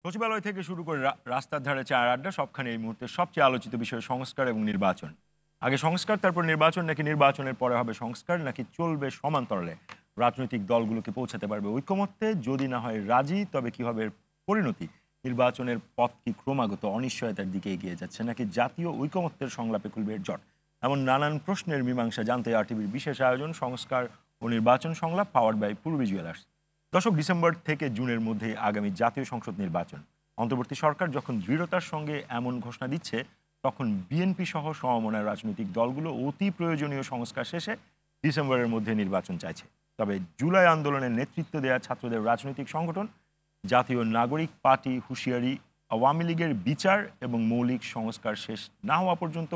সচিবালয় থেকে শুরু করে রাস্তার ধারে চায়ের আড্ডা সবখানে এই মুহূর্তে সবচেয়ে আলোচিত বিষয় সংস্কার এবং নির্বাচন। আগে সংস্কার তারপর নির্বাচন, নাকি নির্বাচনের পরে হবে সংস্কার, নাকি চলবে সমান্তরালে? রাজনৈতিক দলগুলোকে পৌঁছাতে পারবে ঐকমত্যে? যদি না হয় রাজি, তবে কি হবে পরিণতি? নির্বাচনের পথ কি ক্রমাগত অনিশ্চয়তার দিকে এগিয়ে যাচ্ছে, নাকি জাতীয় ঐকমত্যের সংলাপে খুলবে জট? এমন নানান প্রশ্নের মীমাংসা জানতে আরটিভির বিশেষ আয়োজন সংস্কার ও নির্বাচন সংলাপ, পাওয়ার্ড বাই পূর্বী জুয়েলার্স। দর্শক, ডিসেম্বর থেকে জুনের মধ্যে আগামী জাতীয় সংসদ নির্বাচন। অন্তর্বর্তী সরকার যখন দৃঢ়তার সঙ্গে এমন ঘোষণা দিচ্ছে, তখন বিএনপি সহ সমমনার রাজনৈতিক দলগুলো অতি প্রয়োজনীয় সংস্কার শেষে ডিসেম্বরের মধ্যে নির্বাচন চাইছে। তবে জুলাই আন্দোলনের নেতৃত্ব দেওয়া ছাত্রদের রাজনৈতিক সংগঠন জাতীয় নাগরিক পার্টি হুঁশিয়ারি, আওয়ামী লীগের বিচার এবং মৌলিক সংস্কার শেষ না হওয়া পর্যন্ত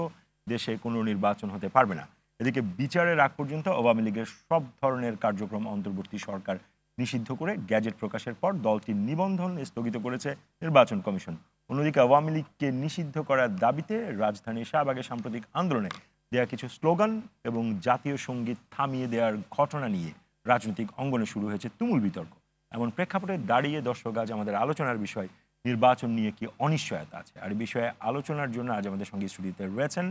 দেশে কোনো নির্বাচন হতে পারবে না। এদিকে বিচারের আগ পর্যন্ত আওয়ামী লীগের সব ধরনের কার্যক্রম অন্তর্বর্তী সরকার নিষিদ্ধ করে গ্যাজেট প্রকাশের পর দলটির নিবন্ধন স্থগিত করেছে নির্বাচন কমিশন। অন্যদিকে আওয়ামী লীগকে নিষিদ্ধ করার দাবিতে রাজধানী শাহবাগে সাম্প্রতিক আন্দোলনে দেয়া কিছু স্লোগান এবং জাতীয় সঙ্গীত থামিয়ে দেওয়ার ঘটনা নিয়ে রাজনৈতিক অঙ্গনে শুরু হয়েছে তুমুল বিতর্ক। এমন প্রেক্ষাপটে দাঁড়িয়ে দর্শক, আজ আমাদের আলোচনার বিষয় নির্বাচন নিয়ে কি অনিশ্চয়তা আছে। আর এই বিষয়ে আলোচনার জন্য আজ আমাদের সঙ্গে স্টুডিওতে রয়েছেন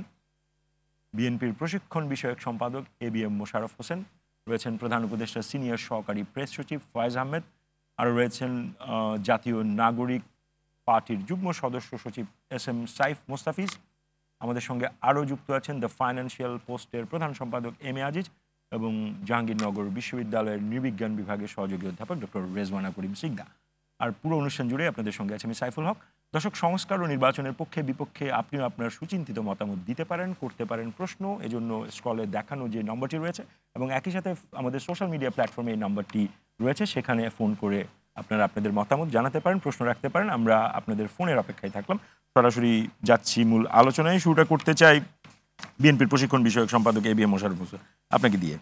বিএনপির প্রশিক্ষণ বিষয়ক সম্পাদক ABM মোশাররফ হোসেন, রয়েছেন প্রধান উপদেষ্টা সিনিয়র সহকারী প্রেস সচিব ফয়েজ আহমেদ, আরও রয়েছেন জাতীয় নাগরিক পার্টির যুগ্ম সদস্য সচিব SM সাইফ মোস্তাফিজ। আমাদের সঙ্গে আরও যুক্ত আছেন দ্য ফাইন্যান্সিয়াল পোস্টের প্রধান সম্পাদক MA আজিজ এবং জাহাঙ্গীরনগর বিশ্ববিদ্যালয়ের নৃবিজ্ঞান বিভাগের সহযোগী অধ্যাপক ডক্টর রেজওয়ানা করিম সিকদা। আর পুরো অনুষ্ঠান জুড়ে আপনাদের সঙ্গে আছে আমি সাইফুল হক। দর্শক, সংস্কার ও নির্বাচনের পক্ষে বিপক্ষে আপনিও আপনার সুচিন্তিত মতামত দিতে পারেন, করতে পারেন প্রশ্ন। এজন্য স্ক্রলে দেখানো যে নম্বরটি রয়েছে এবং একই সাথে আমাদের সোশ্যাল মিডিয়া প্ল্যাটফর্মে এই নম্বরটি রয়েছে, সেখানে ফোন করে আপনারা আপনাদের মতামত জানাতে পারেন, প্রশ্ন রাখতে পারেন। আমরা আপনাদের ফোনের অপেক্ষায় থাকলাম। সরাসরি যাচ্ছি মূল আলোচনায়। শুরুটা করতে চাই বিএনপির প্রশিক্ষণ বিষয়ক সম্পাদক ABM মোশাররফ হোসেন আপনাকে দিয়ে।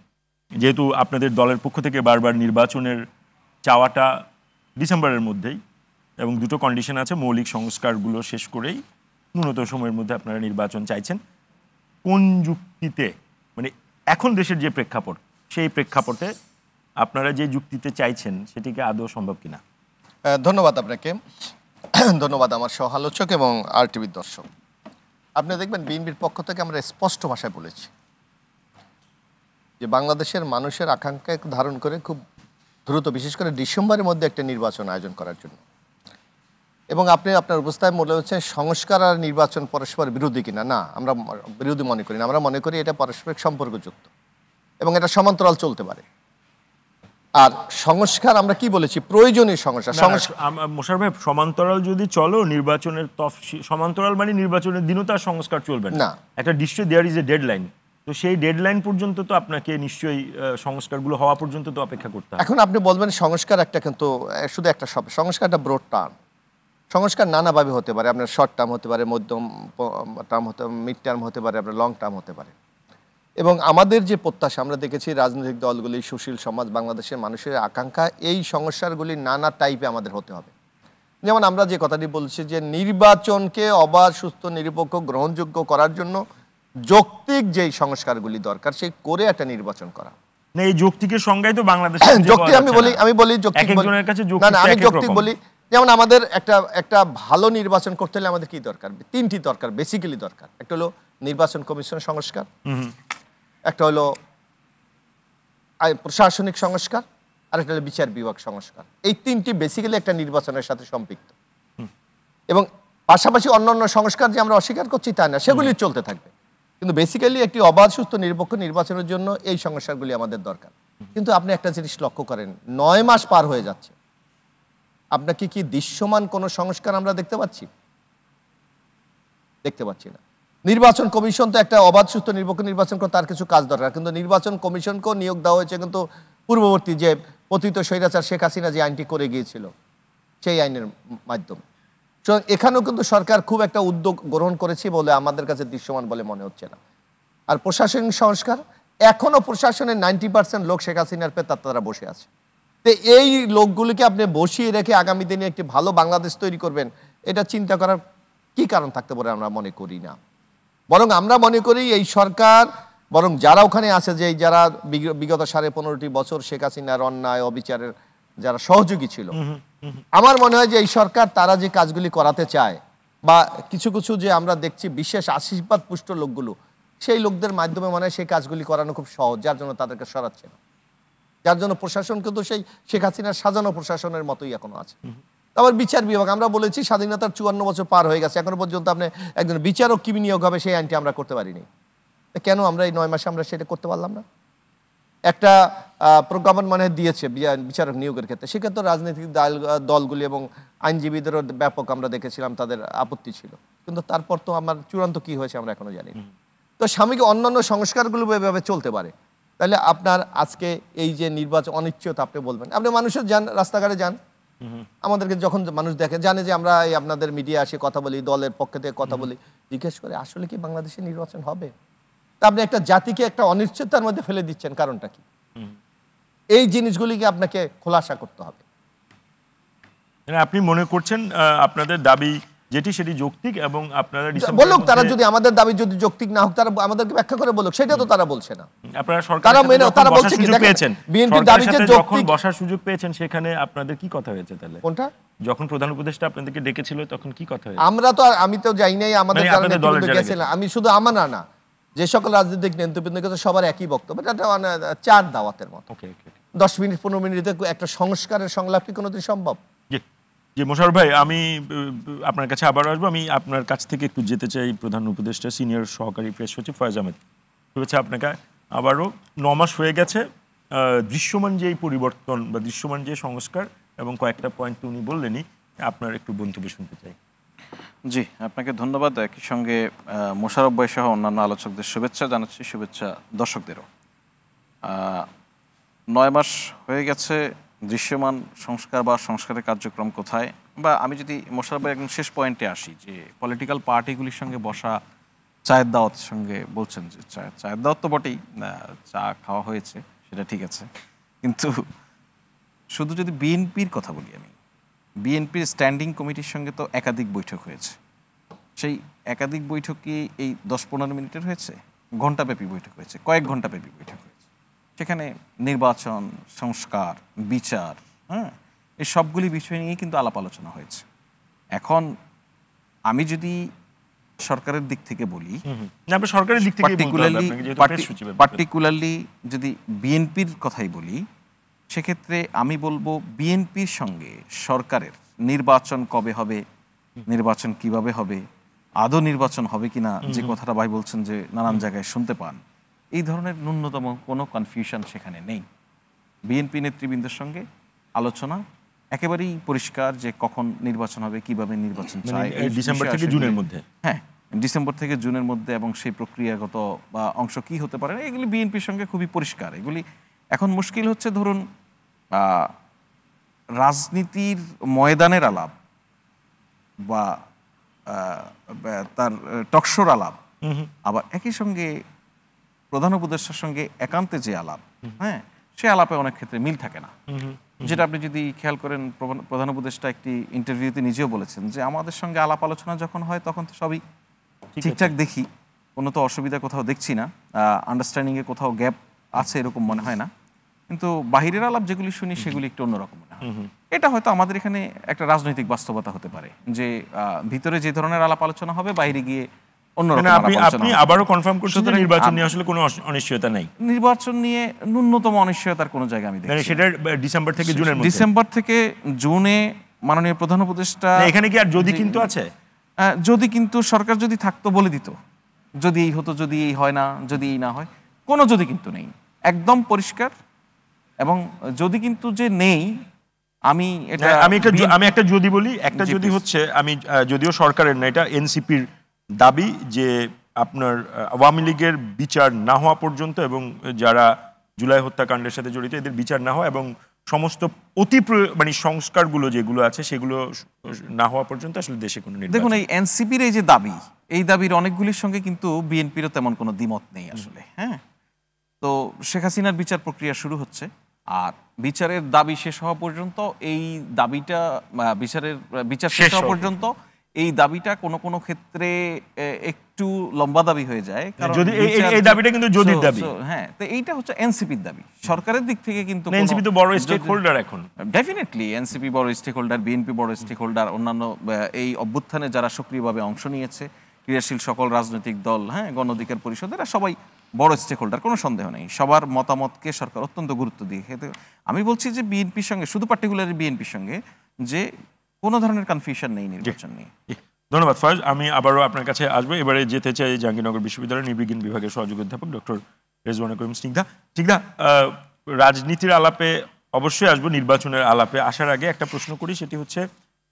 যেহেতু আপনাদের দলের পক্ষ থেকে বারবার নির্বাচনের চাওয়াটা ডিসেম্বরের মধ্যেই, এবং দুটো কন্ডিশন আছে, মৌলিক সংস্কারগুলো শেষ করেই ন্যূনতম সময়ের মধ্যে আপনারা নির্বাচন চাইছেন। কোন যুক্তিতে, মানে এখন দেশের যে প্রেক্ষাপট, সেই প্রেক্ষাপটে আপনারা যে যুক্তিতে চাইছেন সেটিকে আদৌ সম্ভব কিনা? ধন্যবাদ আপনাকে, ধন্যবাদ আমার সহ আলোচক এবং আরটিভির দর্শক। আপনি দেখবেন বিএনপির পক্ষ থেকে আমরা স্পষ্ট ভাষায় বলেছি যে বাংলাদেশের মানুষের আকাঙ্ক্ষা ধারণ করে খুব দ্রুত, বিশেষ করে ডিসেম্বরের মধ্যে একটা নির্বাচন আয়োজন করার জন্য। এবং আপনি আপনার অবস্থায় মনে হচ্ছে সংস্কার আর নির্বাচন পরস্পর বিরোধী কিনা। না, আমরা বিরোধী মনে করি না। আমরা মনে করি এটা পারস্পরিক সম্পর্কযুক্ত এবং এটা সমান্তরাল চলতে পারে। আর সংস্কার আমরা কি বলেছি, প্রয়োজনীয় সংস্কার। মোশাররফ ভাই, সমান্তরাল যদি চলো, নির্বাচনের সমান্তরাল মানে নির্বাচনের দিনও তার সংস্কার চলবে না। একটা নিশ্চয়ই দেয়ার ইজ এ ডেডলাইন। তো সেই ডেডলাইন পর্যন্ত তো আপনাকে নিশ্চয়ই সংস্কারগুলো হওয়া পর্যন্ত তো অপেক্ষা করতে হবে। এখন আপনি বলবেন সংস্কার একটা, কিন্তু শুধু একটা শব্দ, সংস্কার একটা ব্রড টার্ম। সংস্কার নানাভাবে হতে পারে। আপনার শর্ট টার্ম হতে পারে, মধ্যম টার্ম হতে, মিড টার্ম হতে পারে, আপনার লং টার্ম হতে পারে। এবং আমাদের যে প্রত্যাশা, আমরা দেখেছি রাজনৈতিক দলগুলি, সুশীল সমাজ, বাংলাদেশের মানুষের আকাঙ্ক্ষা, এই সংস্কারগুলি নানা টাইপে আমাদের হতে হবে। যেমন আমরা যে কথাটি বলছি যে নির্বাচনকে অবাধ, সুস্থ, নিরপেক্ষ, গ্রহণযোগ্য করার জন্য যৌক্তিক যেই সংস্কারগুলি দরকার, সেই করে একটা নির্বাচন করা। না, এই যৌক্তিকের সংজ্ঞাই তো বাংলাদেশে যৌক্তিক আমি বলি যৌক্তিক বলি। যেমন আমাদের একটা ভালো নির্বাচন করতে হলে আমাদের কি দরকার? তিনটি দরকার, বেসিক্যালি দরকার। একটা হলো নির্বাচন কমিশন সংস্কার, একটা হলো প্রশাসনিক সংস্কার, আর একটা হলো বিচার বিভাগ সংস্কার। এই তিনটি বেসিক্যালি একটা নির্বাচনের সাথে সম্পৃক্ত। এবং পাশাপাশি অন্যান্য সংস্কার যে আমরা অস্বীকার করছি তা না, সেগুলি চলতে থাকবে। কিন্তু বেসিক্যালি একটি অবাধ, সুস্থ, নিরপেক্ষ নির্বাচনের জন্য এই সংস্কারগুলি আমাদের দরকার। কিন্তু আপনি একটা জিনিস লক্ষ্য করেন, 9 মাস পার হয়ে যাচ্ছে, আপনাকে কি দৃশ্যমান কোনো সংস্কার আমরা দেখতে পাচ্ছি? দেখতে পাচ্ছি না। নির্বাচন কমিশন তো একটা অবাধ, সুস্থ, নিরপেক্ষ নির্বাচন করে তার কিছু কাজ দরকার, কিন্তু নির্বাচন কমিশনকেও নিয়োগ দেওয়া হয়েছে কিন্তু পূর্ববর্তী যে পতিত স্বৈরাচার শেখ হাসিনা যে আইনটি করে গিয়েছিল সেই আইনের মাধ্যমে। এখানেও কিন্তু সরকার খুব একটা উদ্যোগ গ্রহণ করেছে বলে আমাদের কাছে দৃশ্যমান বলে মনে হচ্ছে না। আর প্রশাসনিক সংস্কার, এখনও প্রশাসনের 90% লোক শেখ হাসিনার তারা বসে আছে। তো এই লোকগুলিকে আপনি বসিয়ে রেখে আগামী দিনে একটি ভালো বাংলাদেশ তৈরি করবেন, এটা চিন্তা করার কি কারণ থাকতে পারে আমরা মনে করি না। বরং আমরা মনে করি এই সরকার, বরং যারা ওখানে আছে, যে যারা বিগত 15.5 বছর শেখ হাসিনার অন্যায়, অবিচারের যারা সহযোগী ছিল, আমার মনে হয় যে এই সরকার তারা যে কাজগুলি করাতে চায় বা কিছু কিছু যে আমরা দেখছি বিশেষ আশীর্বাদ পুষ্ট লোকগুলো, সেই লোকদের মাধ্যমে মনে হয় সেই কাজগুলি করানো খুব সহজ, যার জন্য তাদেরকে সরাচ্ছে না, যার জন্য প্রশাসন কিন্তু সেই শেখ হাসিনার সাজানো প্রশাসনের মতোই এখনো আছে। আবার বিচার বিভাগ, আমরা বলেছি স্বাধীনতার 54 বছর পার হয়ে গেছে, এখনো পর্যন্ত আপনি একজন বিচারক কি নিয়োগ হবে সেই আইনটি আমরা করতে পারিনি। কেন আমরা এই 9 মাসে আমরা সেটা করতে পারলাম না? একটা প্রজ্ঞাপন মানে দিয়েছে বিচারক নিয়োগের ক্ষেত্রে, সেক্ষেত্রে রাজনৈতিক দলগুলি এবং আইনজীবীদেরও ব্যাপক আমরা দেখেছিলাম তাদের আপত্তি ছিল, কিন্তু তারপর তো আমার চূড়ান্ত কি হয়েছে আমরা এখনো জানি না। তো স্বামীকে অন্যান্য সংস্কারগুলো এভাবে চলতে পারে, তাহলে আপনার আজকে এই যে নির্বাচন অনিশ্চয়তা, আপনি বলবেন, আপনি মানুষের যান, রাস্তাঘাটে যান, আমাদেরকে যখন মানুষ দেখে, জানে যে আমরা এই আপনাদের মিডিয়া আসে কথা বলি, দলের পক্ষ থেকে কথা বলি, জিজ্ঞেস করে আসলে কি বাংলাদেশে নির্বাচন হবে? তা আপনি একটা জাতিকে একটা অনিশ্চয়তার মধ্যে ফেলে দিচ্ছেন, কারণটা কি? এই জিনিসগুলিকে আপনাকে খোলাসা করতে হবে। আপনি মনে করছেন আপনাদের দাবি যেটি সেটি যৌক্তিক এবং আপনারা বলুক, তারা যদি আমাদের দাবি যদি যৌক্তিক না হোক তারা আমাদেরকে ব্যাখ্যা করে বলুক, সেটা তো তারা বলছে না। আপনারা তারা বলছে কি দেখেন বিএনপির দাবি যে যখন বসার সুযোগ পেয়েছেন সেখানে আপনাদের কি কথা হয়েছে তাহলে? কোনটা? যখন প্রধান উপদেষ্টা আপনাদেরকে ডেকেছিল তখন কি কথা হয়েছে? আমরা তো আমি তো যাই নাই, আমাদের যারা নেতৃত্ব গেছিলেন, আমি শুধু আমার না যে সকল রাজনৈতিক নেতৃবৃন্দ সবার একই বক্তব্য, এটা চার দাওয়াতের মতো। 10 মিনিট 15 মিনিটে একটা সংস্কারের সংলাপ কি কোনোদিন সম্ভব? জি মোশাররফ ভাই, আমি আপনার কাছে আবার আসবো। আমি আপনার কাছ থেকে একটু যেতে চাই প্রধান উপদেষ্টা সিনিয়র সহকারী প্রেস সচিব ফয়েজ আহমেদ। শুভেচ্ছা আপনাকে আবারও। 9 মাস হয়ে গেছে, দৃশ্যমান যে পরিবর্তন বা দৃশ্যমান যে সংস্কার এবং কয়েকটা পয়েন্ট উনি বললেনই, আপনার একটু বক্তব্য শুনতে চাই। জি, আপনাকে ধন্যবাদ। একই সঙ্গে মোশাররফ ভাই সহ অন্যান্য আলোচকদের শুভেচ্ছা জানাচ্ছি, শুভেচ্ছা দর্শকদেরও। 9 মাস হয়ে গেছে, দৃশ্যমান সংস্কার বা সংস্কারের কার্যক্রম কোথায়? বা আমি যদি মোশাররফ ভাই একদম শেষ পয়েন্টে আসি, যে পলিটিক্যাল পার্টিগুলির সঙ্গে বসা, চায়ের দাওয়াতের সঙ্গে বলছেন যে চায়ের দাওয়াত তো বটেই, চা খাওয়া হয়েছে সেটা ঠিক আছে, কিন্তু শুধু যদি বিএনপির কথা বলি, আমি বিএনপির স্ট্যান্ডিং কমিটির সঙ্গে তো একাধিক বৈঠক হয়েছে। সেই একাধিক বৈঠক কি এই 10-15 মিনিটের হয়েছে? ঘণ্টাব্যাপী বৈঠক হয়েছে, কয়েক ঘণ্টাব্যাপী বৈঠক হয়েছে। সেখানে নির্বাচন, সংস্কার, বিচার, এই সবগুলি বিষয় নিয়ে কিন্তু আলাপ আলোচনা হয়েছে। এখন আমি যদি সরকারের দিক থেকে বলি, সরকারের দিক থেকে পার্টিকুলারলি যদি বিএনপির কথাই বলি, সেক্ষেত্রে আমি বলবো বিএনপির সঙ্গে সরকারের নির্বাচন কবে হবে, নির্বাচন কিভাবে হবে, আদৌ নির্বাচন হবে কিনা, যে কথাটা ভাই বলছেন যে নানান জায়গায় শুনতে পান, এই ধরনের ন্যূনতম কোনো কনফিউশন সেখানে নেই। বিএনপি নেতৃবৃন্দের সঙ্গে আলোচনা একেবারেই পরিষ্কার যে কখন নির্বাচন হবে, কিভাবে নির্বাচন চাই, ডিসেম্বর থেকে জুনের মধ্যে। হ্যাঁ, ডিসেম্বর থেকে জুনের মধ্যে, এবং সেই প্রক্রিয়াগত বা অংশ কি হতে পারে, এগুলি বিএনপির সঙ্গে খুবই পরিষ্কার। এগুলি এখন মুশকিল হচ্ছে ধরুন রাজনীতির ময়দানের আলাপ বা তার টকশোর আলাপ, আবার একই সঙ্গে প্রধান উপদেষ্টার সঙ্গে একান্তে যে আলাপ, সে আলাপে অনেক ক্ষেত্রে মিল থাকে না। যেটা আপনি যদি খেয়াল করেন, প্রধান উপদেষ্টা একটি ইন্টারভিউতে নিজেও বলেছেন যে আমাদের সঙ্গে আলাপ আলোচনা যখন হয় তখন তো সবই ঠিকঠাক দেখি, কোনো তো অসুবিধা কোথাও দেখছি না, আন্ডারস্ট্যান্ডিংয়ে কোথাও গ্যাপ আছে এরকম মনে হয় না, কিন্তু বাহিরের আলাপ যেগুলি শুনি সেগুলি একটু অন্যরকম মনে হয়। এটা হয়তো আমাদের এখানে একটা রাজনৈতিক বাস্তবতা হতে পারে যে ভিতরে যে ধরনের আলাপ আলোচনা হবে, বাইরে গিয়ে আপনি আবারও কনফার্ম করছেন যে নির্বাচন নিয়ে আসলে কোনো অনিশ্চয়তা নাই। নির্বাচন নিয়ে ন্যূনতম অনিশ্চয়তার কোনো জায়গা আমি দেখি সেটা ডিসেম্বর থেকে জুনের মধ্যে। ডিসেম্বর থেকে জুনে মাননীয় প্রধান উপদেষ্টা, এখানে কি আর যদি কিন্তু আছে? যদি কিন্তু সরকার যদি থাকতো বলে দিত, যদি এই হতো, যদি এই হয় না, যদি এই না হয়, কোনো যদি কিন্তু নেই, একদম পরিষ্কার। এবং যদি কিন্তু যে নেই, আমি একটা যদি বলি, একটা যদি হচ্ছে, আমি যদিও সরকারের না, এটা এনসিপির দাবি যে আপনার আওয়ামী লীগের বিচার না হওয়া পর্যন্ত এবং যারা জুলাই হত্যাকাণ্ডের সাথে জড়িত এদের বিচার না হওয়া এবং সমস্ত মানে সংস্কারগুলো যেগুলো আছে সেগুলো না হওয়া পর্যন্ত আসলে দেশে কোনো নির্বাচন। দেখুন, এই এনসিপির এই যে দাবি, এই দাবির অনেকগুলির সঙ্গে কিন্তু বিএনপিরও তেমন কোনো দ্বিমত নেই আসলে। তো শেখ হাসিনার বিচার প্রক্রিয়া শুরু হচ্ছে, আর বিচারের দাবি শেষ হওয়া পর্যন্ত, এই দাবিটা বিচার শেষ হওয়া পর্যন্ত এই দাবিটা কোনো কোনো ক্ষেত্রে একটু লম্বা দাবি হয়ে যায়, কারণ যদি এই দাবিটা কিন্তু যদির দাবি। হ্যাঁ, তো এইটা হচ্ছে এনসিপির দাবি। সরকারের দিক থেকে কিন্তু এনসিপি তো বড় স্টেক হোল্ডার এখন। ডেফিনেটলি এনসিপি বড় স্টেক হোল্ডার, বিএনপি বড় স্টেক হোল্ডার, অন্যান্য এই অভ্যুত্থানে যারা সক্রিয়ভাবে অংশ নিয়েছে, ক্রিয়াশীল সকল রাজনৈতিক দল, হ্যাঁ, গণ অধিকার পরিষদেরা সবাই বড় স্টেক হোল্ডার, কোনো সন্দেহ নেই। সবার মতামতকে সরকার অত্যন্ত গুরুত্ব দিয়ে। আমি বলছি যে বিএনপির সঙ্গে, শুধু পার্টিকুলারলি বিএনপির সঙ্গে, যে কোনো ধরনের কনফিউশন নেই নির্বাচন নিয়ে। ধন্যবাদ ফয়েজ। আমি আবারও আপনার কাছে আসবো। এবারে যেতে চাই জাহাঙ্গীরনগর বিশ্ববিদ্যালয়ের নৃবিজ্ঞান বিভাগের সহযোগী অধ্যাপক ডক্টর রেজওয়ানা করিম স্নিগ্ধা। স্নিগ্ধা, রাজনীতির আলাপে অবশ্যই আসবো, নির্বাচনের আলাপে আসার আগে একটা প্রশ্ন করি, সেটি হচ্ছে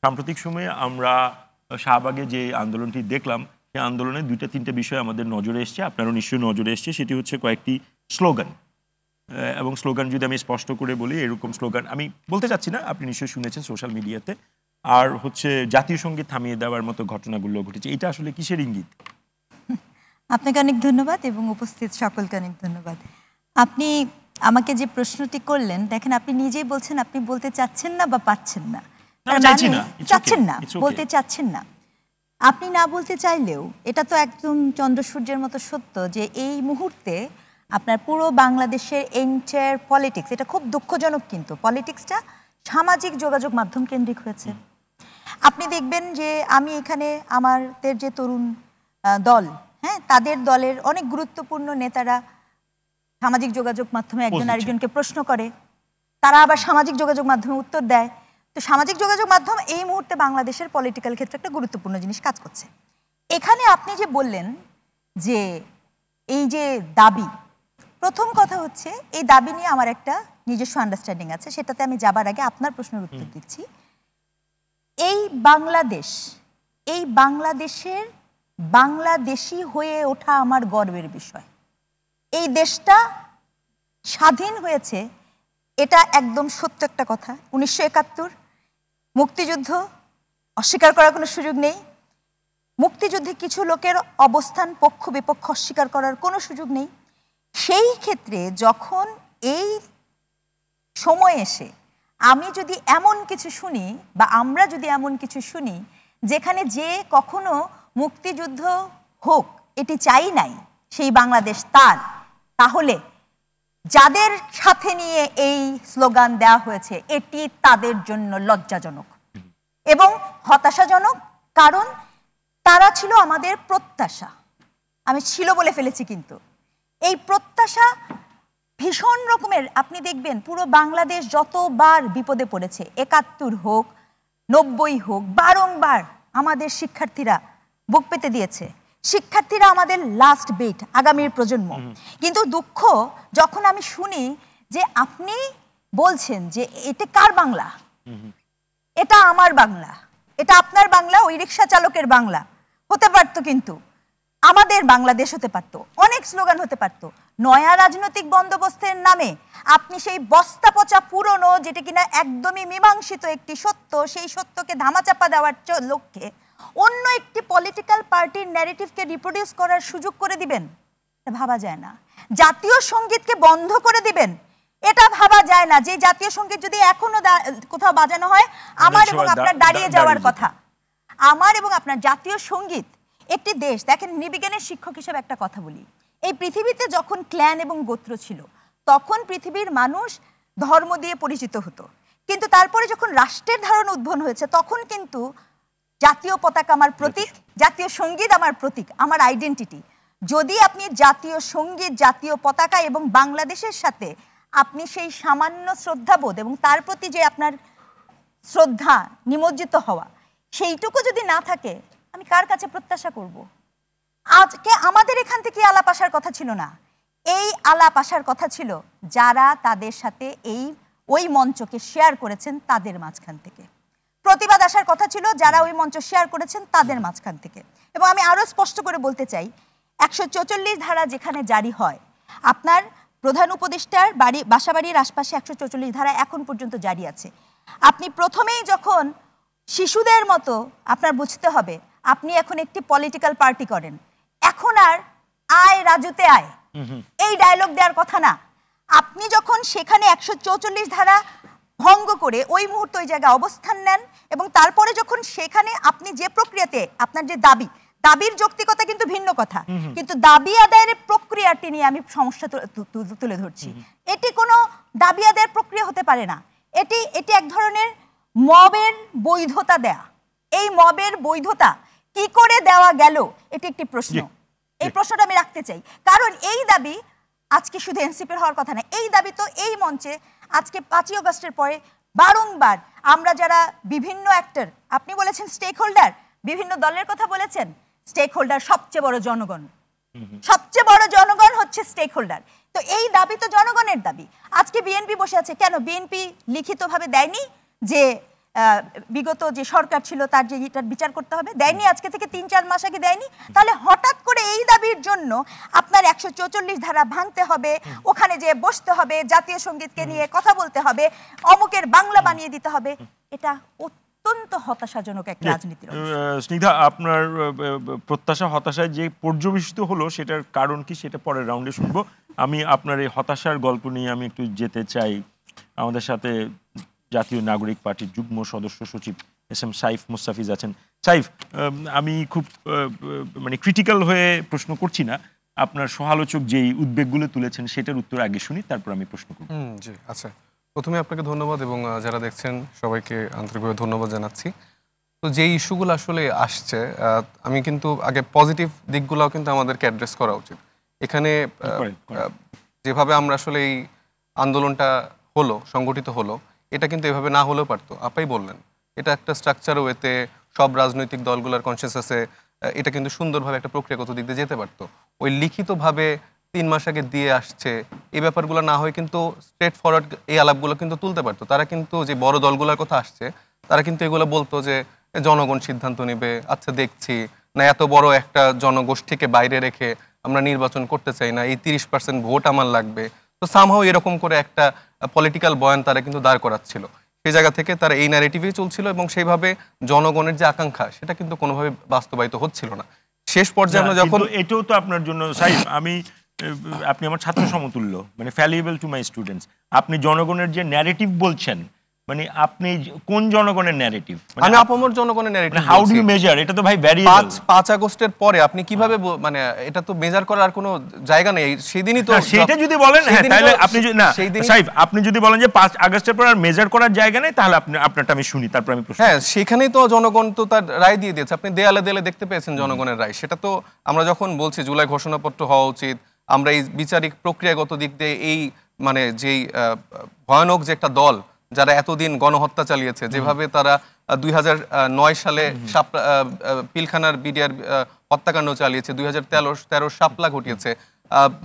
সাম্প্রতিক সময়ে আমরা শাহবাগে যে আন্দোলনটি দেখলাম, সেই আন্দোলনে 2-3টে বিষয় আমাদের নজরে এসছে, আপনারও নিশ্চয়ই নজরে এসছে। সেটি হচ্ছে কয়েকটি স্লোগান, এবং স্লোগান যদি আমি স্পষ্ট করে বলি, এরকম স্লোগান আমি বলতে চাচ্ছি না, আপনি নিশ্চয়ই শুনেছেন সোশ্যাল মিডিয়াতে। আর হচ্ছে জাতীয় সঙ্গীত থামিয়ে দেওয়ার মতো ঘটনাগুলো ঘটেছে। এটা আসলে কিসের ইঙ্গিত? আপনাকে অনেক ধন্যবাদ এবং উপস্থিত সকলকে অনেক ধন্যবাদ। আপনি আমাকে যে প্রশ্নটি করলেন, দেখেন আপনি নিজেই বলছেন আপনি বলতে চাচ্ছেন না বা পাচ্ছেন না, চাচ্ছেন না, বলতে চাচ্ছেন না। আপনি না বলতে চাইলেও এটা তো একদম চন্দ্র সূর্যের মতো সত্য যে এই মুহূর্তে আপনার পুরো বাংলাদেশের এন্টায়ার পলিটিক্স, এটা খুব দুঃখজনক, কিন্তু পলিটিক্সটা সামাজিক যোগাযোগ মাধ্যম কেন্দ্রিক হয়েছে। আপনি দেখবেন যে আমি এখানে আমাদের যে তরুণ দল, হ্যাঁ, তাদের দলের অনেক গুরুত্বপূর্ণ নেতারা সামাজিক যোগাযোগ মাধ্যমে একজন আরেকজনকে প্রশ্ন করে, তারা আবার সামাজিক যোগাযোগ মাধ্যমে উত্তর দেয়। তো সামাজিক যোগাযোগ মাধ্যম এই মুহূর্তে বাংলাদেশের পলিটিক্যাল ক্ষেত্রে একটা গুরুত্বপূর্ণ জিনিস কাজ করছে। এখানে আপনি যে বললেন যে এই যে দাবি, প্রথম কথা হচ্ছে এই দাবি নিয়ে আমার একটা নিজস্ব আন্ডারস্ট্যান্ডিং আছে, সেটাতে আমি যাবার আগে আপনার প্রশ্নের উত্তর দিচ্ছি। এই বাংলাদেশ, এই বাংলাদেশের বাংলাদেশী হয়ে ওঠা আমার গর্বের বিষয়। এই দেশটা স্বাধীন হয়েছে, এটা একদম সত্য একটা কথা। 1971 মুক্তিযুদ্ধ অস্বীকার করার কোনো সুযোগ নেই। মুক্তিযুদ্ধে কিছু লোকের অবস্থান পক্ষ বিপক্ষ অস্বীকার করার কোনো সুযোগ নেই। সেই ক্ষেত্রে যখন এই সময় এসে আমি যদি এমন কিছু শুনি বা আমরা যদি এমন কিছু শুনি যেখানে যে কখনো মুক্তিযুদ্ধ হোক এটি চাই নাই সেই বাংলাদেশ তার, তাহলে যাদের সাথে নিয়ে এই স্লোগান দেওয়া হয়েছে এটি তাদের জন্য লজ্জাজনক এবং হতাশাজনক। কারণ তারা ছিল আমাদের প্রত্যাশা, আমি ছিল বলে ফেলেছি, কিন্তু এই প্রত্যাশা ভীষণ রকমের। আপনি দেখবেন পুরো বাংলাদেশ যতবার বিপদে পড়েছে, 71 হোক 90 হোক, বারংবার আমাদের শিক্ষার্থীরা বুক পেতে দিয়েছে। শিক্ষার্থীরা আমাদের লাস্ট বেট, আগামীর প্রজন্ম। কিন্তু দুঃখ যখন আমি শুনি যে আপনি বলছেন যে এটা কার বাংলা, এটা আমার বাংলা, এটা আপনার বাংলা, ওই রিক্সা চালকের বাংলা হতে পারতো, কিন্তু আমাদের বাংলাদেশ হতে পারতো, অনেক স্লোগান হতে পারতো। নয়া রাজনৈতিক বন্দোবস্তের নামে আপনি সেই বস্তা পচা পুরনো, যেটা কিনা একদমই মীমাংসিত একটি সত্য, সেই সত্যকে ধামাচাপা দেওয়ার লক্ষ্যে অন্য একটি পলিটিক্যাল পার্টির ন্যারেটিভকে রিপ্রোডিউস করার সুযোগ করে দিবেন, এটা ভাবা যায় না। জাতীয় সঙ্গীতকে বন্ধ করে দিবেন, এটা ভাবা যায় না। যে জাতীয় সঙ্গীত যদি এখনো কোথাও বাজানো হয়, আমার এবং আপনার দাঁড়িয়ে যাওয়ার কথা। আমার এবং আপনার জাতীয় সঙ্গীত, একটি দেশ, দেখেন নৃবিজ্ঞানের শিক্ষক হিসেবে একটা কথা বলি, এই পৃথিবীতে যখন ক্ল্যান এবং গোত্র ছিল তখন পৃথিবীর মানুষ ধর্ম দিয়ে পরিচিত হতো, কিন্তু তারপরে যখন রাষ্ট্রের ধারণা উদ্ভব হয়েছে তখন কিন্তু জাতীয় পতাকা আমার প্রতীক, জাতীয় সঙ্গীত আমার প্রতীক, আমার আইডেন্টিটি। যদি আপনি জাতীয় সঙ্গীত, জাতীয় পতাকা এবং বাংলাদেশের সাথে আপনি সেই সামান্য শ্রদ্ধাবোধ এবং তার প্রতি যে আপনার শ্রদ্ধা, নিমজ্জিত হওয়া, সেইটুকু যদি না থাকে, আমি কার কাছে প্রত্যাশা করব? আজকে আমাদের এখান থেকে আলাপ আসার কথা ছিল না, এই আলাপ আসার কথা ছিল যারা তাদের সাথে ওই মঞ্চকে শেয়ার করেছেন তাদের মাঝখান থেকে। প্রতিবাদ আসার কথা ছিল যারা ওই মঞ্চ শেয়ার করেছেন তাদের মাঝখান থেকে। এবং আমি আরো স্পষ্ট করে বলতে চাই, 144 ধারা যেখানে জারি হয়, আপনার প্রধান উপদেষ্টার বাসাবাড়ির আশপাশে 144 ধারা এখন পর্যন্ত জারি আছে। আপনি প্রথমেই যখন শিশুদের মতো আপনার বুঝতে হবে আপনি এখন একটি পলিটিক্যাল পার্টি করেন, এখন আর আয় রাজুতে আয় এই ডায়লগ দেওয়ার কথা না। আপনি যখন সেখানে 144 ধারা ভঙ্গ করে ওই মুহূর্তে ওই জায়গায় অবস্থান নেন এবং তারপরে যখন সেখানে আপনি যে প্রক্রিয়াতে আপনার যে দাবির যৌক্তিকতা কিন্তু ভিন্ন কথা, কিন্তু দাবি আদায়ের প্রক্রিয়াটি নিয়ে আমি সমস্যা তুলে ধরছি। এটি কোনো দাবি আদায়ের প্রক্রিয়া হতে পারে না, এটি এক ধরনের মবের বৈধতা দেয়া। এই মবের বৈধতা কি করে দেওয়া গেল এটি একটি প্রশ্ন, এই প্রশ্নটা আমি রাখতে চাই। কারণ এই দাবি আজকে শুধু এনসিপির হওয়ার কথা না, এই দাবি তো এই মঞ্চে আজকে 5ই আগস্টের পরে বারংবার আমরা যারা বিভিন্ন অ্যাক্টর, আপনি বলেছেন স্টেক হোল্ডার, বিভিন্ন দলের কথা বলেছেন, স্টেক হোল্ডার সবচেয়ে বড় জনগণ, সবচেয়ে বড় জনগণ হচ্ছে স্টেক হোল্ডার। তো এই দাবি তো জনগণের দাবি। আজকে বিএনপি বসে আছে কেন? বিএনপি লিখিতভাবে দেয়নি যে বিগত যে সরকার ছিল তার যে এটার বিচার করতে হবে, দেয়নি, আজকে থেকে 3-4 মাস আগে দেয়নি। তাহলে হঠাৎ করে এই দাবির জন্য আপনার 144 ধারা ভাঙতে হবে, ওখানে যে বসতে হবে, জাতীয় সঙ্গীতকে নিয়ে কথা বলতে হবে, অমুকের বাংলা বানিয়ে দিতে হবে, এটা অত্যন্ত হতাশাজনক একটা রাজনীতির। স্নিগ্ধা, আপনার প্রত্যাশা হতাশায় যে পর্যবেসিত হলো সেটার কারণ কি সেটা পরের রাউন্ডে শুনবো। আমি আপনার এই হতাশার গল্প নিয়ে আমি একটু যেতে চাই। আমাদের সাথে জাতীয় নাগরিক পার্টির যুগ্ম সদস্য সচিব এস.এম. সাইফ মুস্তাফিজ আছেন। সাইফ, আমি খুব মানে ক্রিটিক্যাল হয়ে প্রশ্ন করছি না, আপনার সমালোচক যেই উদ্বেগগুলো তুলেছেন সেটার উত্তর আগে শুনি, তারপর আমি প্রশ্ন করব। জি, আচ্ছা, প্রথমে আপনাকে ধন্যবাদ এবং যারা দেখছেন সবাইকে আন্তরিকভাবে ধন্যবাদ জানাচ্ছি। তো যে ইস্যুগুলো আসলে আসছে, আমি কিন্তু আগে পজিটিভ দিকগুলোও কিন্তু আমাদেরকে অ্যাড্রেস করা উচিত। এখানে যেভাবে আমরা আসলে এই আন্দোলনটা হলো, সংগঠিত হলো, এটা কিন্তু এভাবে না হলেও পারতো। আপাই বললেন এটা একটা স্ট্রাকচার ওয়েতে সব রাজনৈতিক দলগুলোর কনসেনসাসে এটা কিন্তু সুন্দরভাবে একটা প্রক্রিয়াগত দিক দিয়ে যেতে পারতো। ওই লিখিতভাবে 3 মাস আগে দিয়ে আসছে, এই ব্যাপারগুলো না হয়ে কিন্তু স্ট্রেট ফরওয়ার্ড এই আলাপগুলো কিন্তু তুলতে পারতো। তারা কিন্তু যে বড় দলগুলোর কথা আসছে, তারা কিন্তু এগুলো বলতো যে জনগণ সিদ্ধান্ত নেবে, আচ্ছা দেখছি না, এত বড় একটা জনগোষ্ঠীকে বাইরে রেখে আমরা নির্বাচন করতে চাই না, এই 30% ভোট আমার লাগবে। তো সামহাও এরকম করে একটা পলিটিক্যাল বয়ান তারা কিন্তু দাঁড় করাচ্ছিল। সেই জায়গা থেকে তারা এই ন্যারেটিভেই চলছিল এবং সেইভাবে জনগণের যে আকাঙ্ক্ষা সেটা কিন্তু কোনোভাবে বাস্তবায়িত হচ্ছিল না। শেষ পর্যায়ে আমরা যখন, এটাও তো আপনার জন্য সাইফ, আপনি আমার ছাত্র সমতুল্য, মানে ভ্যালুয়েবল টু মাই স্টুডেন্টস। আপনি জনগণের যে ন্যারেটিভ বলছেন, মানে আপনি কোন জনগণের ন্যারেটিভ? আমি আপামর জনগণের narrative. How do you measure? এটা তো ভাই ভ্যারিয়েবল। 5 আগস্টের পরে আপনি কিভাবে, মানে এটা তো মেজার করার কোনো জায়গা নেই। সেদিনই তো সেটা যদি বলেন, হ্যাঁ, তাহলে আপনি না সাইফ, আপনি যদি বলেন যে 5 আগস্টের পর আর মেজার করার জায়গা নেই, তাহলে আপনি আপনারটা আমি শুনি, তারপর আমি প্রশ্ন। হ্যাঁ, সেখানেই তো জনগণ তো তার রায় দিয়ে দিয়েছে। আপনি দেয়ালে দেয়ালে দেখতে পেয়েছেন জনগণের রায়। সেটা তো আমরা যখন বলছি জুলাই ঘোষণাপত্র হওয়া উচিত, আমরা এই বিচারিক প্রক্রিয়াগত দিক দিয়ে এই মানে যেই ভয়ানক যে একটা দল যারা এতদিন গণহত্যা চালিয়েছে, যেভাবে তারা 2009 সালে পিলখানার বিডিআর হত্যাকাণ্ড চালিয়েছে, 2013 শাপলা ঘটিয়েছে,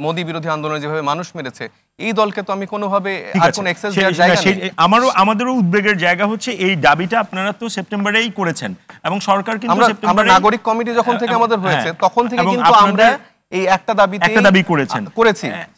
মোদী বিরোধী আন্দোলনে যেভাবে মানুষ মেরেছে, এই দলকে তো আমি কোনোভাবে আর কোনো এক্সেস দেওয়ার জায়গা নেই। আমাদেরও উদ্বেগের জায়গা হচ্ছে এই দাবিটা আপনারা তো সেপ্টেম্বরেই করেছেন এবং সরকার কিন্তু আমরা নাগরিক কমিটি যখন থেকে আমাদের হয়েছে তখন থেকে কিন্তু আমরা এই একটা দাবি করেছি।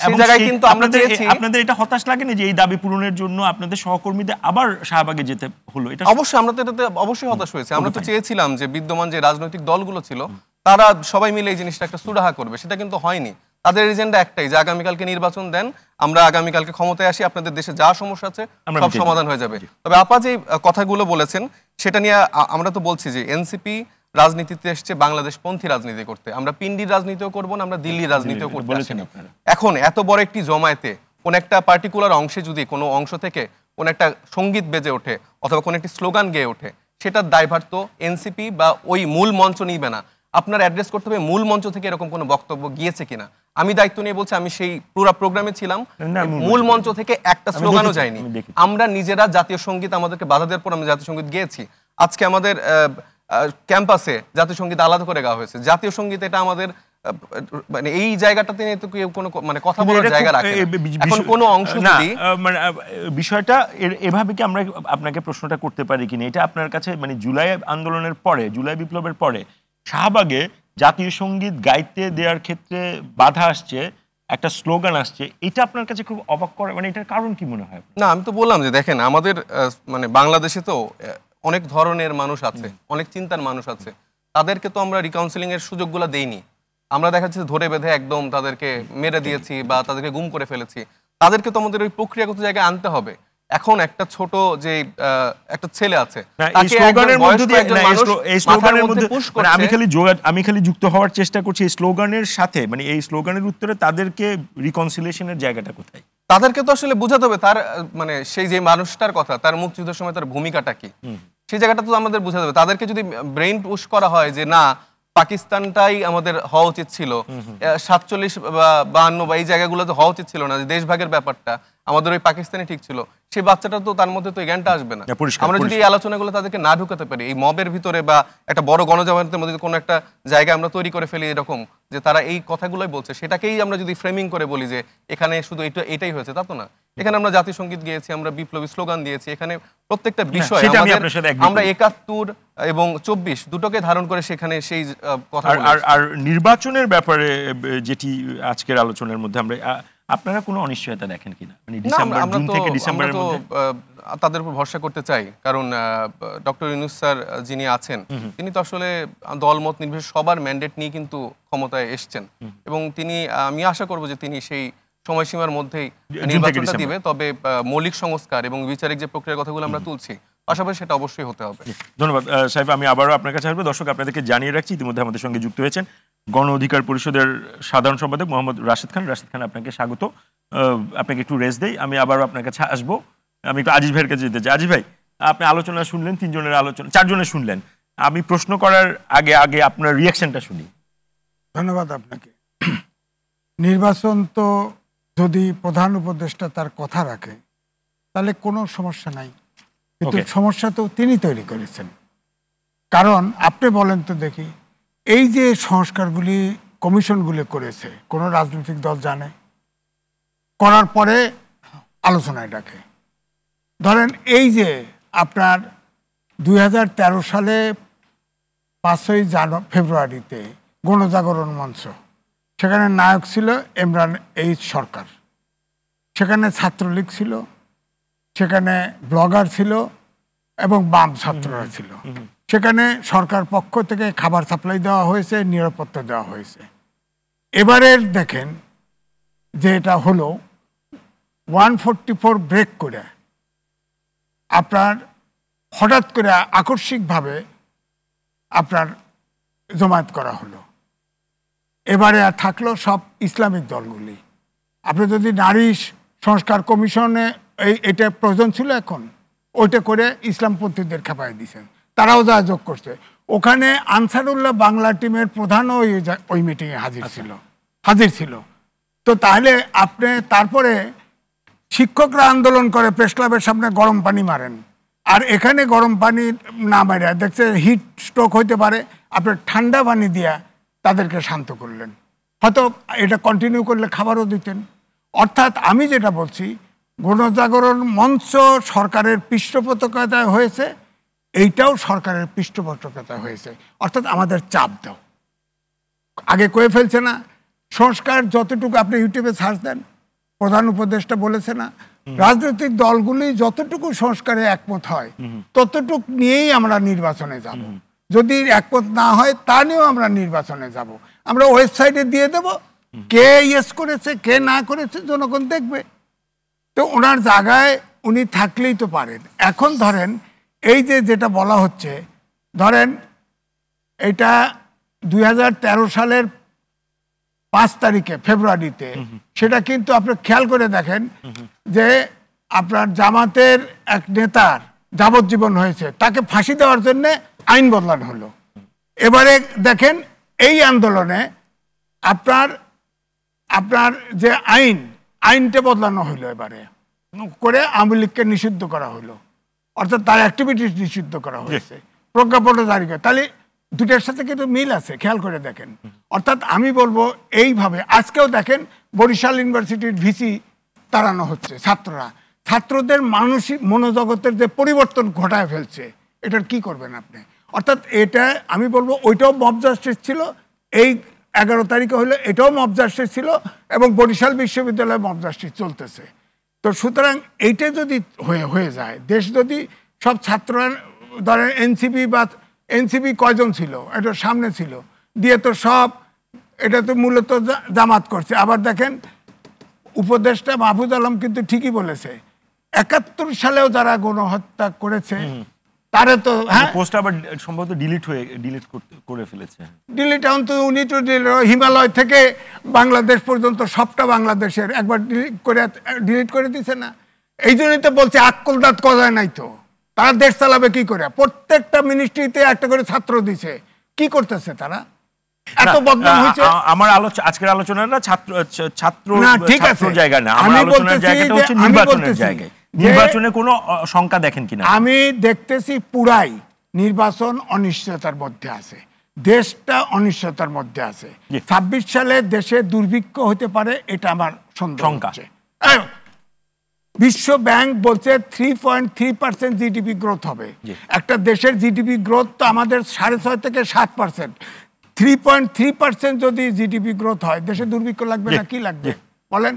সেই জায়গায় কিন্তু আমরা চেয়েছি। আপনাদের এটা হতাশ লাগে না যে এই দাবি পূরণের জন্য আপনাদের সহকর্মীদের আবার শাহবাগে যেতে হলো? এটা অবশ্যই, আমরা তো এটাতে অবশ্যই হতাশ হয়েছে। আমরা তো চেয়েছিলাম যে বিদ্যমান যে রাজনৈতিক দলগুলো ছিল তারা সবাই মিলে এই জিনিসটা একটা সুরাহা করবে, সেটা কিন্তু হয়নি। তাদের এজেন্ডা একটাই যে আগামীকালকে নির্বাচন দেন, আমরা আগামীকালকে ক্ষমতায় আসি, আপনাদের দেশে যা সমস্যা আছে সব সমাধান হয়ে যাবে। তবে আপা যে কথাগুলো বলেছেন সেটা নিয়ে আমরা তো বলছি যে এনসিপি রাজনীতিতে এসছে বাংলাদেশ পন্থী রাজনীতি করতে। আমরা পিন্ডির রাজনীতিও করব না, আমরা দিল্লির রাজনীতিও করতে আসিনি। এখন এত বড় একটি জমায়েতে কোন একটা পার্টিকুলার অংশে যদি কোনো অংশ থেকে কোন একটা সঙ্গীত বেজে ওঠে অথবা কোন একটি স্লোগান গেয়ে ওঠে, সেটার দায়ভার তো এনসিপি বা ওই মূল মঞ্চ নিবে না। আপনার অ্যাড্রেস করতে হবে মূল মঞ্চ থেকে এরকম কোনো বক্তব্য গিয়েছে কিনা। আমি দায়িত্ব নিয়ে বলছি, আমি সেই পুরো প্রোগ্রামে ছিলাম, মূল মঞ্চ থেকে একটা স্লোগানও যায়নি। আমরা নিজেরা জাতীয় সঙ্গীত আমাদেরকে বাধা দেওয়ার পর আমরা জাতীয় সঙ্গীত গেয়েছি। আজকে আমাদের ক্যাম্পাসে জাতীয় সঙ্গীত আলাদা করে গাওয়া হয়েছে। জাতীয় সঙ্গীত এটা আমাদের মানে এই জায়গাটাতে নিয়ে তো কেউ কোনো মানে কথা বলার জায়গা রাখে না। এখন কোনো অংশ যদি মানে বিষয়টা এভাবে কি আমরা আপনাকে প্রশ্নটা করতে পারি কিনা, এটা আপনার কাছে মানে জুলাই আন্দোলনের পরে, জুলাই বিপ্লবের পরে শাহবাগে জাতীয় সঙ্গীত গাইতে দেওয়ার ক্ষেত্রে বাধা আসছে, একটা স্লোগান আসছে, এটা আপনার কাছে খুব অবাক করে, মানে এটার কারণ কি মনে হয়? না, আমি তো বললাম যে দেখেন আমাদের মানে বাংলাদেশে তো অনেক ধরনের মানুষ আছে, অনেক চিন্তার মানুষ আছে, তাদেরকে তো আমরা রিকাউন্সিলিং এর সুযোগগুলো দেইনি। আমরা দেখা যাচ্ছে ধরে বেঁধে একদম তাদেরকে মেরে দিয়েছি বা তাদেরকে গুম করে ফেলেছি। তাদেরকে তো আমাদের ওই প্রক্রিয়াগত জায়গায় আনতে হবে। এখন একটা ছোট যে একটা ছেলে আছে এই স্লোগানের মধ্যে দিয়ে এই স্লোগানের মধ্যে আমি খালি যুক্ত হওয়ার চেষ্টা করছি এই স্লোগানের সাথে, মানে এই স্লোগানের উত্তরে তাদেরকে রিকনসিলিয়েশনের জায়গাটা কোথায়? তাদেরকে তো আসলে বোঝাতে হবে তার মানে সেই যে মানুষটার কথা, তার মুক্তিযুদ্ধের সময় তার ভূমিকাটা কি, সেই জায়গাটা তো আমাদের বোঝাতে হবে। তাদেরকে যদি ব্রেইন পুশ করা হয় যে না পাকিস্তানটাই আমাদের হওয়া উচিত ছিল, 47 বা 52 বা এই জায়গাগুলোতে হওয়া উচিত ছিল না, যে দেশভাগের ব্যাপারটা আমাদের ওই পাকিস্তানে ঠিক ছিল, সেই বাচ্চাটা তো তার মধ্যে তো এই জ্ঞানটা আসবে না। আমরা যদি এই আলোচনাগুলো তাদেরকে না ঢুকাতে পারি, এই মবের ভিতরে বা একটা বড় গণজমায়েতের মধ্যে কোনো একটা জায়গা আমরা তৈরি করে ফেলি এরকম যে তারা এই কথাগুলোই বলছে, সেটাকেই আমরা যদি ফ্রেমিং করে বলি যে এখানে শুধু এটাই হয়েছে, তা তো না। এখানে আমরা জাতীয় সঙ্গীত গিয়েছি, আমরা বিপ্লবী স্লোগান দিয়েছি, এখানে প্রত্যেকটা বিষয় আমরা 71 এবং 24 দুটোকে ধারণ করে সেখানে সেই কথা। আর নির্বাচনের ব্যাপারে যেটি আজকের আলোচনার মধ্যে আমরা, আপনারা কোনো অনিশ্চয়তা দেখেন কিনা, মানে ডিসেম্বর জুন থেকে ডিসেম্বরের মধ্যে? তাদের উপর ভরসা করতে চাই, কারণ ডক্টর ইউনূস স্যার যিনি আছেন তিনি তো আসলে দলমত নির্বিশেষে সবার ম্যান্ডেট নিয়ে কিন্তু ক্ষমতায় এসছেন, এবং তিনি, আমি আশা করব যে তিনি সেই সময়সীমার মধ্যেই নির্বাচনটা দিবে। তবে মৌলিক সংস্কার এবং বিচারিক যে প্রক্রিয়ার কথাগুলো আমরা তুলছি, পাশাপাশি সেটা অবশ্যই হতে হবে। ধন্যবাদ সাহেব, আমি আবারও আপনার কাছে আসবো। দর্শক আপনাদেরকে জানিয়ে রাখছি, ইতিমধ্যে আমাদের সঙ্গে যুক্ত হয়েছেন গণ অধিকার পরিষদের সাধারণ সম্পাদক মোহাম্মদ রাশেদ খান। রাশেদ খান, আপনাকে স্বাগত। আপনাকে একটু রেস্ট দেই, আমি আবারও আপনার কাছে আসবো। আমি একটু আজিজ ভাইয়ের কাছে যেতে চাই। আজিজ ভাই, আপনি আলোচনা শুনলেন, 3 জনের আলোচনা, 4 জনের শুনলেন। আমি প্রশ্ন করার আগে আপনার রিয়াকশনটা শুনি। ধন্যবাদ আপনাকে। নির্বাচন তো যদি প্রধান উপদেষ্টা তার কথা রাখে তাহলে কোনো সমস্যা নাই, কিন্তু সমস্যা তো তিনি তৈরি করেছেন। কারণ আপনি বলেন তো দেখি, এই যে সংস্কারগুলি কমিশনগুলি করেছে, কোনো রাজনৈতিক দল জানে? করার পরে আলোচনায় ডাকে। ধরেন এই যে আপনার 2013 সালে 5ই ফেব্রুয়ারিতে গণজাগরণ মঞ্চ, সেখানে নায়ক ছিল ইমরান এইচ সরকার, সেখানে ছাত্রলীগ ছিল, সেখানে ব্লগার ছিল এবং বাম ছাত্ররা ছিল। সেখানে সরকার পক্ষ থেকে খাবার সাপ্লাই দেওয়া হয়েছে, নিরাপত্তা দেওয়া হয়েছে। এবারের দেখেন যে এটা হলো 144 ব্রেক করে আপনার হঠাৎ করে আকস্মিকভাবে আপনার জমায়েত করা হলো। এবারে আর থাকলো সব ইসলামিক দলগুলি। আপনি যদি নারী সংস্কার কমিশনে এটা প্রয়োজন ছিল, এখন ওইটা করে ইসলামপন্থীদের খেপাই দিয়েছেন, তারাও যা যোগ করছে। ওখানে আনসারুল্লাহ বাংলা টিমের প্রধানও ওই মিটিংয়ে হাজির ছিল। তো তাহলে আপনি তারপরে শিক্ষকরা আন্দোলন করে প্রেস ক্লাবের সামনে গরম পানি মারেন, আর এখানে গরম পানি না মারে দেখছে হিট স্ট্রোক হইতে পারে, আপনার ঠান্ডা পানি দিয়া তাদেরকে শান্ত করলেন। হয়তো এটা কন্টিনিউ করলে খাবারও দিতেন। অর্থাৎ আমি যেটা বলছি, গণজাগরণ মঞ্চ সরকারের পৃষ্ঠপোষকতায় হয়েছে, এইটাও সরকারের পৃষ্ঠপোষকতায় হয়েছে। অর্থাৎ আমাদের চাপ দাও, আগে কয়ে ফেলছে না। সংস্কার যতটুকু আপনি ইউটিউবে সার্চ দেন, প্রধান উপদেষ্টা বলেছে না, রাজনৈতিক দলগুলি যতটুকু সংস্কারে একমত হয় ততটুকু নিয়েই আমরা নির্বাচনে যাব। যদি একমত না হয় তা নিয়েও আমরা নির্বাচনে যাব। আমরা ওয়েবসাইটে দিয়ে দেব, কে ইয়েস করেছে কে না করেছে জনগণ দেখবে। তো ওনার জায়গায় উনি থাকলেই তো পারেন। এখন ধরেন এই যেটা বলা হচ্ছে, ধরেন এটা 2013 সালের 5 তারিখে ফেব্রুয়ারিতে, সেটা কিন্তু আপনি খেয়াল করে দেখেন যে আপনার জামাতের এক নেতার যাবজ্জীবন হয়েছে, তাকে ফাঁসি দেওয়ার জন্য আইন বদলানো হলো। এবারে দেখেন এই আন্দোলনে আপনার যে আইনটা বদলানো হলো, এবারে করে আওয়ামী লীগকে নিষিদ্ধ করা হলো, অর্থাৎ তার অ্যাক্টিভিটিস নিষিদ্ধ করা হয়েছে, প্রজ্ঞাপত্র জারি করে। তাহলে দুটার সাথে কিন্তু মিল আছে, খেয়াল করে দেখেন। অর্থাৎ আমি বলবো এইভাবে আজকেও দেখেন বরিশাল ইউনিভার্সিটির ভিসি তাড়ানো হচ্ছে, ছাত্রদের মানসিক মনোজগতের যে পরিবর্তন ঘটায় ফেলছে, এটার কি করবেন আপনি? অর্থাৎ এটা আমি বলবো ওইটাও মব জাস্টিস ছিল, এই 11 তারিখে হলো এটাও মব জাস্টিস ছিল, এবং বরিশাল বিশ্ববিদ্যালয়ে মব জাস্টিস চলতেছে। তো সুতরাং এইটা যদি হয়ে যায়, দেশ যদি সব ছাত্ররা ধরেন এনসিপি কয়জন ছিল, এটা সামনে ছিল দিয়ে তো সব এটা তো মূলত জামাত করছে। আবার দেখেন উপদেষ্টা মাহফুজ আলম কিন্তু ঠিকই বলেছে, 71 সালেও যারা গণহত্যা করেছে তারা তো হ্যাঁ পোস্ট আবার সম্ভবত ডিলিট করে ফেলেছে। ডিলিট এখন তো উনি তো হিমালয় থেকে বাংলাদেশ পর্যন্ত সবটা বাংলাদেশের একবার ডিলিট করে দিছে না। এই জন্যই তো বলছে আক্কল দাঁত কজায় নাই তো, তারা দেশ চালাবে কি করে? প্রত্যেকটা মিনিস্ট্রিতে একটা করে ছাত্র দিছে, কি করতেছে তারা? এত বদনাম হয়েছে। আমার আজকের আলোচনাটা ছাত্র না ঠিক আছে, জায়গা না, আমার আলোচনার জায়গাটা হচ্ছে নির্বাচনের জায়গায়। নির্বাচনে কোনো শঙ্কা দেখেন কিনা? আমি দেখতেছি পুরাই নির্বাচন অনিশ্চয়তার মধ্যে আছে, দেশটা অনিশ্চয়তার মধ্যে আছে। 26 সালে দেশে দুর্ভিক্ষ হতে পারে, এটা আমার শঙ্কা। বিশ্ব ব্যাংক বলছে 3.3% জিডিপি গ্রোথ হবে। একটা দেশের জিডিপি গ্রোথ তো আমাদের 6.5 থেকে 7%। 3.3% যদি জিডিপি গ্রোথ হয়, দেশে দুর্ভিক্ষ লাগবে না? কি লাগবে বলেন?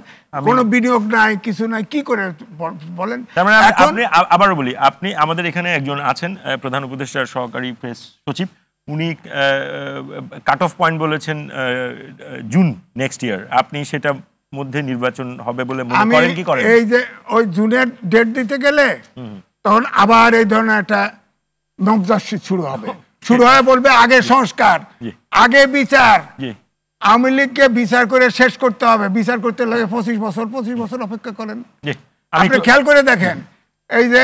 কোনো বিনিয়োগ নাই, কিছু নাই, কি করে বলেন? আপনি আবারও বলি, আপনি আমাদের এখানে একজন আছেন প্রধান উপদেষ্টার সহকারী প্রেস সচিব, উনি কাট অফ পয়েন্ট বলেছেন জুন নেক্সট ইয়ার। আপনি সেটা মধ্যে নির্বাচন হবে বলে মনে করেন কি করেন? এই যে ওই জুনের ডেট দিতে গেলে তখন আবার এই ধরনের একটা নবজার্সি শুরু হবে, শুরু হয়ে বলবে আগে সংস্কার, আগে বিচার, আওয়ামী লীগকে বিচার করে শেষ করতে হবে, বিচার করতে লাগে 25 বছর অপেক্ষা করেন। আপনি খেয়াল করে দেখেন, এই যে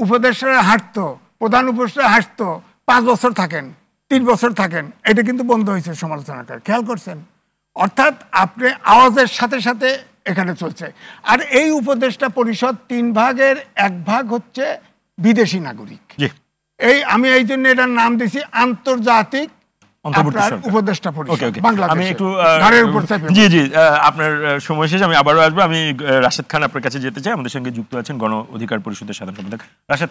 উপদেষ্টারা হাঁটতো, প্রধান উপদেষ্টা হাঁটতো, 5 বছর থাকেন, 3 বছর থাকেন, এটা কিন্তু বন্ধ হয়েছে সমালোচনাকার, খেয়াল করছেন? অর্থাৎ আপনি আওয়াজের সাথে সাথে এখানে চলছে। আর এই উপদেষ্টা পরিষদ 3 ভাগের 1 ভাগ হচ্ছে বিদেশি নাগরিক। এই আমি এই জন্য এটার নাম দিছি আন্তর্জাতিক উপদেষ্টা পরিষদ বাংলাদেশ। আমি একটু আপনার সময় শেষ, আমি আবারও আসবো। আমি রাশেদ খান আপনার কাছে যেতে চাই, আমাদের সঙ্গে যুক্ত আছেন গণ অধিকার পরিষদের সাধারণ সম্পাদক। রাশেদ,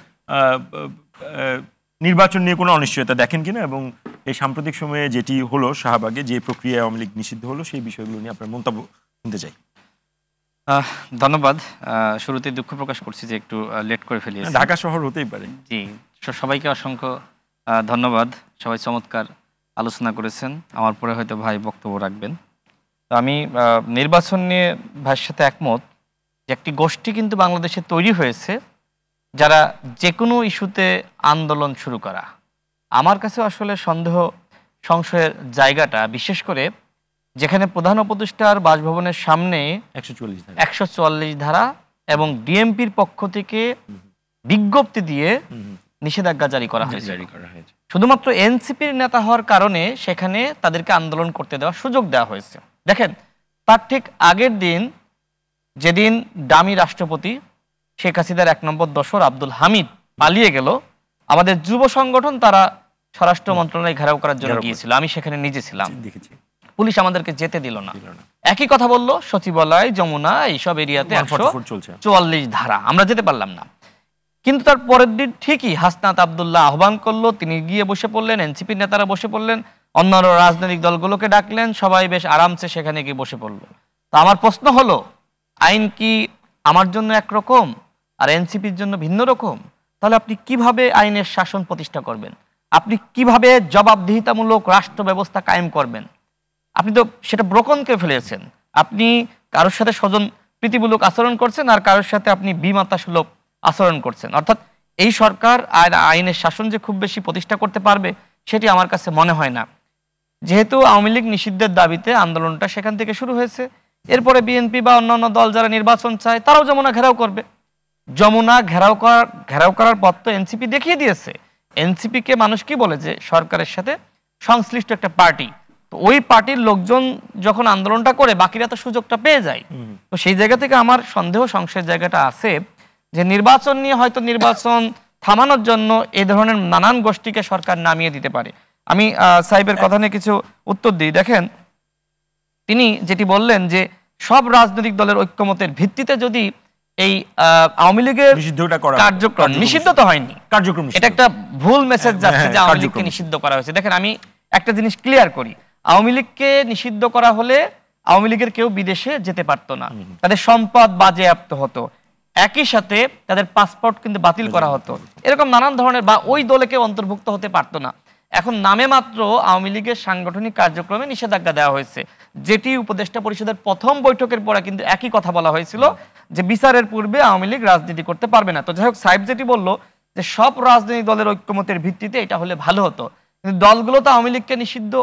নির্বাচন নিয়ে কোনো অনিশ্চয়তা দেখেন কিনা, এবং এই সাম্প্রতিক সময়ে যেটি হলো শাহবাগে, যে প্রক্রিয়ায় আওয়ামী লীগ নিষিদ্ধ হলো, সেই বিষয়গুলো নিয়ে আপনার মন্তব্য শুনতে চাই। ধন্যবাদ। শুরুতে দুঃখ প্রকাশ করছি যে একটু লেট করে ফেলিয়েছি। ঢাকা শহর হতেই পারে। জি, সবাইকে অসংখ্য ধন্যবাদ। সবাই চমৎকার আলোচনা করেছেন, আমার পরে হয়তো ভাই বক্তব্য রাখবেন। তো আমি নির্বাচন নিয়ে ভাইয়ের সাথে একমত যে একটি গোষ্ঠী কিন্তু বাংলাদেশে তৈরি হয়েছে যারা যে কোনো ইস্যুতে আন্দোলন শুরু করা। আমার কাছে আসলে সংশয়ের জায়গাটা বিশেষ করে যেখানে প্রধান উপদেষ্টার বাসভবনের সামনে 144 ধারা এবং ডিএমপির পক্ষ থেকে বিজ্ঞপ্তি দিয়ে নিষেধাজ্ঞা জারি করা হয়েছে। শুধুমাত্র এনসিপির নেতা হওয়ার কারণে সেখানে তাদেরকে আন্দোলন করতে দেওয়ার সুযোগ দেওয়া হয়েছে। দেখেন, তার ঠিক আগের দিন, যেদিন ডামি রাষ্ট্রপতি শেখ হাসিনার 1 নম্বর দোসর আব্দুল হামিদ পালিয়ে গেল, আমাদের যুব সংগঠন তারা স্বরাষ্ট্র মন্ত্রণালয় ঘেরাও করার জন্য গিয়েছিল। আমি সেখানে নিজে ছিলাম, পুলিশ আমাদেরকে যেতে দিল না। একই কথা বললো সচিবালয়, যমুনা, এইসব এরিয়াতে 144 ধারা, আমরা যেতে পারলাম না। কিন্তু তার পরের দিন ঠিকই হাসনাত আব্দুল্লাহ আহ্বান করলো, তিনি গিয়ে বসে পড়লেন, এনসিপির নেতারা বসে পড়লেন, অন্যান্য রাজনৈতিক দলগুলোকে ডাকলেন, সবাই বেশ আরামসে সেখানে গিয়ে বসে পড়লো। তো আমার প্রশ্ন হলো, আইন কি আমার জন্য একরকম আর এনসিপির জন্য ভিন্ন রকম? তাহলে আপনি কিভাবে আইনের শাসন প্রতিষ্ঠা করবেন? আপনি কিভাবে জবাবদিহিতামূলক রাষ্ট্র ব্যবস্থা কায়েম করবেন? আপনি তো সেটা ব্রোকন করে ফেলেছেন। আপনি কারোর সাথে স্বজন প্রীতিমূলক আচরণ করছেন, আর কারোর সাথে আপনি বিমাতা সুলভ আচরণ করছেন। অর্থাৎ এই সরকার আইনের শাসন যে খুব বেশি প্রতিষ্ঠা করতে পারবে সেটি আমার কাছে মনে হয় না। যেহেতু আওয়ামী লীগ নিষিদ্ধের দাবিতে আন্দোলনটা সেখান থেকে শুরু হয়েছে, এরপরে বিএনপি বা অন্যান্য দল যারা নির্বাচন চায় তারাও যমুনা ঘেরাও করবে। যমুনা ঘেরাও করার পথ তো এনসিপি দেখিয়ে দিয়েছে। এনসিপিকে মানুষ কি বলে যে সরকারের সাথে সংশ্লিষ্ট একটা পার্টি, তো ওই পার্টির লোকজন যখন আন্দোলনটা করে বাকিরা তো সুযোগটা পেয়ে যায়। তো সেই জায়গা থেকে আমার সন্দেহ সংশয়ের জায়গাটা আছে যে নির্বাচন নিয়ে হয়তো নির্বাচন থামানোর জন্য এই ধরনের নানান গোষ্ঠীকে সরকার নামিয়ে দিতে পারে। আমি সাহেবের কথা নিয়ে কিছু উত্তর দিই। দেখেন, তিনি যেটি বললেন যে সব রাজনৈতিক দলের ঐক্যমতের ভিত্তিতে যদি এই আওয়ামী লীগের কার্যক্রম নিষিদ্ধ তো হয়নি, কার্যক্রম এটা একটা ভুল মেসেজ যাচ্ছে যে আওয়ামী লীগকে নিষিদ্ধ করা হয়েছে। দেখেন, আমি একটা জিনিস ক্লিয়ার করি, আওয়ামী লীগকে নিষিদ্ধ করা হলে আওয়ামী লীগের কেউ বিদেশে যেতে পারতো না, তাদের সম্পদ বাজেয়াপ্ত হতো, একই সাথে তাদের পাসপোর্ট কিন্তু বাতিল করা হতো, এরকম নানান ধরনের, বা ওই দলে কেউ অন্তর্ভুক্ত হতে পারতো না। এখন নামে মাত্র আওয়ামী লীগের সাংগঠনিক কার্যক্রমে নিষেধাজ্ঞা দেওয়া হয়েছে, যেটি উপদেষ্টা পরিষদের প্রথম বৈঠকের পরে কিন্তু একই কথা বলা হয়েছিল যে বিচারের পূর্বে আওয়ামী লীগ রাজনীতি করতে পারবে না। তো যাই হোক, সাহেব যেটি বললো যে সব রাজনৈতিক দলের ঐক্যমতের ভিত্তিতে এটা হলে ভালো হতো, কিন্তু দলগুলো তো আওয়ামী লীগকে নিষিদ্ধ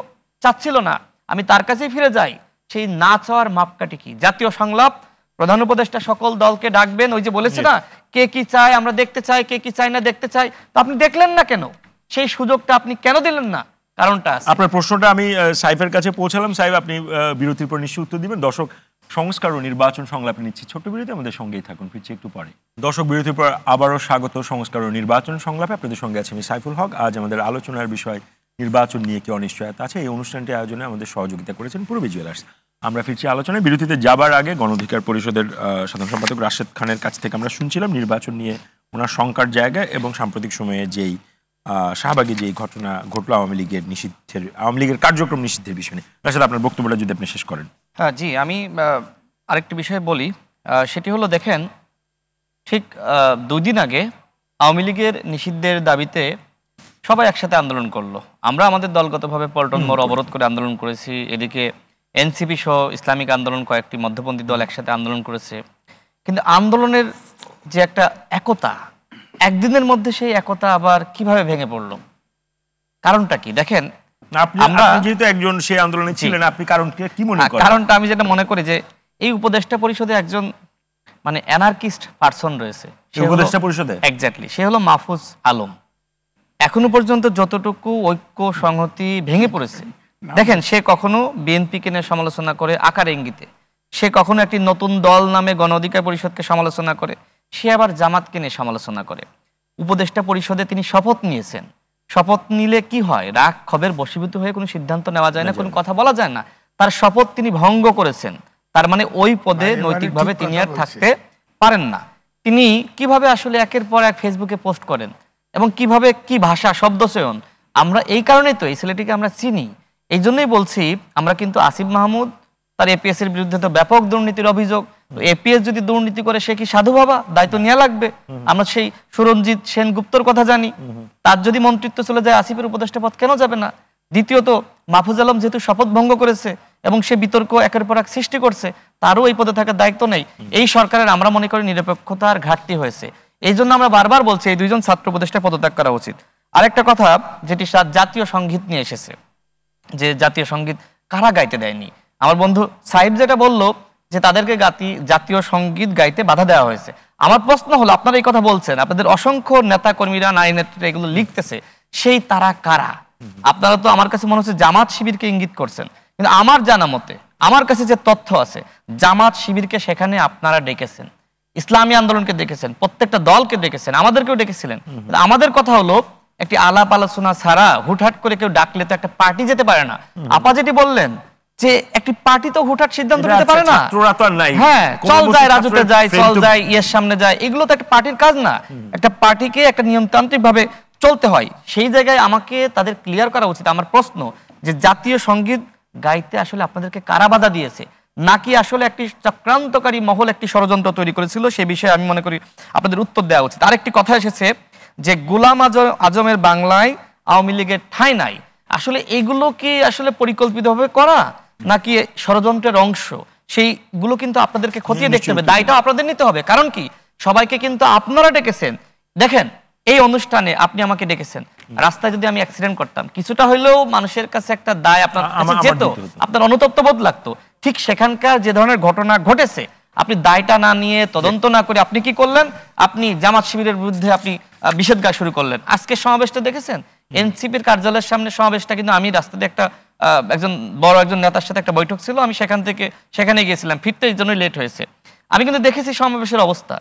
চাচ্ছিল না। আমি তার কাছেই ফিরে যাই, সেই না চাওয়ার মাপকাঠি কি? জাতীয় সংলাপ, প্রধান উপদেষ্টা সকল দলকে ডাকবেন, ওই যে বলেছে না কে কি চায় আমরা দেখতে চাই, কে কি চায় না দেখতে চাই, তো আপনি দেখলেন না কেন? সেই সুযোগটা আপনি কেন দিলেন না? কারণটা আছে। আপনার প্রশ্নটা আমি সাইফের কাছে পৌঁছালাম। সাইফ, আপনি বিরতির পর নিশ্চয়ই উত্তর দিবেন। দর্শক, সংস্কার ও নির্বাচন সংলাপে নিচ্ছি ছোট্ট বিরতি, আমাদের সঙ্গেই থাকুন, ফিরছি একটু পরে। দর্শক, বিরতির পর আবারও স্বাগত সংস্কার ও নির্বাচন সংলাপে। আপনাদের সঙ্গে আছে আমি সাইফুল হক। আজ আমাদের আলোচনার বিষয় নির্বাচন নিয়ে কি অনিশ্চয়তা আছে। এই অনুষ্ঠানটি আয়োজনে আমাদের সহযোগিতা করেছেন পূর্বী জুয়েলার্স। আমরা ফিরছি আলোচনায়। বিরতিতে যাবার আগে গণ অধিকার পরিষদের সাধারণ সম্পাদক রাশেদ খানের কাছ থেকে আমরা শুনছিলাম নির্বাচন নিয়ে ওনার শঙ্কার জায়গা এবং সাম্প্রতিক সময়ে যেই শাহবাগে যেই ঘটনা ঘটলো আওয়ামী লীগের কার্যক্রম নিষিদ্ধের বিষয় নিয়ে। রাশেদ, আপনার বক্তব্যটা যদি আপনি শেষ করেন। হ্যাঁ জি, আমি আরেকটি বিষয় বলি, সেটি হলো দেখেন, ঠিক 2 দিন আগে আওয়ামী লীগের নিষিদ্ধের দাবিতে সবাই একসাথে আন্দোলন করলো। আমরা আমাদের দলগতভাবে পল্টন মোড় অবরোধ করে আন্দোলন করেছি, এদিকে এনসিপি সহ ইসলামিক আন্দোলন কয়েকটি মধ্যপন্থী দল একসাথে আন্দোলন করেছে। কিন্তু আন্দোলনের যে একটা একতা, একদিনের মধ্যে সেই একতা আবার কিভাবে ভেঙে পড়লো? কারণটা কি? দেখেন, আমরা যেহেতু একজন সেই আন্দোলনে ছিলেন, আপনি কারণটা কি মনে করেন? কারণটা আমি যেটা মনে করি যে এই উপদেষ্টা পরিষদে একজন মানে অ্যানার্কিস্ট পারসন রয়েছে উপদেষ্টা পরিষদে। এক্স্যাক্টলি, সে হলো মাহফুজ আলম। এখনো পর্যন্ত যতটুকু ঐক্য সংহতি ভেঙে পড়েছে, দেখেন, সে কখনো বিএনপিকে নিয়ে সমালোচনা করে আকার ইঙ্গিতে, সে কখনো একটি নতুন দল নামে গণ অধিকার পরিষদকে সমালোচনা করে, সে আবার জামাতকে নিয়ে সমালোচনা করে। উপদেষ্টা পরিষদে তিনি শপথ নিয়েছেন। শপথ নিলে কি হয়? রাগ ক্ষোভের বশীভূত হয়ে কোনো সিদ্ধান্ত নেওয়া যায় না, কোনো কথা বলা যায় না। তার শপথ তিনি ভঙ্গ করেছেন, তার মানে ওই পদে নৈতিকভাবে তিনি আর থাকতে পারেন না। তিনি কিভাবে আসলে একের পর এক ফেসবুকে পোস্ট করেন এবং কিভাবে কি ভাষা, শব্দচয়ন, আমরা এই কারণেই তো এই ছেলেটিকে আমরা চিনি। এই জন্যই বলছি, আমরা কিন্তু আসিফ মাহমুদ, তার এপিএস এর বিরুদ্ধে তো ব্যাপক দুর্নীতির অভিযোগ। এপিএস যদি দুর্নীতি করে, সে কি সাধু বাবা? দায়িত্ব নেওয়া লাগবে। আমরা সেই সুরঞ্জিত সেনগুপ্তর কথা জানি, তার যদি মন্ত্রিত্ব চলে যায়, আসিফের উপদেষ্টা পদ কেন যাবে না? দ্বিতীয়ত, মাহফুজ আলম যেহেতু শপথ ভঙ্গ করেছে এবং সে বিতর্ক একের পর এক সৃষ্টি করছে, তারও এই পদে থাকার দায়িত্ব নেই। এই সরকারের আমরা মনে করি নিরপেক্ষতার ঘাটতি হয়েছে। এই জন্য আমরা বারবার বলছি এই 2 জন ছাত্র উপদেষ্টা পদত্যাগ করা উচিত। আরেকটা কথা, যেটি জাতীয় সঙ্গীত নিয়ে এসেছে, যে জাতীয় সঙ্গীত কারা গাইতে দেয়নি। আমার বন্ধু সাহেব যেটা বললো যে তাদেরকে জাতীয় সঙ্গীত গাইতে বাধা দেওয়া হয়েছে। আমার প্রশ্ন হলো, আপনারা এই কথা বলছেন, আপনাদের অসংখ্য নেতা কর্মীরা, নারী নেত্রীরা এগুলো লিখতেছে, সেই তারা কারা? আপনারা তো আমার কাছে মনে হচ্ছে জামাত শিবিরকে ইঙ্গিত করছেন, কিন্তু আমার জানা মতে, আমার কাছে যে তথ্য আছে, জামাত শিবিরকে সেখানে আপনারা ডেকেছেন, ইসলামী আন্দোলনকে ডেকেছেন, প্রত্যেকটা দলকে ডেকেছেন, আমাদেরকেও ডেকেছিলেন। আমাদের কথা হলো, একটি আলাপ আলোচনা ছাড়া হুটহাট করে কেউ ডাকলে তো একটা পার্টি যেতে পারে না। আপা যেটি বললেন যে একটি পার্টি তো হুটহাট সিদ্ধান্ত নিতে পারে না। হ্যাঁ, চল যায় রাজুতে যায়, চল যায় ইয়ের সামনে যায়, এগুলো তো একটা পার্টির কাজ না। একটা পার্টিকে একটা নিয়মতান্ত্রিক ভাবে চলতে হয়। সেই জায়গায় আমাকে তাদের ক্লিয়ার করা উচিত। আমার প্রশ্ন, যে জাতীয় সঙ্গীত গাইতে আসলে আপনাদেরকে কারা বাধা দিয়েছে, নাকি আসলে একটি চক্রান্তকারী মহল একটি ষড়যন্ত্র তৈরি করেছিল? সে বিষয়ে আমি মনে করি আপনাদের উত্তর দেওয়া উচিত। আরেকটি কথা এসেছে যে গোলাম আজমের বাংলায় আওয়ামী লীগের ঠাঁই নাই। আসলে এগুলো কি আসলে পরিকল্পিতভাবে করা নাকি ষড়যন্ত্রের অংশ? সেইগুলো কিন্তু আপনাদেরকে খতিয়ে দেখতে হবে, দায়টাও আপনাদের নিতে হবে। কারণ কি, সবাইকে কিন্তু আপনারা ডেকেছেন। দেখেন, এই অনুষ্ঠানে আপনি আমাকে ডেকেছেন, রাস্তায় যদি আমি অ্যাক্সিডেন্ট করতাম, কিছুটা হইলেও মানুষের কাছে একটা দায় আপনার কাছে যেত, আপনার অনুতপ্ত বোধ লাগতো। ঠিক সেখানকার যে ধরনের ঘটনা ঘটেছে, আপনি দায়টা না নিয়ে, তদন্ত না করে আপনি কি করলেন? আপনি জামাত শিবিরের বিরুদ্ধে আপনি নিষেধাজ্ঞা শুরু করলেন। আজকে সমাবেশটা দেখেছেন, এনসিপির কার্যালয়ের সামনে সমাবেশটা, কিন্তু আমি রাস্তাতে একজন বড় একজন নেতার সাথে একটা বৈঠক ছিল, আমি সেখানে গিয়েছিলাম, ফিরতে এই জন্যই লেট হয়েছে। আমি কিন্তু দেখেছি সমাবেশের অবস্থা।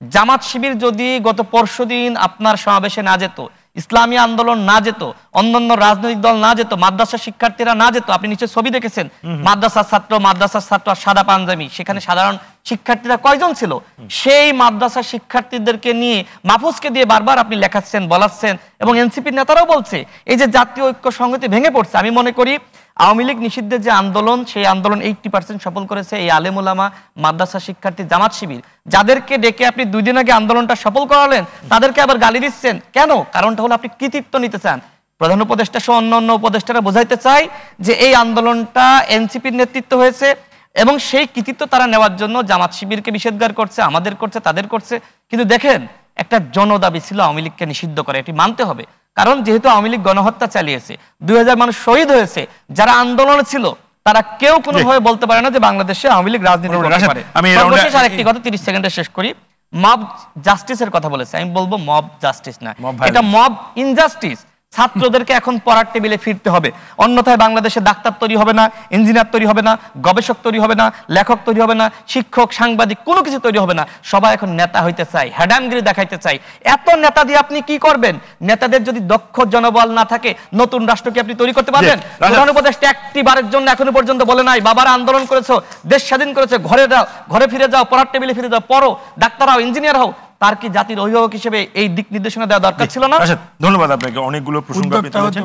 জামাত শিবির যদি গত পরশুদিন আপনার সমাবেশে না যেত, ইসলামী আন্দোলন না যেত, অন্যান্য রাজনৈতিক দল না যেত, মাদ্রাসা শিক্ষার্থীরা না যেত, আপনি নিচে ছবি দেখেছেন, মাদ্রাসার ছাত্র সাদা পাঞ্জাবি, সেখানে সাধারণ শিক্ষার্থীরা কয়জন ছিল? সেই মাদ্রাসা শিক্ষার্থীদেরকে নিয়ে, মাহফুজকে দিয়ে বারবার আপনি লেখাচ্ছেন, বলাচ্ছেন, এবং এনসিপির নেতারাও বলছে এই যে জাতীয় ঐক্য সংহতি ভেঙে পড়ছে। আমি মনে করি আওয়ামী লীগ নিষিদ্ধের যে আন্দোলন, সেই আন্দোলন 80% সফল করেছে এই আলেম ওলামা, মাদ্রাসা শিক্ষার্থী, জামাত শিবির। যাদেরকে ডেকে আপনি 2 দিন আগে আন্দোলনটা সফল করালেন, তাদেরকে আবার গালি দিচ্ছেন কেন? কারণটা হলো আপনি কৃতিত্ব নিতে চান। প্রধান উপদেষ্টা সহ অন্য উপদেষ্টারা বোঝাইতে চায় যে এই আন্দোলনটা এনসিপির নেতৃত্ব হয়েছে এবং সেই কৃতিত্ব তারা নেওয়ার জন্য জামাত শিবিরকে নিষেধগার করছে, আমাদের করছে, তাদের করছে। কিন্তু দেখেন, একটা জনদাবি ছিল আওয়ামী লীগকে নিষিদ্ধ করে, এটি মানতে হবে। কারণ যেহেতু আওয়ামী লীগ গণহত্যা চালিয়েছে, 2000 মানুষ শহীদ হয়েছে, যারা আন্দোলনে ছিল তারা কেউ কোনোভাবে বলতে পারে না যে বাংলাদেশে আওয়ামী লীগ রাজনীতি করতে পারে। সর্বশেষ আরেকটি কথা 30 সেকেন্ডে শেষ করি। মব জাস্টিসের কথা বলেছে, আমি বলবো মব জাস্টিস না, এটা মব ইনজাস্টিস। ছাত্রদেরকে এখন পড়ার টেবিলে ফিরতে হবে, অন্যথায় বাংলাদেশে ডাক্তার তৈরি হবে না, ইঞ্জিনিয়ার তৈরি হবে না, গবেষক তৈরি হবে না, লেখক তৈরি হবে না, শিক্ষক, সাংবাদিক কোনো কিছু তৈরি হবে না। সবাই এখন নেতা হইতে চায়, হ্যাডামগিরি দেখাইতে চায়। এত নেতা দিয়ে আপনি কি করবেন? নেতাদের যদি দক্ষ জনবল না থাকে, নতুন রাষ্ট্র কি আপনি তৈরি করতে পারবেন? প্রধান উপদেষ্টা একটি বারের জন্য এখনো পর্যন্ত বলে নাই বাবারা আন্দোলন করেছো, দেশ স্বাধীন করেছে, ঘরে যাও, ঘরে ফিরে যাও, পড়ার টেবিলে ফিরে যাও, পড়ো, ডাক্তার হও, ইঞ্জিনিয়ার হও। তার কি জাতির অভিভাবক হিসেবে এই দিক নির্দেশনা দেওয়া দরকার ছিল না? ধন্যবাদ আপনাকে, অনেকগুলো প্রসঙ্গ আপনি তুলেছেন।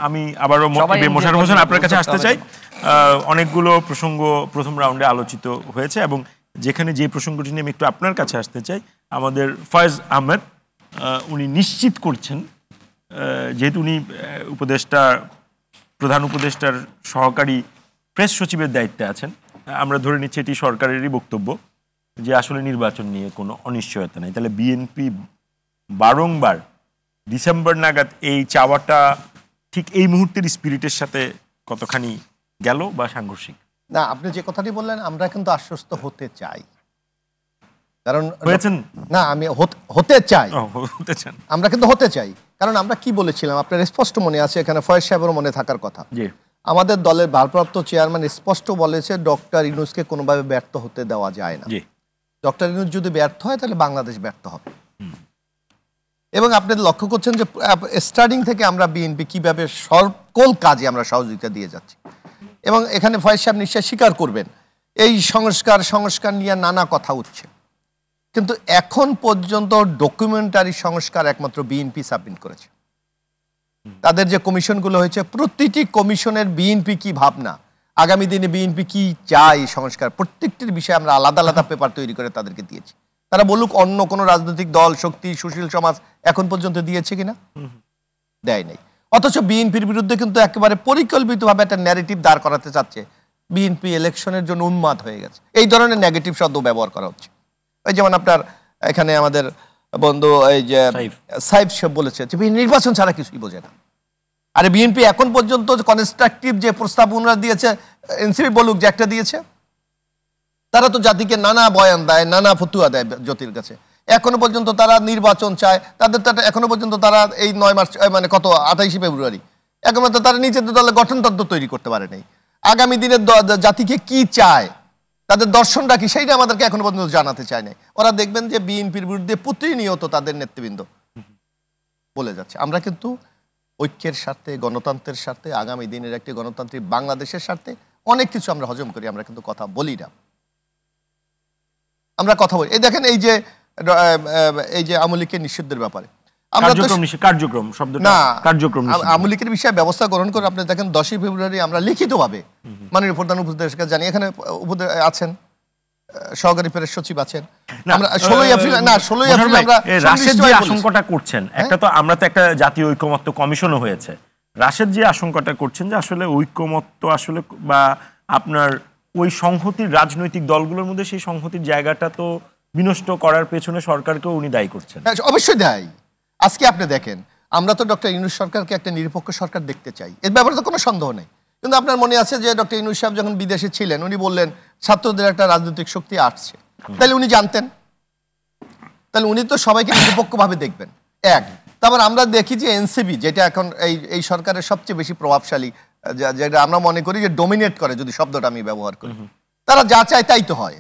আমি আবারও মোশাররফ হোসেন আপনার কাছে আসতে চাই। অনেকগুলো প্রসঙ্গ প্রথম রাউন্ডে আলোচিত হয়েছে এবং যেখানে যে প্রসঙ্গটি নিয়ে আমি একটু আপনার কাছে আসতে চাই, আমাদের ফয়েজ আহমেদ উনি নিশ্চিত করছেন, যেহেতু উনি প্রধান উপদেষ্টার সহকারী প্রেস সচিবের দায়িত্বে আছেন, আমরা ধরে নিচ্ছি এটি সরকারেরই বক্তব্য যে আসলে নির্বাচন নিয়ে কোনো অনিশ্চয়তা নেই। তাহলে বিএনপি বারংবার ডিসেম্বর নাগাদ এই চাওয়াটা ঠিক এই মুহূর্তের স্পিরিটের সাথে কতখানি গেল বা সাংঘর্ষিক? না, আপনি যে কথাটি বললেন, আমরা কিন্তু আশ্বস্ত হতে চাই। কারণ হয়েছেন না, আমি হতে চাই, হতে চান, আমরা কিন্তু হতে চাই। কারণ আমরা কি বলেছিলাম আপনার স্পষ্ট মনে আছে, এখানে ফয়েজ সাহেবেরও মনে থাকার কথা। জি, আমাদের দলের ভারপ্রাপ্ত চেয়ারম্যান স্পষ্ট বলেছে ডক্টর ইউনূসকে কোনোভাবে ব্যর্থ হতে দেওয়া যায় না। ডক্টর ইউনূস যদি ব্যর্থ হয় তাহলে বাংলাদেশ ব্যর্থ হবে। এবং আপনি লক্ষ্য করছেন যে স্টার্টিং থেকে আমরা বিএনপি কিভাবে সকল কাজে আমরা সহযোগিতা দিয়ে যাচ্ছি। এবং এখানে ফয়েজ সাহেব নিশ্চয় স্বীকার করবেন, এই সংস্কার নিয়ে নানা কথা উঠছে, কিন্তু এখন পর্যন্ত ডকুমেন্টারি সংস্কার একমাত্র বিএনপি সাবমিট করেছে। তাদের যে কমিশনগুলো হয়েছে, প্রতিটি কমিশনের বিএনপি কি ভাবনা, আগামী দিনে বিএনপি কি চায়, সংস্কার প্রত্যেকটির বিষয়ে আমরা আলাদা আলাদা পেপার তৈরি করে তাদেরকে দিয়েছি। তারা বলুক অন্য কোনো রাজনৈতিক দল, শক্তি, সুশীল সমাজ এখন পর্যন্ত দিয়েছে কিনা, দেয় নাই। অথচ বিএনপির বিরুদ্ধে কিন্তু একেবারে পরিকল্পিতভাবে একটা ন্যারেটিভ দাঁড় করাতে চাচ্ছে, বিএনপি ইলেকশনের জন্য উন্মাদ হয়ে গেছে, এই ধরনের নেগেটিভ শব্দ ব্যবহার করা হচ্ছে। ওই যেমন আপনার এখানে আমাদের বন্ধু এই যে সাইফ সাহেব বলেছে যে নির্বাচন ছাড়া কিছুই বোঝে না। আরে বিএনপি এখন পর্যন্ত কনস্ট্রাকটিভ যে প্রস্তাবনা দিয়েছে, এনসিপি বলুক যে একটা দিয়েছে, তারা তো জাতিকে নানা বয়ান দেয়, নানা ফতুয়া দেয় জ্যোতির কাছে। এখনো পর্যন্ত তারা নির্বাচন চায়, তাদের এখনো পর্যন্ত তারা এই 9 মার্চ মানে কত 28 ফেব্রুয়ারি একমাত্র তারা নিজেদের দলে গঠনতন্ত্র তৈরি করতে পারে নাই। আগামী দিনের জাতিকে কি চায়, তাদের দর্শনটা কি, সেইটা আমাদেরকে এখনো পর্যন্ত জানাতে চায় নাই। ওরা দেখবেন যে বিএনপির বিরুদ্ধে প্রতিনিয়ত তাদের নেতৃবৃন্দ বলে যাচ্ছে। আমরা কিন্তু ঐক্যের স্বার্থে, গণতন্ত্রের স্বার্থে, আগামী দিনের একটি গণতান্ত্রিক বাংলাদেশের স্বার্থে অনেক কিছু আমরা হজম করি, আমরা কিন্তু কথা বলি না, আমরা কথা বলি। এই দেখেন এই যে আওয়ামী লীগের নিষিদ্ধের ব্যাপারে আওয়ামী লীগের বিষয়ে ব্যবস্থা গ্রহণ করে আপনি দেখেন 10 ফেব্রুয়ারি আমরা লিখিতভাবে মাননীয় প্রধান উপদেষ্টাকে জানি, এখানে আছেন সহকারী প্রেস সচিব আছেন, আমরা 16 এপ্রিল আমরা রাশেদ যে আশঙ্কাটা করছেন, একটা তো আমরা তো একটা জাতীয় ঐকমত্য কমিশনও হয়েছে, রাশেদ যে আশঙ্কাটা করছেন যে আসলে ঐকমত্য আসলে বা আপনার ওই সংহতির রাজনৈতিক দলগুলোর মধ্যে সেই সংহতির জায়গাটা তো বিনষ্ট করার পেছনে সরকারকেও উনি দায়ী করছেন। অবশ্যই দায়ী। আজকে আপনি দেখেন, আমরা তো ডক্টর ইউনূস সরকারকে একটা নিরপেক্ষ সরকার দেখতে চাই, এর ব্যাপারে তো কোনো সন্দেহ নেই। কিন্তু আপনার মনে আছে যে ডক্টর ইউনূস সাহেব যখন বিদেশে ছিলেন উনি বললেন ছাত্রদের একটা রাজনৈতিক শক্তি আসছে, তাহলে উনি জানতেন, তাহলে উনি তো সবাইকে নিরপেক্ষভাবে দেখবেন। এক, তারপর আমরা দেখি যে এনসিপি যেটা এখন এই সরকারের সবচেয়ে বেশি প্রভাবশালী, যেটা আমরা মনে করি যে ডোমিনেট করে, যদি শব্দটা আমি ব্যবহার করি, তারা যা চায় তাই তো হয়,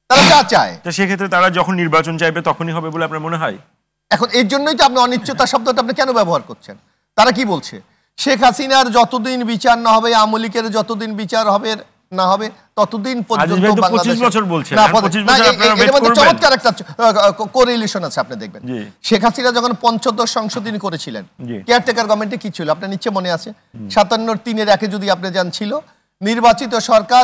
তারা যা চায়। সেক্ষেত্রে তারা যখন নির্বাচন চাইবে তখনই হবে বলে আপনার মনে হয়? এখন এর জন্যই তো আপনি অনিশ্চয়তা শব্দটা আপনি কেন ব্যবহার করছেন? তারা কি বলছে, শেখ হাসিনার যতদিন বিচার না হবে, আওয়ামী লীগের যতদিন বিচার হবে না হবে ততদিন পর্যন্ত চমৎকার একটা কোরিলেশন আছে, আপনি দেখবেন শেখ হাসিনা যখন ৫৫ সংশোধনী করেছিলেন, কেয়ারটেকার গভর্নমেন্টে কি ছিল আপনার নিশ্চয় মনে আছে? ৫৭-৩-১ যদি আপনি যান ছিল নির্বাচিত সরকার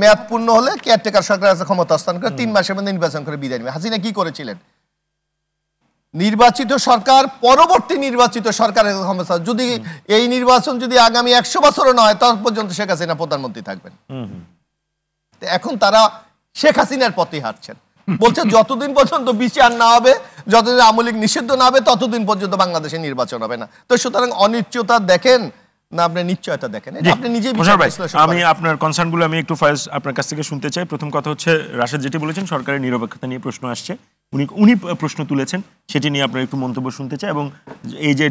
মেয়াদ পূর্ণ হলে কেয়ারটেকার সরকার ক্ষমতা হস্তান্তর করে ৩ মাসের মধ্যে নির্বাচন করে বিদায় নেবে। হাসিনা কি করেছিলেন? নির্বাচিত সরকার পরবর্তী নির্বাচিত সরকারের ক্ষমতা, যদি এই নির্বাচন যদি আগামী 100 বছরও নয় তত পর্যন্ত শেখ হাসিনা প্রধানমন্ত্রী থাকবেন। এখন তারা শেখ হাসিনার পথে হাঁটছেন, বলছে যতদিন পর্যন্ত বিচার না হবে, যতদিন আওয়ামী লীগ নিষিদ্ধ না হবে ততদিন পর্যন্ত বাংলাদেশে নির্বাচন হবে না। তো সুতরাং অনিশ্চয়তা দেখেন না আপনি নিশ্চয়তা দেখেন, আপনি নিজেই আমি আপনার কনসার্নগুলো আমি একটু ফাইজ আপনার কাছ থেকে শুনতে চাই। প্রথম কথা হচ্ছে রাশেদ যেটি বলেছেন সরকারের নিরপেক্ষতা নিয়ে প্রশ্ন আসছে, উনি প্রশ্ন তুলেছেন, সেটি নিয়ে আপনার একটু মন্তব্য শুনতে চাই। এবং এই যে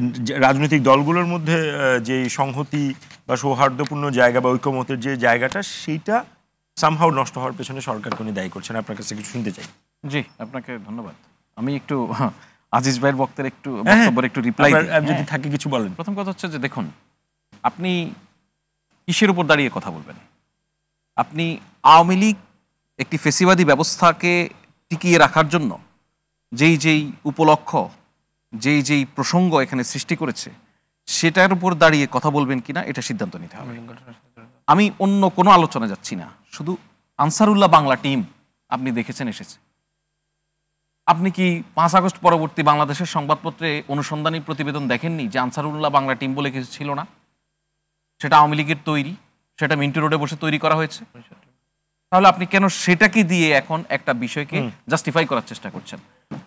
রাজনৈতিক দলগুলোর মধ্যে যে সংহতি বা সৌহার্দ্যপূর্ণ জায়গা বা ঐক্যমতের যে জায়গাটা, সেইটা সামহাও নষ্ট হওয়ার পেছনে সরকারকে উনি দায়ী করছেন, আপনার কাছে কিছু শুনতে চাই। জি, আপনাকে ধন্যবাদ। আমি একটু আজিজ ভাইয়ের বক্তব্যের একটু রিপ্লাই যদি থাকে কিছু বলেন। প্রথম কথা হচ্ছে যে দেখুন, আপনি কিসের উপর দাঁড়িয়ে কথা বলবেন? আপনি আওয়ামী লীগ একটি ফেসিবাদী ব্যবস্থাকে টিকিয়ে রাখার জন্য যেই উপলক্ষ, যেই প্রসঙ্গ এখানে সৃষ্টি করেছে, সেটার উপর দাঁড়িয়ে কথা বলবেন কিনা এটা সিদ্ধান্ত নিতে হবে। আমি অন্য কোনো আলোচনা যাচ্ছি না, শুধু আনসারুল্লাহ বাংলা টিম আপনি দেখেছেন এসেছে। আপনি কি 5 আগস্ট পরবর্তী বাংলাদেশের সংবাদপত্রে অনুসন্ধানী প্রতিবেদন দেখেননি যে আনসারুল্লাহ বাংলা টিম বলে কিছু ছিল না? সেটা আওয়ামী লীগের তৈরি, সেটা মিন্টু রোডে বসে তৈরি করা হয়েছে। তাহলে আপনি কেন সেটাকে দিয়ে এখন একটা বিষয়কে জাস্টিফাই করার চেষ্টা করছেন?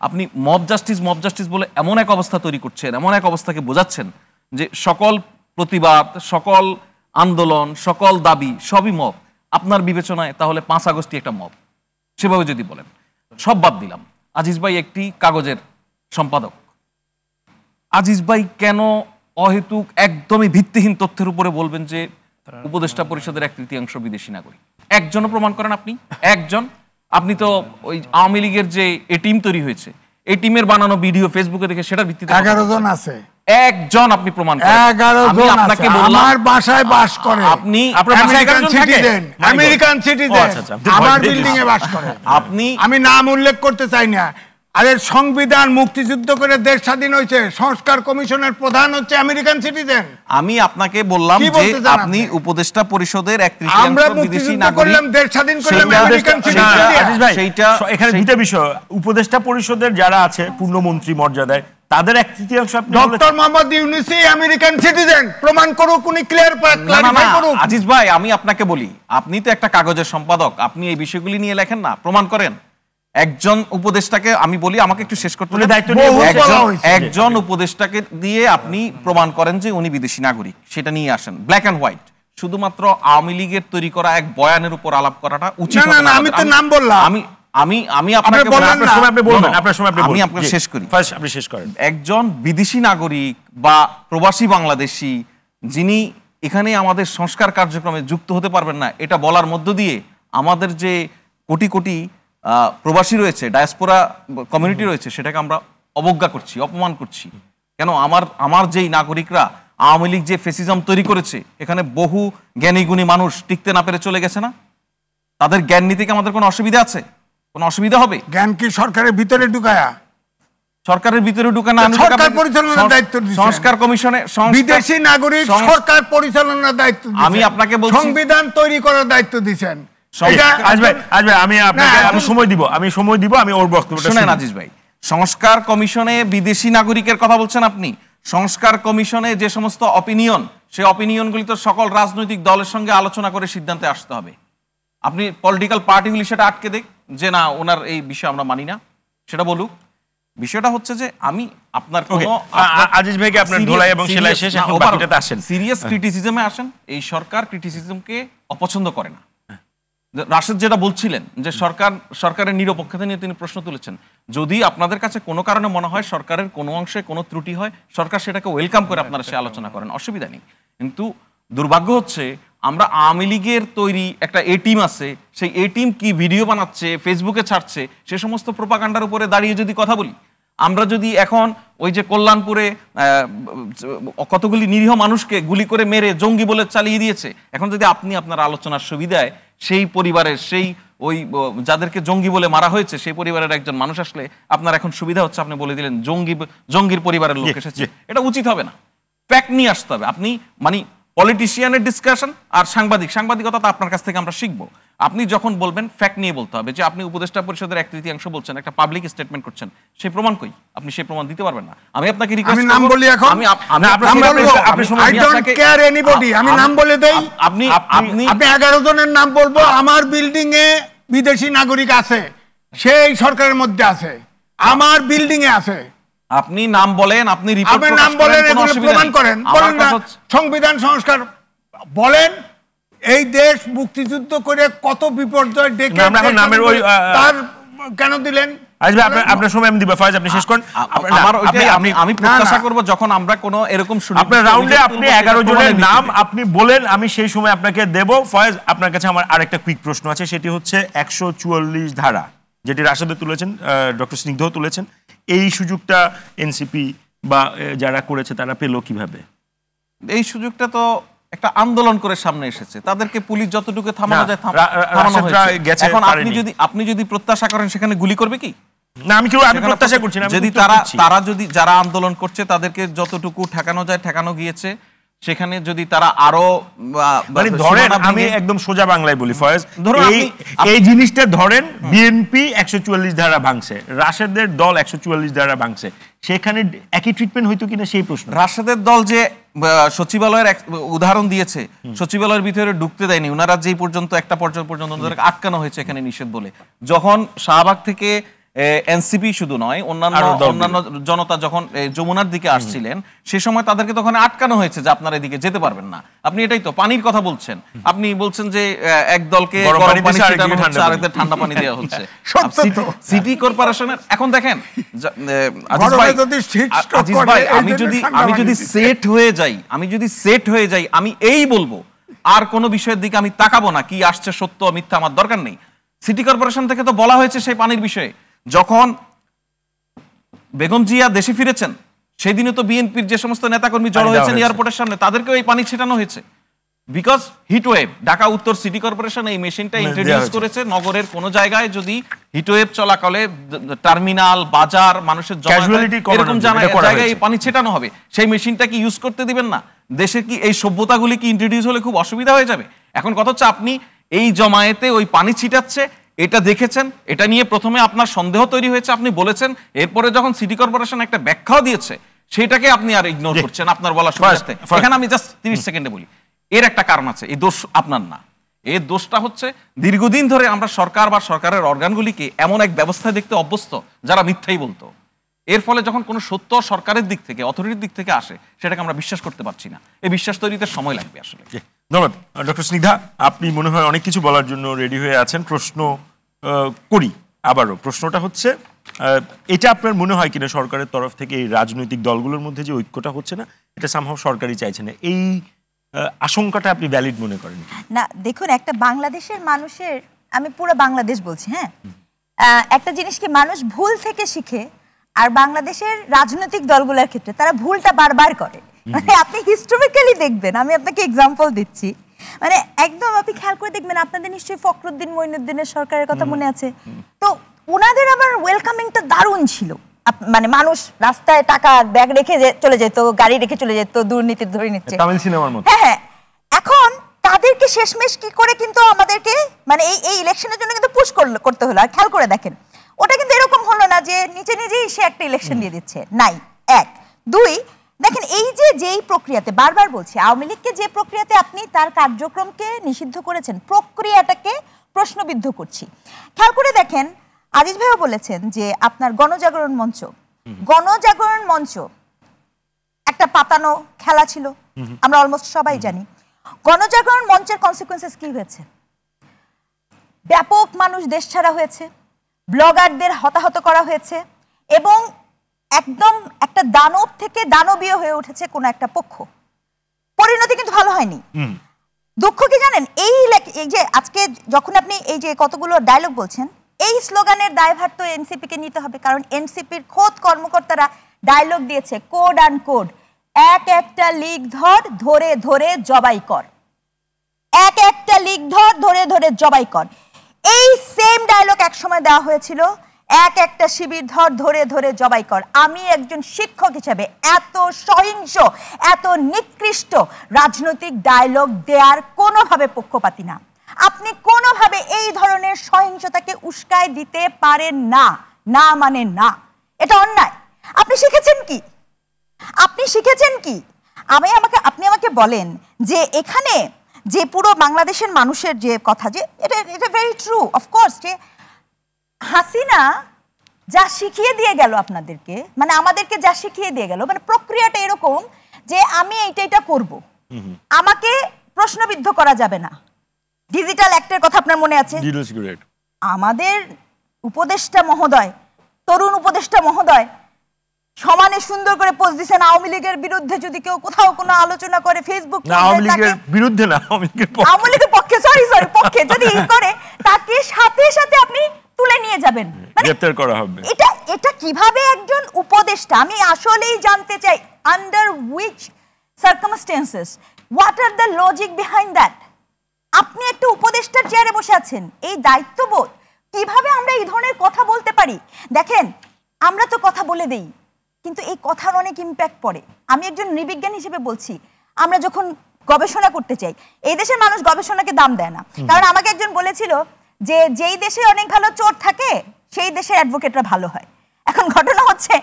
আপনি মব জাস্টিস বলে এমন এক অবস্থা তৈরি করছেন, এমন এক অবস্থাকে বোঝাচ্ছেন যে সকল প্রতিবাদ, সকল আন্দোলন, সকল দাবি সবই মব। আপনার বিবেচনায় তাহলে 5 আগস্টই একটা মব, সেভাবে যদি বলেন। সব বাদ দিলাম, আজিজ ভাই একটি কাগজের সম্পাদক। আজিজ ভাই কেন অহেতুক একদমই ভিত্তিহীন তথ্যের উপরে বলবেন যে উপদেষ্টা পরিষদের 1/3 বিদেশি নাগরিক? একজনও প্রমাণ করেন আপনি? একজন? আপনি তো ওই আওয়ামী লীগের যে এই টিম তৈরি হয়েছে, এই টিমের বানানো ভিডিও ফেসবুকে দেখে সেটার ভিত্তিতে 11 জন আছে। একজন আপনি প্রমাণ করেন? 11 জন আপনাকে বললাম, আমার বাসায় বাস করে। আপনি আমেরিকান সিটিজেন, আমেরিকান সিটিজেন, আমার বিল্ডিং এ বাস করে। আমি নাম উল্লেখ করতে চাই না। আরে সংবিধান মুক্তিযুদ্ধ করে দেশ স্বাধীন হয়েছে, সংস্কার কমিশনের প্রধান হচ্ছে আমেরিকান সিটিজেন। আমি আপনাকে বললাম যে আপনি উপদেষ্টা পরিষদের 1/3 বিদেশি নাগরিক। করলাম, দেশ স্বাধীন করলাম আমেরিকান সিটিজেন। সেইটা এখানে দুটো বিষয়, উপদেষ্টা পরিষদের যারা আছে পূর্ণমন্ত্রী মর্যাদায়, তাদের 1/3 আপনি ডক্টর মোহাম্মদ ইউনূসই আমেরিকান সিটিজেন, প্রমাণ করুক, উনি ক্লিয়ারিফাই করুক। আজিজ ভাই, আমি আপনাকে বলি, আপনি তো একটা কাগজের সম্পাদক, আপনি এই বিষয়গুলি নিয়ে লেখেন না, প্রমাণ করেন। একজন উপদেষ্টাকে আমি বলি, আমাকে একটু শেষ করতে হলে দায়িত্ব নিয়ে একজন উপদেষ্টাকে দিয়ে আপনি প্রমাণ করেন যে উনি বিদেশি নাগরিক, সেটা নিয়ে আসেন ব্ল্যাক এন্ড হোয়াইট। শুধুমাত্র আওয়ামী লীগের তৈরি করা এক বয়ানের উপর আলাপ করাটা উচিত না। না, আমি তো নাম বললাম। আমি আপনাকে আমি আপনাকে শেষ করি, আপনি শেষ করেন। একজন বিদেশি নাগরিক বা প্রবাসী বাংলাদেশি যিনি এখানে আমাদের সংস্কার কার্যক্রমে যুক্ত হতে পারবেন না, এটা বলার মধ্য দিয়ে আমাদের যে কোটি কোটি প্রবাসী রয়েছে, ডায়াসপোরা কমিউনিটি রয়েছে, সেটাকে আমরা অবজ্ঞা করছি, অপমান করছি। কেন? আমার যেই নাগরিকরা আওয়ামী লীগ যে ফেসিজম তৈরি করেছে, এখানে বহু জ্ঞানী গুণী মানুষ টিকতে না পেরে চলে গেছে না? তাদের জ্ঞান নিতে কি আমাদের কোনো অসুবিধা আছে? কোনো অসুবিধা হবে? জ্ঞান কি সরকারের ভিতরে ঢুকায়া? সরকারের ভিতরে ঢুকানো, সরকার পরিচালনার দায়িত্ব দিয়েছেন। সংস্কার কমিশনে বিদেশি নাগরিক সরকার পরিচালনার দায়িত্ব দিয়েছেন। আমি আপনাকে বলছি, সংবিধান তৈরি করার দায়িত্ব দিয়েছেন। আমি সময় দিব, আমি ওর বক্তব্যটা শুনেন। আজিজ ভাই, সংস্কার কমিশনে বিদেশি নাগরিকের কথা বলছেন আপনি। সংস্কার কমিশনে যে সমস্ত অপিনিয়ন, সেই অপিনিয়নগুলি তো সকল রাজনৈতিক দলের সঙ্গে আলোচনা করে সিদ্ধান্তে আসতে হবে। আপনি পলিটিক্যাল পার্টিগুলি সেটা আটকে দেখ যে না, ওনার এই বিষয় আমরা মানি না, সেটা বলুক। বিষয়টা হচ্ছে যে আমি আপনার আজিজ ভাইকে আপনার ধোলাই এবং সেলাই শেষ, এখন বাকিটাতে আসেন। সিরিয়াস ক্রিটিসিজমে আসেন। এই সরকার ক্রিটিসিজমকে অপছন্দ করে না। রাশেদ যেটা বলছিলেন যে সরকারের নিরপেক্ষতা নিয়ে তিনি প্রশ্ন তুলেছেন, যদি আপনাদের কাছে কোনো কারণে মনে হয় সরকারের কোনো অংশে কোনো ত্রুটি হয়, সরকার সেটাকে ওয়েলকাম করে আপনারা সে আলোচনা করেন, অসুবিধা নেই। কিন্তু দুর্ভাগ্য হচ্ছে আমরা আওয়ামী লীগের তৈরি একটা এ টিম আছে, সেই এ টিম কি ভিডিও বানাচ্ছে, ফেসবুকে ছাড়ছে, সে সমস্ত প্রোপাগান্ডার উপরে দাঁড়িয়ে যদি কথা বলি, আমরা যদি এখন ওই যে কল্যাণপুরে কতগুলি নিরীহ মানুষকে গুলি করে মেরে জঙ্গি বলে চালিয়ে দিয়েছে, এখন যদি আপনি আপনার আলোচনার সুবিধায় সেই পরিবারের, সেই ওই যাদেরকে জঙ্গি বলে মারা হয়েছে, সেই পরিবারের একজন মানুষ আসলে আপনার এখন সুবিধা হচ্ছে, আপনি বলে দিলেন জঙ্গির পরিবারের লোক এসেছে, এটা উচিত হবে না। ফ্যাক্ট নিয়ে আসতে হবে। আপনি মানে পলিটিশিয়ানের ডিসকাশন আর সাংবাদিকতা তো আপনার কাছ থেকে আমরা শিখবো। আপনি যখন বলবেন ফ্যাক্ট নিয়ে বলতে হবে, যে আপনি উপদেষ্টা পরিষদের 1/3 বলছেন, একটা পাবলিক স্টেটমেন্ট করছেন, সেই প্রমাণ কই? আপনি সেই প্রমাণ দিতে পারবেন না। আমি আপনাকে রিকোয়েস্ট করব, নাম বলি এখন, আমি নাম বলে দেই, আপনি 11 জনের নাম বলবো। আমার বিল্ডিং এ বিদেশি নাগরিক আছে, সেই সরকারের মধ্যে আছে, আমার বিল্ডিং এ আছে। আপনি নাম বলেন, আপনি রিপোর্ট নাম বলেন, এগুলো প্রমাণ করেন, বলেন না সংবিধান সংস্কার বলেন। এই দেশ মুক্তিযুদ্ধ করে কত বিপর্যয় ডেকে নামের ওই তার কেন দিলেন? আপনার সময় আমি দিব, ফয়েজ আপনি শেষ করুন। আমি প্রত্যাশা করব যখন আমরা কোনো এরকম আপনার রাউন্ডে আপনি 11 জনের নাম আপনি বলেন, আমি সেই সময় আপনাকে দেব। ফয়েজ, আপনার কাছে আমার আরেকটা কুইক প্রশ্ন আছে, সেটি হচ্ছে 144 ধারা, যেটি রাশেদ তুলেছেন, ডক্টর স্নিগ্ধও তুলেছেন। এই সুযোগটা এনসিপি বা যারা করেছে তারা পেল কিভাবে? এই সুযোগটা তো একটা আন্দোলন করে সামনে এসেছে, তাদেরকে পুলিশ যতটুকু থামানো যায় থামানো হয়েছে। এখন আপনি যদি প্রত্যাশা করেন সেখানে গুলি করবে কি? না, আমি প্রত্যাশা করছি না। যদি যারা আন্দোলন করছে তাদেরকে যতটুকু ঠেকানো যায় ঠেকানো গিয়েছে, সেখানে যদি তারা আরো ধরেন, আমি একদম সোজা বাংলায় বলি ফয়েজ, এই জিনিসটা ধরেন বিএনপি 144 ধারা ভাঙছে, রাশেদের দল 144 ধারা ভাঙছে, সেখানে একই ট্রিটমেন্ট হইতো কিনা সেই প্রশ্ন। রাশেদের দল যে সচিবালয়ের উদাহরণ দিয়েছে, সচিবালয়ের ভিতরে ঢুকতে দেয়নি, ওনারা যেই পর্যন্ত একটা পর্যায় পর্যন্ত আটকানো হয়েছে এখানে নিষেধ বলে। যখন শাহবাগ থেকে এনসিপি শুধু নয়, অন্যান্য জনতা যখন যমুনার দিকে আসছিলেন, সে সময় তাদেরকে তখন আটকানো হয়েছে যে আপনারা এদিকে যেতে পারবেন না। আপনি এটাই তো পানির কথা বলছেন, আপনি বলছেন যে এক দলকে ঠান্ডা পানি দেওয়া হচ্ছে সিটি কর্পোরেশনের। এখন দেখেন আজিজ ভাই, আমি যদি সেট হয়ে যাই আমি এই বলবো, আর কোনো বিষয়ের দিকে আমি তাকাবো না, কি আসছে সত্য মিথ্যা আমার দরকার নেই। সিটি কর্পোরেশন থেকে তো বলা হয়েছে সেই পানির বিষয়ে, যখন বেগম জিয়া দেশে ফিরেছেন সেদিনও তো বিএনপির যে সমস্ত নেতাকর্মী জড়ো হয়েছেন এয়ারপোর্টের সামনে, তাদেরকেও এই পানি ছেটানো হয়েছে। বিকজ হিটওয়েভ, ঢাকা উত্তর সিটি কর্পোরেশন এই মেশিনটা ইন্ট্রোডিউস করেছে। নগরের কোন জায়গায় যদি হিটওয়েভ চলাকালে টার্মিনাল, বাজার, মানুষের এরকম জায়গায় এই পানি ছেটানো হবে, সেই মেশিনটা কি ইউজ করতে দিবেন না? দেশে কি এই সভ্যতাগুলি কি ইন্ট্রোডিউস হলে খুব অসুবিধা হয়ে যাবে? এখন কথা হচ্ছে, আপনি এই জমায়েতে ওই পানি ছিটাচ্ছে এটা দেখেছেন, এটা নিয়ে প্রথমে আপনার সন্দেহ তৈরি হয়েছে, আপনি বলেছেন, এরপরে যখন সিটি কর্পোরেশন একটা ব্যাখ্যাও দিয়েছে সেটাকে আপনি আর ইগনোর করছেন আপনার বলার সুবিধার্থে। এখানে আমি জাস্ট 30 সেকেন্ডে বলি, এর একটা কারণ আছে, এই দোষ আপনার না। এর দোষটা হচ্ছে দীর্ঘদিন ধরে আমরা সরকার বা সরকারের অর্গানগুলিকে এমন এক ব্যবস্থায় দেখতে অভ্যস্ত যারা মিথ্যাই বলতো। এর ফলে যখন কোনো সত্য সরকারের দিক থেকে, অথরিটির দিক থেকে আসে, সেটাকে আমরা বিশ্বাস করতে পারছি না। এই বিশ্বাস তৈরিতে সময় লাগবে আসলে। ধন্যবাদ ডক্টর স্নিগ্ধা, আপনি মনে হয় অনেক কিছু বলার জন্য রেডি হয়ে আছেন। প্রশ্ন করি আবারও, প্রশ্নটা হচ্ছে, এটা আপনার মনে হয় কিনা সরকারের তরফ থেকে এই রাজনৈতিক দলগুলোর মধ্যে যে ঐক্যটা হচ্ছে না, এটা সামহাও সরকারই চাইছে না, এই আশঙ্কাটা আপনি ভ্যালিড মনে করেন? না, দেখুন, একটা বাংলাদেশের মানুষের, আমি পুরো বাংলাদেশ বলছি, হ্যাঁ, একটা জিনিস কি মানুষ ভুল থেকে শিখে, আর বাংলাদেশের রাজনৈতিক দলগুলোর ক্ষেত্রে তারা ভুলটা বারবার করে। মানে আপনি হিস্টোরিক্যালি দেখবেন, আমি আপনাকে এক্সাম্পল দিচ্ছি, মানে একদম আপনি খেয়াল করে দেখবেন, আপনাদের নিশ্চয়ই ফখরুদ্দিন মঈনুদ্দিনের সরকারের কথা মনে আছে, তো ওনাদের আবার ওয়েলকামিংটা দারুণ ছিল। মানে মানুষ রাস্তায় টাকা ব্যাগ রেখে চলে যেত, গাড়ি রেখে চলে যেত, দুর্নীতি ধরে নিচ্ছে, তামিল সিনেমার মতো। হ্যাঁ, এখন তাদেরকে শেষমেশ কি করে কিন্তু আমাদেরকে মানে এই ইলেকশনের জন্য কিন্তু পুশ করতে হলো। আর খেয়াল করে দেখেন, ওটা কিন্তু এরকম হলো না যে নিজেই সে একটা ইলেকশন দিয়ে দিচ্ছে, নাই। 1 2 দেখেন, এই যেই প্রক্রিয়াতে, বারবার বলছি, আওয়ামী লীগকে যে প্রক্রিয়াতে আপনি তার কার্যক্রমকে নিষিদ্ধ করেছেন, প্রক্রিয়াটাকে প্রশ্নবিদ্ধ করছি। খেয়াল করে দেখেন, আজিজ ভাইও বলেছেন যে আপনার গণজাগরণ মঞ্চ একটা পাতানো খেলা ছিল, আমরা অলমোস্ট সবাই জানি। গণজাগরণ মঞ্চের কনসিকুয়েন্সেস কি হয়েছে? ব্যাপক মানুষ দেশ ছাড়া হয়েছে, ব্লগারদের হতাহত করা হয়েছে, এবং একদম একটা দানব থেকে দানবীয় হয়ে উঠেছে কোন একটা পক্ষ। পরিণতি কিন্তু ভালো হয়নি। দুঃখ কি জানেন, এই যে আজকে যখন আপনি এই যে কতগুলো ডায়লগ বলছেন, এই স্লোগানের দায়ভার তো এনসিপি কে নিতে হবে, কারণ এনসিপির খোদ কর্মকর্তারা ডায়লগ দিয়েছে, কোড অ্যান্ড কোড, এক একটা লিগ ধরে ধরে জবাই কর, এক একটা লিগ ধরে ধরে জবাই কর। এই সেম ডায়লগ একসময় দেওয়া হয়েছিল একটা শিবির ধরে ধরে জবাই কর। আমি একজন শিক্ষক হিসেবে এত সহিংস, এত নিকৃষ্ট রাজনৈতিক ডায়লগ দেওয়ার কোনোভাবে পক্ষপাতী না। আপনি কোনোভাবে এই ধরনের সহিংসতাকে উস্কায় দিতে পারেন না, না মানে না, এটা অন্যায়। আপনি শিখেছেন কি? আপনি শিখেছেন কি? আপনি আমাকে বলেন যে এখানে যে পুরো বাংলাদেশের মানুষের যে কথা, যে এটা ভেরি ট্রু অফকোর্স, যে হাসিনা যা শিখিয়ে দিয়ে গেল আপনাদেরকে, মানে আমাদেরকে যা শিখিয়ে দিয়ে গেল, মানে প্রক্রিয়াটা এরকম যে আমি এইটা করব, আমাকে প্রশ্নবিদ্ধ করা যাবে না। ডিজিটাল অ্যাক্টের কথা আপনার মনে আছে? আমাদের উপদেষ্টা মহোদয়, তরুণ উপদেষ্টা মহোদয় সমানে সুন্দর করে পোস্ট দিয়েছেন, আওয়ামী লীগের বিরুদ্ধে যদি কেউ কোথাও কোনো আলোচনা করে ফেসবুক, আওয়ামী লীগের বিরুদ্ধে না, আওয়ামী লীগের পক্ষে, সরি পক্ষে যদি করে তাকে সাথে সাথে আপনি তুলে নিয়ে যাবেন, গ্রেফতার করা হবে। এটা কিভাবে একজন উপদেষ্টা, আমি আসলেই জানতে চাই, under which circumstances, what are the logic behind that? আপনি একটা উপদেষ্টার চেয়ারে বসে আছেন, এই দায়িত্ববোধ, কিভাবে আমরা এই ধরনের কথা বলতে পারি? দেখেন, আমরা তো কথা বলে দেই, কিন্তু এই কথার অনেক ইম্প্যাক্ট পড়ে। আমি একজন নৃবিজ্ঞান হিসেবে বলছি, আমরা যখন গবেষণা করতে চাই, এই দেশের মানুষ গবেষণাকে দাম দেয় না। কারণ আমাকে একজন বলেছিল যে যেই দেশে অনেক ভালো চোর থাকে সেই দেশের অ্যাডভোকেটরা ভালো হয়। এখন ঘটনা হচ্ছে,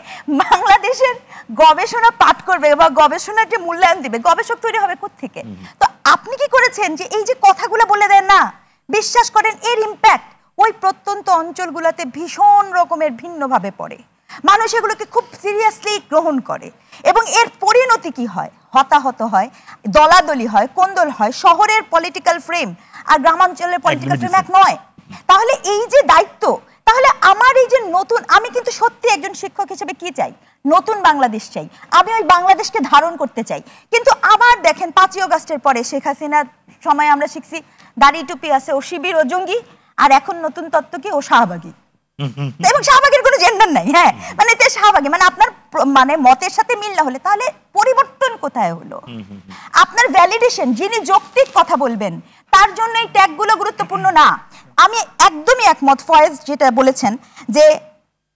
বাংলাদেশের গবেষণা পাঠ করবে বা গবেষণাকে মূল্যায়ন দিবে, গবেষক তৈরি হবে কোত্থেকে? তো আপনি কি করেছেন যে এই যে কথাগুলো বলে দেন না, বিশ্বাস করেন এর ইম্প্যাক্ট ওই প্রত্যন্ত অঞ্চলগুলোতে ভীষণ রকমের ভিন্নভাবে পড়ে। মানুষ এগুলোকে খুব সিরিয়াসলি গ্রহণ করে এবং এর পরিণতি কি হয়? হতাহত হয়, দলাদলি হয়, কোন্দল হয়। শহরের পলিটিক্যাল ফ্রেম আর গ্রামাঞ্চলের পলিটিক্যাল ফ্রেম এক নয়। তাহলে এই যে দায়িত্ব, তাহলে আমার এই যে নতুন, আমি কিন্তু সত্যি একজন শিক্ষক হিসেবে কি চাই? নতুন বাংলাদেশ চাই। আমি ওই বাংলাদেশকে ধারণ করতে চাই। কিন্তু আবার দেখেন 5ই আগস্টের পরে শেখ হাসিনার সময় আমরা শিখছি দাড়ি টুপি আছে, ও শিবির, ও জঙ্গি, আর এখন নতুন তত্ত্ব কি, ও শাহবাগী। এবং শাহবাগের কোনো জেন্ডার নাই। হ্যাঁ, মানে তে শাহবাগী, মানে আপনার মানে মতের সাথে মিল না হলে তাহলে পরিবর্তন কোথায় হলো? আপনার ভ্যালিডেশন, যিনি যৌক্তিক কথা বলবেন তার জন্য এই ট্যাগগুলো গুরুত্বপূর্ণ না। আমি একদমই একমত ফয়েজ যেটা বলেছেন যে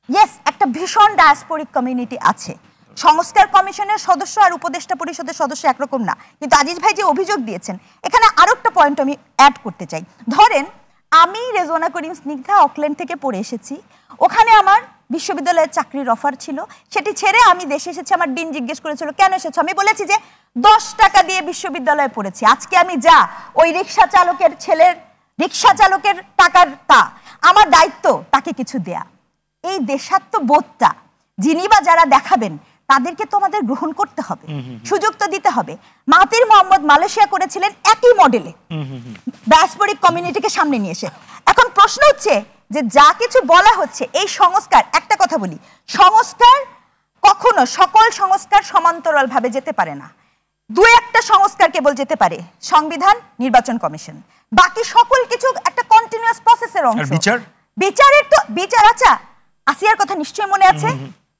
ইয়েস, একটা ভীষণ ডায়াসপোরিক কমিউনিটি আছে। সংস্কার কমিশনের সদস্য আর উপদেষ্টা পরিষদের সদস্য একরকম না। কিন্তু আজিজ ভাই যে অভিযোগ দিয়েছেন, এখানে আরো একটা পয়েন্ট আমি অ্যাড করতে চাই। ধরেন আমি রেজওয়ানা করিম স্নিগ্ধা অকল্যান্ড থেকে পড়ে এসেছি, ওখানে আমার বিশ্ববিদ্যালয়ের চাকরির অফার ছিল, সেটি ছেড়ে আমি দেশে এসেছি। আমার ডিন জিজ্ঞেস করেছিল কেন এসেছো, আমি বলেছি যে 10 টাকা দিয়ে বিশ্ববিদ্যালয়ে পড়েছি। আজকে আমি যা ওই রিক্সা চালকের ছেলের, রিক্সা চালকের টাকার তা আমার দায়িত্ব তাকে কিছু দেয়া। এই দেশাত্মবোধটা যিনি বা যারা দেখাবেন তাদেরকে তো আমাদের গ্রহণ করতে হবে, সুযোগ তো দিতে হবে। মাহাতির মোহাম্মদ মালয়েশিয়া করেছিলেন একই মডেলে, ডায়াসপোরিক কমিউনিটিকে সামনে নিয়ে এসে। এখন প্রশ্ন হচ্ছে যে যা কিছু বলা হচ্ছে এই সংস্কার, একটা কথা বলি, সংস্কার কখনো সকল সংস্কার সমান্তরাল ভাবে যেতে পারে না। দু একটা সংস্কার কেবল যেতে পারে, সংবিধান, নির্বাচন কমিশন, বাকি সকল কিছু একটা কন্টিনিউয়াস প্রসেসের অংশ। বিচারের তো বিচার, আচ্ছা আসিয়ার কথা নিশ্চয়ই মনে আছে,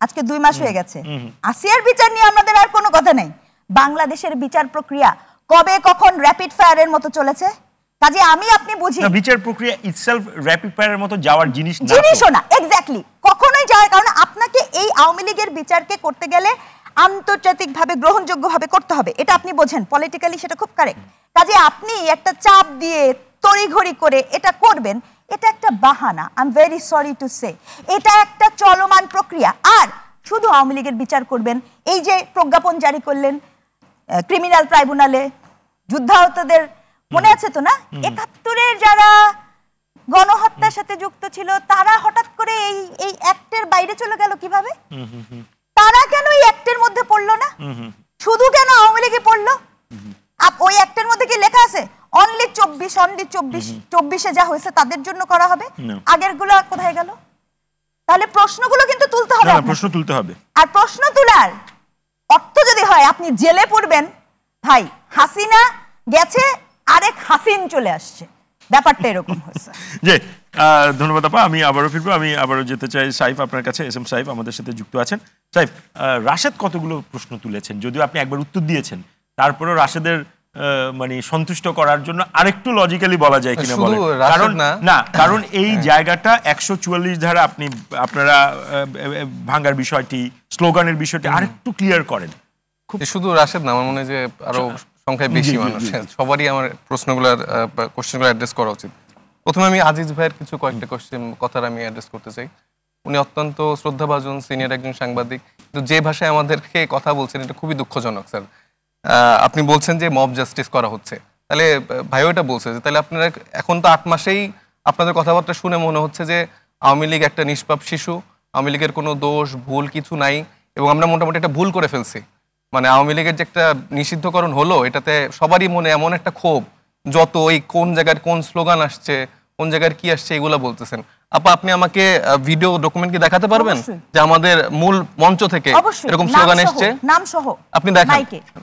আজকে 2 মাস হয়ে গেছে। আসিয়ার বিচার নিয়ে আমাদের আর কোনো কথা নেই। বাংলাদেশের বিচার প্রক্রিয়া কবে কখন র‍্যাপিড ফায়ারের মতো চলেছে। কাজে আমি আপনি বুঝি বিচার প্রক্রিয়া ইটসেলফ র‍্যাপিড ফায়ারের মতো যাওয়ার জিনিসও না, এক্স্যাক্টলি কখনোই যায়। কারণ আপনাকে এই আওয়ামী লীগের বিচারকে করতে গেলে আন্তর্জাতিকভাবে গ্রহণযোগ্যভাবে করতে হবে, এটা আপনি বোঝেন, পলিটিক্যালি সেটা খুব কারেক্ট। কাজে আপনি একটা চাপ দিয়ে তড়িঘড়ি করে এটা করবেন, এটা একটা বাহানা। I am very sorry to say, এটা একটা চলমান প্রক্রিয়া। আর শুধু আওয়ামী লীগের বিচার করবেন, এই যে প্রজ্ঞাপন জারি করলেন ক্রিমিনাল ট্রাইব্যুনালে যুদ্ধাহতদের, মনে আছে তো না? ৭১-এর যারা গণহত্যার সাথে যুক্ত ছিল তারা হঠাৎ করে এই অ্যাক্টের বাইরে চলে গেল কিভাবে? তারা কেন এই অ্যাক্টের মধ্যে পড়লো না? শুধু কেন আওয়ামী লীগে পড়লো? ওই অ্যাক্টের মধ্যে কি লেখা আছে অনলি 24 যা হয়েছে তাদের জন্য করা হবে, আগের গুলো কোথায় গেল? তাহলে প্রশ্নগুলো কিন্তু তুলতে হবে, প্রশ্ন তুলতে হবে। আর প্রশ্ন তোলার অর্থ যদি হয় আপনি জেলে পড়বেন, ভাই হাসিনা গেছে আরেক হাসিন চলে আসছে, ব্যাপারটা এরকম হয়েছে। যে ধন্যবাদ আপা, আমি আবারও ফিরবো। আমি আবারও যেতে চাই সাইফ আপনার কাছে। এস এম সাইফ আমাদের সাথে যুক্ত আছেন। সাইফ, রাশেদ কতগুলো প্রশ্ন তুলেছেন, যদিও আপনি একবার উত্তর দিয়েছেন, তারপরেও রাশেদের মানে সন্তুষ্ট করার জন্য আরেকটু লজিক্যালি বলা যায় কিনা শুধু বলেন? রাশেদ কারণ না। কারণ এই জায়গাটা 144 ধারা আপনারা ভাঙার বিষয়টি, স্লোগানের বিষয়টি আরেকটু ক্লিয়ার করেন। শুধু রাশেদ না, আমার মনে হয় যে আরো সংখ্যায় বেশি মানুষ, সবারই আমার কোশ্চেনগুলো অ্যাড্রেস করা উচিত। প্রথমে আমি আজিজ ভাইয়ের কয়েকটা কথার আমি অ্যাড্রেস করতে চাই। উনি অত্যন্ত শ্রদ্ধাভাজন সিনিয়র একজন সাংবাদিক, কিন্তু যে ভাষায় আমাদেরকে কথা বলছেন এটা খুবই দুঃখজনক। স্যার, আপনি বলছেন যে মব জাস্টিস করা হচ্ছে, তাহলে ভাইও এটা বলছে যে তাহলে আপনারা এখন তো 8 মাসেই আপনাদের কথাবার্তা শুনে মনে হচ্ছে যে আওয়ামী লীগ একটা নিষ্পাপ শিশু, আওয়ামী লীগের কোনো দোষ ভুল কিছু নাই, এবং আমরা মোটামুটি একটা ভুল করে ফেলছি। মানে আওয়ামী লীগের যে একটা নিষিদ্ধকরণ হলো, এটাতে সবারই মনে এমন একটা ক্ষোভ, যত ওই কোন জায়গার কোন স্লোগান আসছে, কোন জায়গার কি আসছে, এগুলো বলতেছেন। আপা, আপনি আমাকে ভিডিও ডকুমেন্ট কি দেখাতে পারবেন যে আমাদের মূল মঞ্চ থেকে এরকম স্লোগান এসছে? নাম সহ আপনি দেখেন,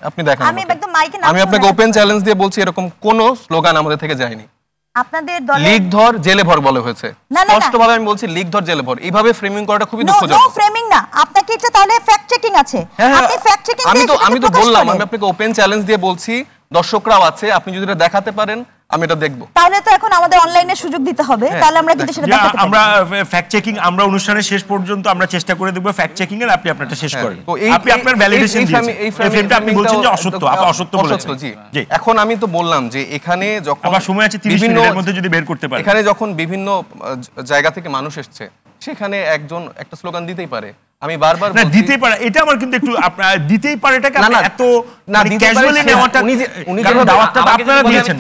আপনি দেখেন। আমি আপনাকে ওপেন চ্যালেঞ্জ দিয়ে বলছি, এরকম কোন স্লোগান আমাদের থেকে যায়নি। আপনাদের দলের লীগ ধর জেলে ভর বলা হয়েছে, স্পষ্টভাবে আমি বলছি লীগ ধর জেলে ভর। এইভাবে ফ্রেমিং করাটা খুবই দুঃখজনক। নো ফ্রেমিং না, আপনাকে এটা তাহলে ফ্যাক্ট চেকিং আছে। আপনি ফ্যাক্ট চেকিং আমি তো বললাম, আমি আপনাকে ওপেন চ্যালেঞ্জ দিয়ে বলছি, দর্শকরাও আছে, আপনি যদি এটা দেখাতে পারেন আমি এটা দেখব। তাহলে তো এখন আমাদের অনলাইনে সুযোগ দিতে হবে, তাহলে আমরা কিন্তু সেটা দেখাতে পারি। আমরা ফ্যাক্ট চেকিং, আমরা অনুষ্ঠানের শেষ পর্যন্ত আমরা চেষ্টা করে দেব ফ্যাক্ট চেকিং এর, আপনি আপনারটা শেষ করেন। আপনি আপনার ভ্যালিডেশন দিয়েছেন, এই ফ্রেমটা আপনি বলছেন যে অসত্য, আপনি অসত্য বলেছেন। জি, এখন আমি তো বললাম যে এখানে যখন আমার সময় আছে 30 মিনিটের মধ্যে যদি বের করতে পারেন, এখানে যখন বিভিন্ন জায়গা থেকে মানুষ এসেছে, সেখানে একজন একটা স্লোগান দিতেই পারে। আমি বারবার না দিতেই পারে, এটা আমার কিন্তু একটু আপনারা দিতেই পারে, এটাকে আপনি এত না ক্যাজুয়ালি নেওয়াটা, উনি যে দাওয়াতটা আপনারা দিয়েছেন,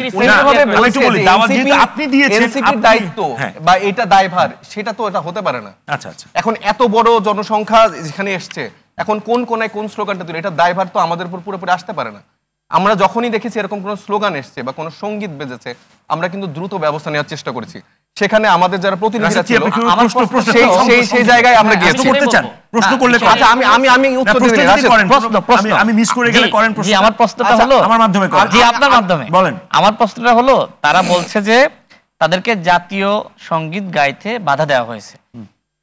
আমি একটু বলি, দাওয়াত যেহেতু আপনি দিয়েছেন, এনসিপির দায়িত্ব বা এটা দায়ভার, সেটা তো এটা হতে পারে না। আচ্ছা আচ্ছা, এখন এত বড় জনসংখ্যা যেখানে এসছে, এখন কোন কোনায় কোন স্লোগানটা তুলে, এটা দায়ভার তো আমাদের উপর পুরোপুরি আসতে পারে না। আমরা যখনই দেখেছি এরকম কোনো স্লোগান এসছে বা কোনো সঙ্গীত বেজেছে, আমরা কিন্তু দ্রুত ব্যবস্থা নেওয়ার চেষ্টা করেছি। সেখানে আমাদের যারা প্রতিনিধিরা ছিল, সেই জায়গায় আমরা গিয়েছি। করতে চান প্রশ্ন করলে, আচ্ছা আমি উত্তর দিই, আমি মিস করে গেলে করেন প্রশ্ন। জি, আমার প্রশ্নটা হলো আমার মাধ্যমে করেন। জি, আপনার মাধ্যমে বলেন। আমার প্রশ্নটা হলো, তারা বলছে যে তাদেরকে জাতীয় সঙ্গীত গাইতে বাধা দেওয়া হয়েছে।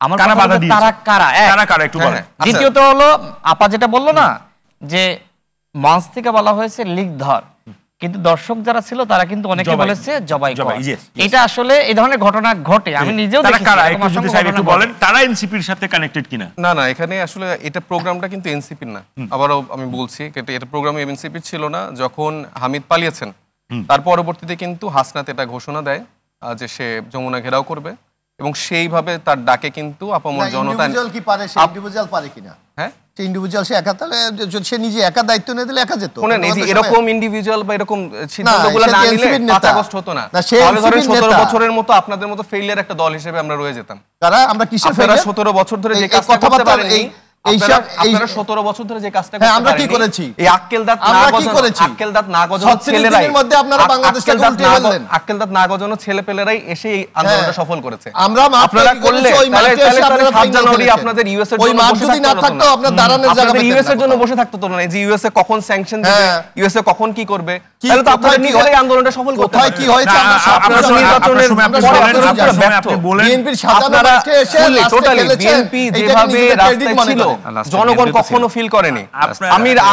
আমার কারা বাধা দিয়েছে? তারা কারা? কারা কারা একটু বলেন। দ্বিতীয়ত হলো, আপা যেটা বললো না যে মঞ্চ থেকে বলা হয়েছে লীগ ধর, কিন্তু দর্শক যারা ছিল তারা কিন্তু অনেকে বলেছে জবাই কর। এটা আসলে এই ধরনের ঘটনা ঘটে, আমি নিজেও দেখেছি। কারা একটু যদি সাহেব একটু বলেন, তারা এনসিপির সাথে কানেক্টেড কিনা? না, এখানে আসলে এটা প্রোগ্রামটা কিন্তু এনসিপির না। আবারও আমি বলছি, এটা প্রোগ্রাম এনসিপির ছিল না। যখন হামিদ পালিয়েছেন, তার পরবর্তীতে কিন্তু হাসনাত এটা ঘোষণা দেয় যে সে যমুনা ঘেরাও করবে, এবং সেইভাবে তার ডাকে কিন্তু আপামর জনতা ইন্ডিভিজুয়াল কি পারে, সে ইন্ডিভিজুয়াল পারে কিনা? হ্যাঁ, সে ইন্ডিভিজুয়াল, সে একা, তাহলে সে নিজে একা দায়িত্ব নিয়ে দিলে একা যেত। শুনেন, এই যে এরকম ইন্ডিভিজুয়াল বা এরকম সিদ্ধান্তগুলো না নিলে 5 আগস্ট হতো না। তাহলে ধরেন 17 বছরের মতো আপনাদের মতো ফেইলিয়ার একটা দল হিসেবে আমরা রয়ে যেতাম। কারা আমরা কিসের ফেইলিয়ার? 17 বছর ধরে যে কাজটা করতে পারেননি, আপনারা 17 বছর ধরে যে কাজটা করতে পারেননি, আমরা কি করেছি? এই আক্কেল দাঁত না গজানো ছেলেরাই, মধ্যে আপনারা বাংলাদেশকে উল্টে ফেললেন। আক্কেল দাঁত না গজানো ছেলেপেলেরাই এসে এই আন্দোলনটা সফল করেছে। আমরা আপনারা করলে তাহলে 7 জানুয়ারি আপনাদের ইউএস এর জন্য বসে থাকতো, আপনার দাঁড়ানোর জায়গা পেতেন না, ইউএস এর জন্য বসে থাকতো তো না, যে ইউএস এ কখন স্যাংশন দিবে, ইউএস এ কখন কি করবে, তাহলে তো আপনারা নিজেরাই আন্দোলনটা সফল করতে পারেন। কি হয়েছে আপনারা নির্বাচনের আপনি বলেন, বিএনপির সাজানো মাঠে এসে টোটালি বিএনপি যেভাবে রাস্তায় ছিল, জনগণ কখনো ফিল করেনি।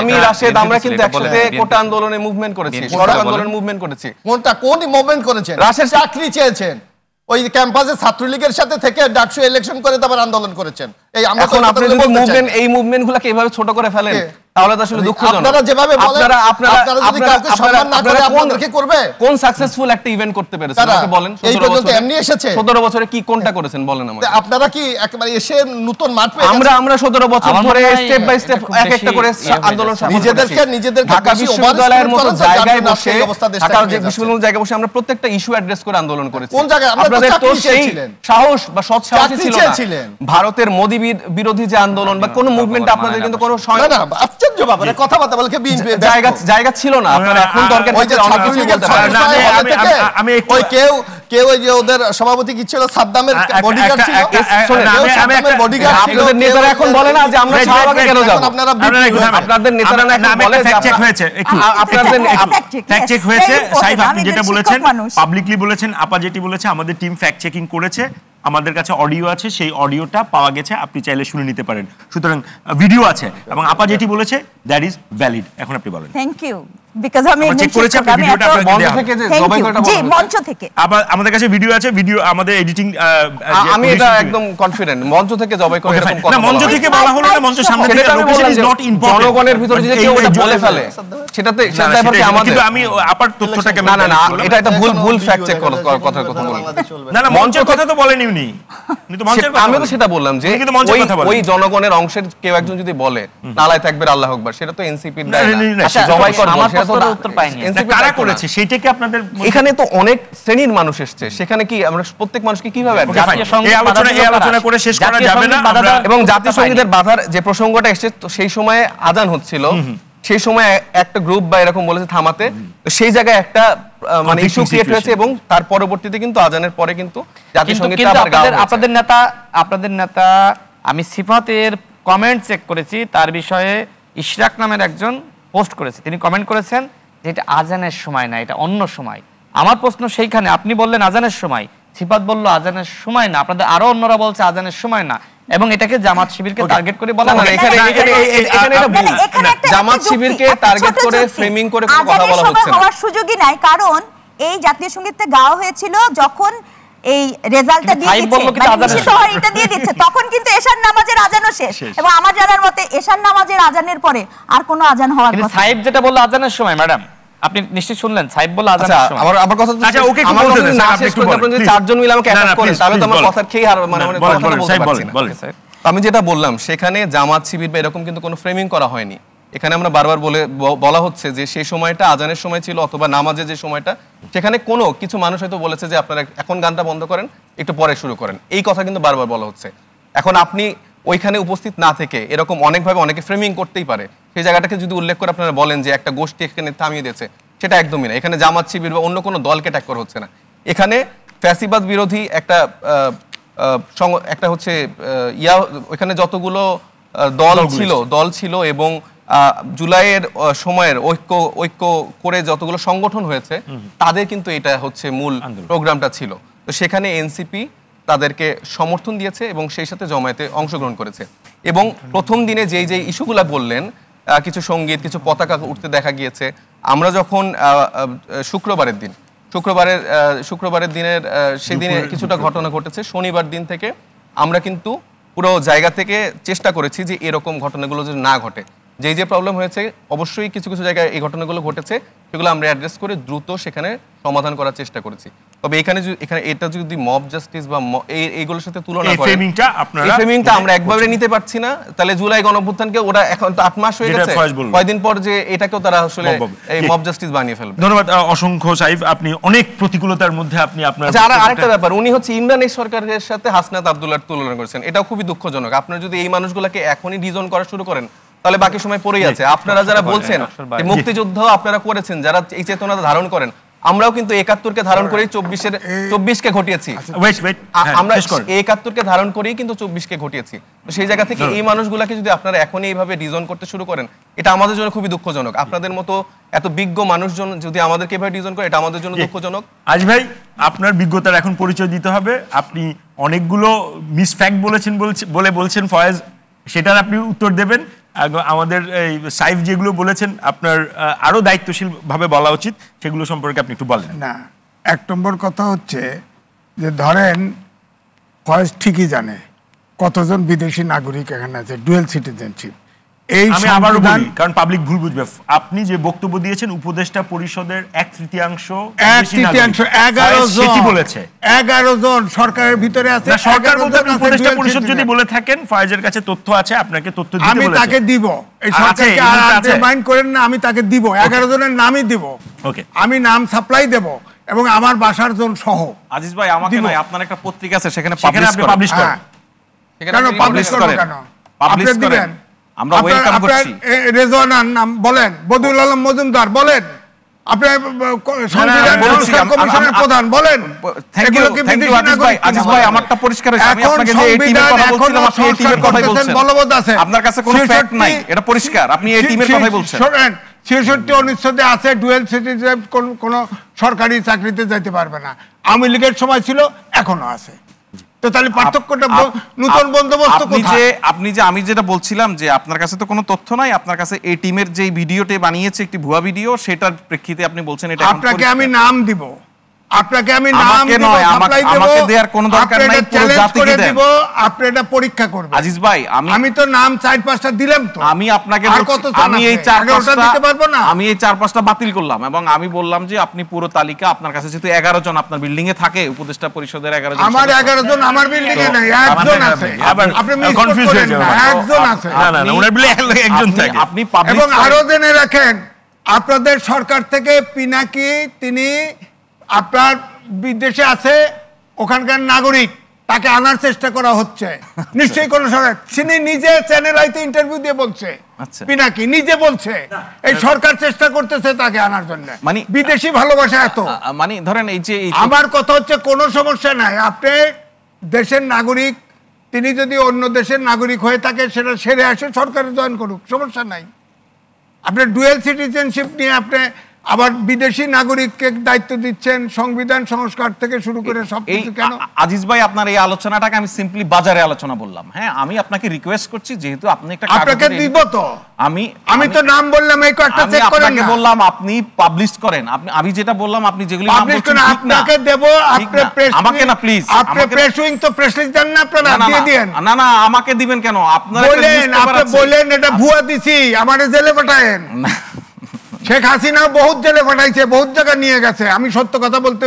আমি রাশেদ, আমরা কিন্তু একসাথে কোটা আন্দোলনে মুভমেন্ট করেছি, সড়ক আন্দোলনে মুভমেন্ট করেছি। কোন মুভমেন্ট করেছেন? রাশেদ চাকরি চেয়েছেন, ওই ক্যাম্পাসে ছাত্রলীগের সাথে থেকে ডাকসু ইলেকশন করে তারপর আন্দোলন করেছেন। এই আমরা এখন আপনি যদি মুভমেন্ট, এই মুভমেন্টগুলোকে এভাবে ছোট করে ফেলেন, তাহলে তো আসলে দুঃখজনক। আপনারা যেভাবে বলেন, আপনারা যদি কাউকে সম্মান না করে আপনাদেরকে করবে, কোন সাকসেসফুল একটা ইভেন্ট করতে পেরেছেন আমাকে বলেন। এই পর্যন্ত এমনি এসেছে 17 বছরে কি কোনটা করেছেন বলেন আমাকে। আপনারা কি একেবারে এসে নতুন মাঠ পেয়ে আমরা 17 বছর ধরে স্টেপ বাই স্টেপ এক একটা করে আন্দোলন সফল করেছি। নিজেদের ঢাকা বিশ্ববিদ্যালয়ের মতো জায়গায় বসে, ঢাকা বিশ্ববিদ্যালয়ের জায়গায় বসে আমরা প্রত্যেকটা ইস্যু অ্যাড্রেস করে আন্দোলন করেছি। কোন জায়গায়? আপনাদের তো সেই সাহস বা সৎ সাহস ছিল না। ভারতের মোদি বিরোধী যে আন্দোলন বা কোন মুভমেন্ট আপনাদের কিন্তু কোনো আশ্চর্য ব্যাপার, কথা বলকে জায়গা ছিল না। আপনারা এখন দরকার আমি কেউ ওই যে ওদের সভাপতি কি ছিল, সাদ্দামের বডিগার্ড ছিল, আপনাদের নেতারা এখন বলে না যে আমরা শাহবাগে কেন যাব? আপনাদের নেতারা না এখন বলে যে চেক হয়েছে, আপনাদের ফ্যাক্ট চেক হয়েছে। সাইফ, আপনি যেটা বলেছেন পাবলিকলি বলেছেন, আপা যেটি বলেছে, আমাদের টিম ফ্যাক্ট চেকিং করেছে, আমাদের কাছে অডিও আছে, সেই অডিওটা পাওয়া গেছে, আপনি চাইলে শুনে নিতে পারেন। সুতরাং ভিডিও আছে এবং আপা যেটি বলেছে দ্যাট ইজ ভ্যালিড। এখন আপনি বলেন। থ্যাংক ইউ, বিকজ আমি চেক করেছি আপনি ভিডিওটা আপনাকে মঞ্চ দেয়া হবে। থেকে যে জবাই করাটা জি, বলা মঞ্চ থেকে। আবার আমাদের কাছে ভিডিও আছে, ভিডিও আমাদের এডিটিং আমি এটা একদম কনফিডেন্ট মঞ্চ থেকে জবাই করে এরকম কথা না, মঞ্চ বলা হয়। থেকে বলা হলো না, মঞ্চের সামনে থেকে সেটা আমি লোকেশন বললাম ইজ যে নট ইম্পর্টেন্ট। জনগণের ভিতরে যদি কেউ ওটা বলে ফেলে সেটাতে না, সেটা না, এবার কি সেটাই, আমাদের কিন্তু আমি আপার তথ্যটাকে না না না এটা ভুল ফ্যাক্ট চেক কথার কথা বলুন। না না, মঞ্চের কথা তো বলেনি উনি, উনি তো মঞ্চের কথা আমিও তো সেটা বললাম যে উনি কিন্তু মঞ্চের কথা বলেন। ওই জনগণের অংশের কেউ একজন যদি বলে নালায় থাকবেন আল্লাহ আকবার, সেটা তো এনসিপির দায় না, না, না। না, আচ্ছা, সেটা জবাই তো করবো আমার সেটা তো প্রশ্নের উত্তর পাইনি। NCP র কারা দায়িত্ব না। করেছে সেইটাকে আপনাদের এখানে তো অনেক শ্রেণীর মানুষ এসছে, সেখানে কি আমরা প্রত্যেক মানুষকে কিভাবে Okay, fine. জাতীয় সংগীত এই আলোচনা বাধা আলোচনা করে শেষ করা জাতীয় যাবে না। সংগীত বাধা আমরা- দেওয়া- এবং জাতীয় উত্তরটা সঙ্গীতের বাধার যে প্রসঙ্গটা এসেছে তো সেই সময় আজান হচ্ছিল, সেই সময় একটা গ্রুপ বা এরকম বলেছে থামাতে, তো সেই জায়গায় একটা মানে ইস্যু Conflicting ক্রিয়েট হয়েছে situation. এবং তার পরবর্তীতে কিন্তু আজানের পরে কিন্তু জাতীয় কিন্তু সঙ্গীতটা কিন্তু আবার গাওয়া হয়েছে। আপনাদের নেতা আমি সিফাতের কমেন্ট চেক করেছি, তার বিষয়ে ইশরাক নামের একজন পোস্ট করেছে, তিনি কমেন্ট করেছেন যে এটা আজানের সময় না, এটা অন্য সময়। আমার প্রশ্ন সেইখানে, আপনি বললেন আজানের সময়, সিফাত বলল আজানের সময় না, আপনাদের আরো অন্যরা বলছে আজানের সময় না, এবং এটাকে জামাত শিবিরকে টার্গেট করে বলা না, না, হয়। এখানে এটা ভুল। এখানে একটা জামাত যুক্তি, শিবিরকে একটা টার্গেট ছোট করে যুক্তি। ফ্রেমিং করে কোনো কথা আজানের বলা সময় হচ্ছে না। হওয়ার সুযোগই নাই, কারণ এই জাতীয় সঙ্গীতটা গাওয়া হয়েছিল যখন এই রেজাল্টটা কিন্তু দিয়ে সাইদ বলল দিচ্ছে, কিন্তু মানে আজানের নিষিদ্ধ হওয়ার এটা দিয়ে দিচ্ছে, তখন কিন্তু এশার নামাজের আজানও শেষ। এবং আমার জানার মতে এশার নামাজের আজানের পরে আর কোনো আজান হওয়ার কিন্তু কথা সাইব যেটা বললো আজানের সময়, ম্যাডাম আপনি নিশ্চয় শুনলেন, সাইব বললো আচ্ছা, আজানের সময়। আমার কথা তো আচ্ছা, ওকে একটু আমার বলতে কথা দেন, না স্যার, আপনি শেষ একটু করে বলেন, আপনি যদি please। চারজন মিলে আমাকে না, না, অ্যাটাক করেন please, তাহলে তো please, আমার বলেন। কথা খেয়ে আর মানে বলেন, কথাটা বলেন, বলতে সাহেব, পারছি বলেন, না। বলেন। আমি যেটা বললাম সেখানে জামাত শিবির বা এরকম কিন্তু কোনো ফ্রেমিং করা হয়নি। এখানে আমরা বারবার বলা হচ্ছে যে সেই সময়টা আজানের সময় ছিল অথবা নামাজের যে সময়টা, সেখানে কোনো কিছু মানুষ হয়তো বলেছে যে আপনারা এখন গানটা বন্ধ করেন, একটু পরে শুরু করেন, এই কথা কিন্তু বারবার বলা হচ্ছে। এখন আপনি ওইখানে উপস্থিত না থেকে এরকম অনেকভাবে অনেকে ফ্রেমিং করতেই পারে, সেই জায়গাটাকে যদি উল্লেখ করে আপনারা বলেন যে একটা গোষ্ঠী এখানে থামিয়ে দিয়েছে, সেটা একদমই না। এখানে জামাত শিবির বা অন্য কোনো দলকে ট্যাগ করা হচ্ছে না। এখানে ফ্যাসিবাদ বিরোধী একটা হচ্ছে ওইখানে যতগুলো দল ছিল এবং জুলাইয়ের সময়ের ঐক্য করে যতগুলো সংগঠন হয়েছে তাদের কিন্তু এটা হচ্ছে মূল প্রোগ্রামটা ছিল। তো সেখানে এনসিপি তাদেরকে সমর্থন দিয়েছে এবং সেই সাথে জমায়েতে অংশগ্রহণ করেছে। এবং প্রথম দিনে যেই ইস্যুগুলা বললেন, কিছু সঙ্গীত, কিছু পতাকা উঠতে দেখা গিয়েছে। আমরা যখন শুক্রবারের দিনের সেদিনে কিছুটা ঘটনা ঘটেছে, শনিবার দিন থেকে আমরা কিন্তু পুরো জায়গা থেকে চেষ্টা করেছি যে এরকম ঘটনাগুলো যদি না ঘটে। যে প্রবলেম হয়েছে অবশ্যই কিছু কিছু জায়গায় এই ঘটনাগুলো ঘটেছে, সেগুলো আমরা অ্যাড্রেস করে দ্রুত সেখানে সমাধান করার চেষ্টা করেছি। তবে এখানে এটা যদি মব জাস্টিস বা এইগুলোর সাথে তুলনা করেন, এই ফ্রেমিংটা আমরা একবারে নিতে পারছি না। তাহলে জুলাই গণঅভ্যুত্থানকে ওরা এখন তো 8 মাস হয়ে গেছে, কয়দিন পর যে এটাকেও তারা আসলে এই মব জাস্টিস বানিয়ে ফেলবে। ধন্যবাদ অসংখ্য সাইফ, আপনি অনেক প্রতিকূলতার মধ্যে আপনি আপনার আরেকটা ব্যাপার, উনি হচ্ছে ইমরান এই সরকারের সাথে হাসনাত আব্দুল্লাহর তুলনা করেছেন, এটাও খুবই দুঃখজনক। আপনারা যদি এই মানুষগুলোকে এখনই রিজন করা শুরু করেন তাহলে বাকি সময় পড়েই আছে। আপনারা যারা বলছেন যে মুক্তিযুদ্ধ আপনারা করেছেন, যারা এই চেতনাটা ধারণ করেন, আমরাও কিন্তু ৭১-কে ধারণ করেই ২৪-কে ঘটিয়েছি। আমরা ৭১-কে ধারণ করেই কিন্তু ২৪-কে ঘটিয়েছি। তো সেই জায়গা থেকে এই মানুষগুলাকে যদি আপনারা এখনই এইভাবে রিজন করতে শুরু করেন, এটা আমাদের জন্য খুবই দুঃখজনক। আপনাদের মতো এত বিজ্ঞ মানুষজন যদি আমাদেরকে এভাবে রিজন করে, এটা আমাদের জন্য দুঃখজনক। আজ ভাই, আপনার বিজ্ঞতার এখন পরিচয় দিতে হবে। আপনি অনেকগুলো মিসফ্যাক্ট বলছেন ফয়েজ, সেটার আপনি উত্তর দেবেন। আমাদের এই সাইফ যেগুলো বলেছেন আপনার আরো দায়িত্বশীল ভাবে বলা উচিত, সেগুলো সম্পর্কে আপনি একটু বলেন। না, ১ নম্বর কথা হচ্ছে যে ধরেন ফয়েজ ঠিকই জানে কতজন বিদেশি নাগরিক এখানে আছে, ডুয়েল সিটিজেনশিপ। আমি আবারও বলি, কারণ পাবলিক ভুল বুঝবে, আপনি যে বক্তব্য দিয়েছেন উপদেষ্টা পরিষদের 1/3 11 বলেছে, 11 জন সরকারের ভিতরে আছে। সরকার বলতে উপদেষ্টা পরিষদ যদি বলে থাকেন, ফয়েজের কাছে তথ্য আছে, আপনাকে তথ্য দিতে বলেছে, আমি তাকে দিব। এই সরকারকে আর আন্ডারমাইন করেন না, আমি তাকে দিব, 11 জনের নামই দিব। ওকে, আমি নাম সাপ্লাই দেব এবং আমার বাসার জন সহ। আজিজ ভাই, আমাকে নয়, আপনার একটা পত্রিকা আছে, সেখানে পাবলিশ করেন। কেন পাবলিশ করব? কেন পাবলিশ করেন? আমরা ওয়েলকাম করছি। রেজওয়ানার নাম বলেন, বদিউল আলম মজুমদার বলেন, আপনার সংবিধান সংস্কার কমিশনের প্রধান বলেন। থ্যাংক ইউ আজিজ ভাই, আমারটা পরিষ্কার হয়েছে। আমি আপনাকে যে এই টিমের কথা বলছিলাম, আপনি এই টিমের কথাই বলছেন, বলবৎ আছে। আপনার কাছে কোনো ফ্যাক্ট নাই, এটা পরিষ্কার, আপনি এই টিমের কথাই বলছেন। শুনেন, ৬৬ অনুচ্ছেদে আছে ডুয়েল সিটিজেন কোন সরকারি চাকরিতে যেতে পারবে না। আওয়ামী লীগের সময় ছিল, এখনো আছে। তো তাহলে পার্থক্যটা নতুন বন্দোবস্ত কোথায়? আপনি যে আমি যেটা বলছিলাম যে আপনার কাছে তো কোনো তথ্য নাই, আপনার কাছে এই টিমের যে ভিডিওটি বানিয়েছে একটি ভুয়া ভিডিও, সেটার প্রেক্ষিতে আপনি বলছেন এটা আপনাকে আমি নাম দিব, আপনাকে আমি নাম আমাকে দিব, নয়, সাপ্লাই দেব, আমাকে দেওয়ার কোনো দরকার নাই, পুরো জাতিকে দেন। আপনি এটা পরীক্ষা করবেন। আজিজ ভাই, আমি তো নাম 4-5টা দিলাম, তো আমি আপনাকে আমি এই 4-5টা দিতে পারবো না, আমি এই 4-5টা বাতিল করলাম এবং আমি বললাম যে আপনি পুরো তালিকা, আপনার কাছে যেহেতু 11 জন আপনার বিল্ডিং এ থাকে, উপদেষ্টা পরিষদের 11 জন, আমার 11 জন আমার বিল্ডিং এ নাই, একজন আছে। আপনি কনফিউজ হয়ে যাবেন, একজন আছে। না না, ওনার বিল্ডিং এ একজন থাকে। আপনি পাবলিক এবং আরো জেনে রাখেন, আপনাদের সরকার থেকে পিনাকি তিনি আপনার বিদেশে আছে, ওখানকার নাগরিক, তাকে আনার চেষ্টা করা হচ্ছে। নিশ্চয়ই কোন সরকার, তিনি নিজে চ্যানেল আইতে ইন্টারভিউ দিয়ে বলছে, পিনাকি নিজে বলছে এই সরকার চেষ্টা করতেছে তাকে আনার জন্য। মানে বিদেশি ভালোবাসা এত, মানে ধরেন এই যে আমার কথা হচ্ছে কোনো সমস্যা নাই, আপনি দেশের নাগরিক, তিনি যদি অন্য দেশের নাগরিক হয়ে থাকে সেটা সেরে আসে সরকারে জয়েন করুক, সমস্যা নাই। আপনি ডুয়েল সিটিজেনশিপ নিয়ে আপনি আবার বিদেশি নাগরিককে দায়িত্ব দিচ্ছেন, সংবিধান সংস্কার থেকে শুরু করে সবকিছু কেন? আজিজ ভাই, আপনার এই আলোচনাটাকে আমি সিম্পলি বাজারে আলোচনা বললাম। হ্যাঁ, আমি আপনাকে রিকোয়েস্ট করছি, যেহেতু আপনি একটা আপনাকে দিব, তো আমি তো নাম বললাম, এই কয়েকটা চেক করেন না। আপনাকে বললাম আপনি পাবলিশ করেন, আমি যেটা বললাম আপনি যেগুলো নাম বলছেন ঠিক না, আপনাকে দেব, আপনি প্রেস, আমাকে না প্লিজ, আপনি প্রেস উইং তো প্রেস লিস্ট দেন না, আপনারা দিয়ে দেন। না না, আমাকে দিবেন কেন? আপনারা বলেন, আপনি বলেন এটা ভুয়া দিছি, আমারে জেলে পাঠায়েন। শেখ হাসিনা বহুত জেলে পাঠাইছে, বহুত জায়গা নিয়ে গেছে, আমি সত্য কথা বলতে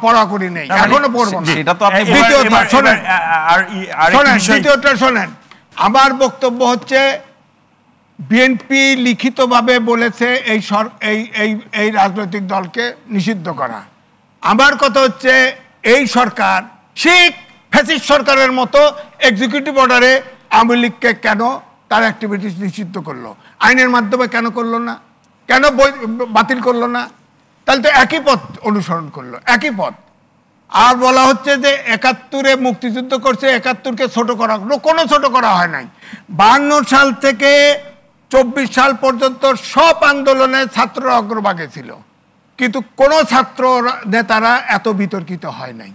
পড়া করি নেই, এখনো পড়বো না। সেটা তো আপনি দ্বিতীয়টা শোনেন, আমার বক্তব্য হচ্ছে বিএনপি লিখিতভাবে বলেছে এই রাজনৈতিক দলকে নিষিদ্ধ করা। আমার কথা হচ্ছে এই সরকার ঠিক ফ্যাসিস্ট সরকারের মতো এক্সিকিউটিভ অর্ডারে আওয়ামী লীগকে কেন তার অ্যাক্টিভিটিস নিষিদ্ধ করলো, আইনের মাধ্যমে কেন করলো না, কেন বাতিল করলো না? তাহলে তো একই পথ অনুসরণ করলো, একই পথ। আর বলা হচ্ছে যে 71-এ মুক্তিযুদ্ধ করছে, 71-কে ছোট করা, কোনো ছোট করা হয় নাই। 52 সাল থেকে 24 সাল পর্যন্ত সব আন্দোলনে ছাত্ররা অগ্রভাগে ছিল, কিন্তু কোনো ছাত্র নেতারা এত বিতর্কিত হয় নাই।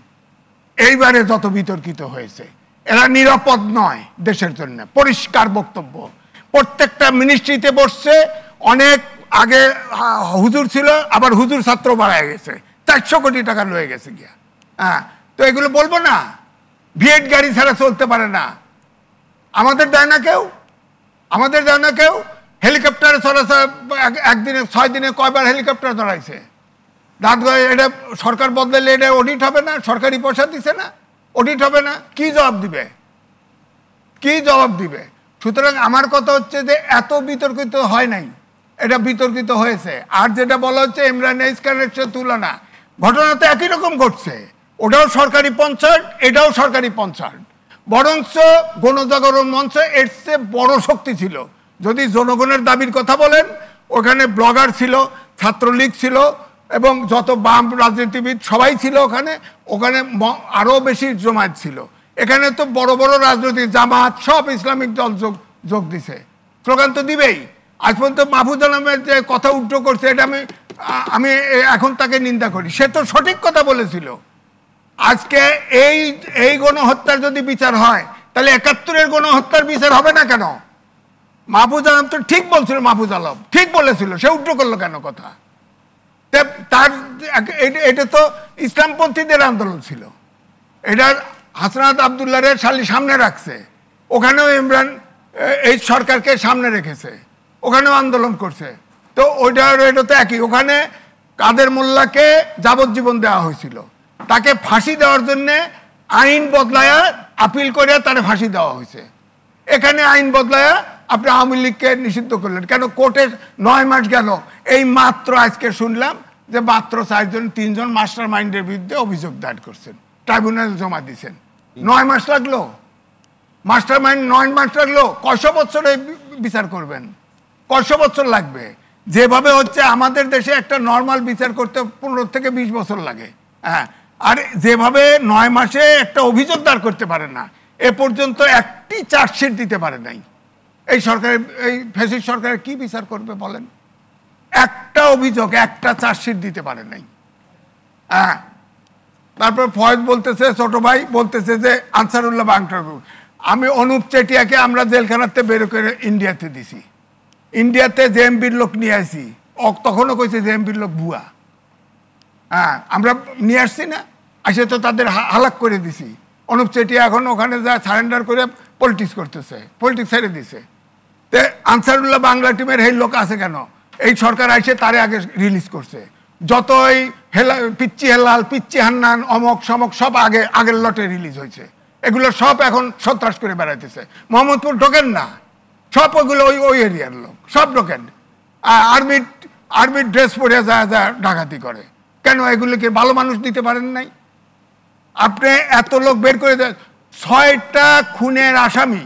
এইবারে যত বিতর্কিত হয়েছে, এরা নিরাপদ নয় দেশের জন্য, পরিষ্কার বক্তব্য। প্রত্যেকটা মিনিস্ট্রিতে বসছে, অনেক আগে হুজুর ছিল, আবার হুজুর ছাত্র বাড়ায় গেছে, 400 কোটি টাকা লয়ে গেছে গিয়া। হ্যাঁ, তো এগুলো বলবো না, ভিএট গাড়ি ছাড়া চলতে পারে না। আমাদের দেয় না কেউ, আমাদের দেয় না কেউ। হেলিকপ্টারে চলাচল একদিনে 6 দিনে কয়বার হেলিকপ্টার চড়াইছে? এটা সরকার বদলালে এটা অডিট হবে না? সরকারি পয়সা দিছে না, অডিট হবে না? কি জবাব দিবে, কি জবাব দিবে? সুতরাং আমার কথা হচ্ছে যে এত বিতর্কিত হয় নাই, এটা বিতর্কিত হয়েছে। আর যেটা বলা হচ্ছে ইমরান খানের তুলনা, ঘটনা তো একই রকম ঘটছে, ওটাও সরকারি পঞ্চায়েত, এটাও সরকারি পঞ্চায়েত। বরঞ্চ গণজাগরণ মঞ্চ এর চেয়ে বড় শক্তি ছিল। যদি জনগণের দাবির কথা বলেন, ওখানে ব্লগার ছিল, ছাত্রলীগ ছিল এবং যত বাম রাজনীতিবিদ সবাই ছিল ওখানে, ওখানে আরও বেশি জমায়েত ছিল। এখানে তো বড় বড় রাজনৈতিক জামাত সব ইসলামিক দল যোগ দিছে, স্লোগান তো দিবেই। আজ পর্যন্ত মাহফুজ আলমের যে কথা উল্টো করছে, এটা আমি এখন তাকে নিন্দা করি, সে তো সঠিক কথা বলেছিল। আজকে এই গণহত্যার যদি বিচার হয়, তাহলে 71-এর গণহত্যার বিচার হবে না কেন? মাহফুজ আলম তো ঠিক বলছিল, মাহফুজ আলম ঠিক বলেছিল, সে উল্টো করলো কেন কথা? তার এটা তো ইসলামপন্থীদের আন্দোলন ছিল, এটা হাসনাত আবদুল্লাহর সামনে রাখছে, ওখানেও ইমরান এই সরকারকে সামনে রেখেছে, ওখানেও আন্দোলন করছে। তো এটা তো একই। ওখানে কাদের মোল্লাকে যাবজ্জীবন দেওয়া হয়েছিল, তাকে ফাঁসি দেওয়ার জন্য আইন বদলায়া আপিল করে তারে ফাঁসি দেওয়া হয়েছে। এখানে আইন বদলায়া আপনি আওয়ামী লীগকে নিষিদ্ধ করলেন কেন? কোর্টে 9 মাস গেল, এই মাত্র আজকে শুনলাম যে মাত্র 3জন মাস্টার মাইন্ডের বিরুদ্ধে অভিযোগ দায়ের করছেন, ট্রাইব্যুনাল জমা দিয়েছেন। 9 মাস লাগলো, মাস্টার মাইন্ড 9 মাস লাগলো। কয়শো বছরে বিচার করবেন? কয়শো বছর লাগবে? যেভাবে হচ্ছে আমাদের দেশে একটা নর্মাল বিচার করতে 15 থেকে 20 বছর লাগে। হ্যাঁ, আর যেভাবে 9 মাসে একটা অভিযোগ দাঁড় করতে পারে না, এ পর্যন্ত একটি চার্জশিট দিতে পারে নাই এই সরকারের, এই ফ্যাসিস্ট সরকারের কি বিচার করবে বলেন? একটা অভিযোগ, একটা চার্জশিট দিতে পারে নাই। হ্যাঁ, তারপর ফয়েজ বলতেছে, ছোট ভাই বলতেছে যে আনসারুল্লাহ বাংকার। আমি অনুপ চেটিয়াকে আমরা জেলখানাতে বের করে ইন্ডিয়াতে দিছি, ইন্ডিয়াতে জেএমবির লোক নিয়ে আসি, তখনও কইছে জেএমবির লোক ভুয়া। হ্যাঁ, আমরা নিয়ে আসছি না, আসে তো তাদের হালাক করে দিছি। অনুপ চেটিয়া এখন ওখানে যা সারেন্ডার করে পলিটিক্স করতেছে, পলিটিক্স ছেড়ে দিছে। তে আনসারুল্লাহ বাংলা টিমের এই লোক আছে কেন? এই সরকার আসে তারে আগে রিলিজ করছে। যতই পিচ্চি হেলাল, পিচ্চি হান্নান, অমক সমক সব আগের লটে রিলিজ হয়েছে। এগুলো সব এখন সন্ত্রাস করে বেড়াইতেছে। মোহাম্মদপুর ঢোকেন না, সব ওইগুলো ওই এরিয়ার লোক, সব ঢোকেন। আর্মির ড্রেস পরে যা ডাকাতি করে কেন? এগুলোকে ভালো মানুষ দিতে পারেন নাই? আপনি এত লোক বের করে দেন। 6টা খুনের আসামি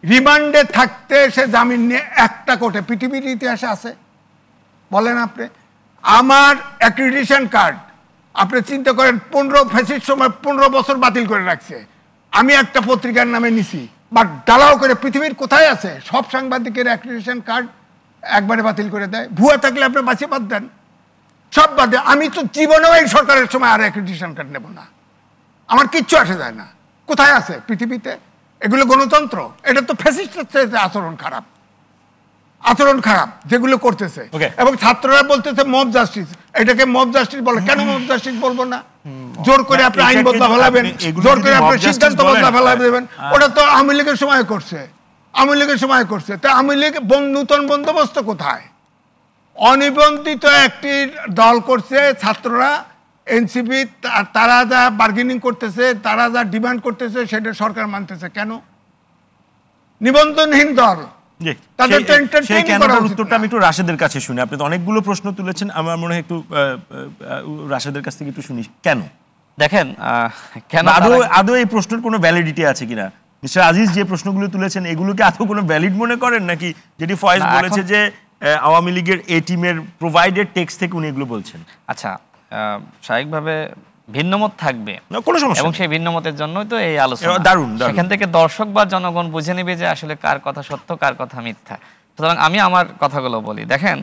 রিমান্ডে থাকতে সে জামিন নিয়ে একটা কোর্টে পৃথিবীর ইতিহাসে আছে? বলেন আপনি। আমার অ্যাক্রিডিটেশন কার্ড আপনি চিন্তা করেন, 15 ফ্যাসিস্ট সময় 15 বছর বাতিল করে রাখছে। আমি একটা পত্রিকার নামে নিছি, বাট ডালাও করে পৃথিবীর কোথায় আছে? সব সাংবাদিকের অ্যাক্রিডিটেশন কার্ড একবারে বাতিল করে দেয়। ভুয়া থাকলে আপনি বাঁচিয়ে বাদ দেন, সব বাদ দেন। আমি তো জীবনেও এই সরকারের সময় আর অ্যাক্রিডিটেশন কার্ড নেব না, আমার কিচ্ছু আসে যায় না। কোথায় আছে পৃথিবীতে? এগুলো গণতন্ত্র? এটা তো ফ্যাসিস্টের আচরণ খারাপ, আচরণ খারাপ যেগুলো করতেছে। এবং ছাত্ররা বলতেছে মব জাস্টিস, এটাকে মব জাস্টিস বলে। কেন মব জাস্টিস বলবো না? জোর করে আপনি আইন বদলা ফেলাবেন, জোর করে আপনি সিদ্ধান্ত বদলা ফেলা দেবেন। ওটা তো আওয়ামী লীগের সময় করছে, আওয়ামী লীগের সময় করছে। তা আওয়ামী লীগ নূতন বন্দোবস্ত কোথায়? অনিবন্ধিত একটি দল করছে ছাত্ররা, এনসিপি, তারা যা বার্গেনিং করতেছে, তারা যা ডিমান্ড করতেছে সেটা সরকার মানতেছে কেন? নিবন্ধনহীন দল, উত্তরটা আমি একটু রাশেদের কাছে শুনি। আপনি তো অনেকগুলো প্রশ্ন তুলেছেন, আমার মনে হয় একটু রাশেদের কাছ থেকে একটু শুনি কেন। দেখেন কেন আদৌ এই প্রশ্নের কোনো ভ্যালিডিটি আছে কিনা? মিস্টার আজিজ যে প্রশ্নগুলো তুলেছেন এগুলোকে আদৌ কোনো ভ্যালিড মনে করেন নাকি? যেটি ফয়েজ বলেছে যে আওয়ামী লীগের এ টিমের প্রোভাইডেড টেক্সট থেকে উনি এগুলো বলছেন। আচ্ছা, স্বাভাবিকভাবে ভিন্নমত থাকবে, কোনো সমস্যা, এবং সেই ভিন্নমতের জন্যই তো এই আলোচনা। দারুণ, সেখান থেকে দর্শক বা জনগণ বুঝে নেবে যে আসলে কার কথা সত্য, কার কথা মিথ্যা। সুতরাং আমি আমার কথাগুলো বলি। দেখেন,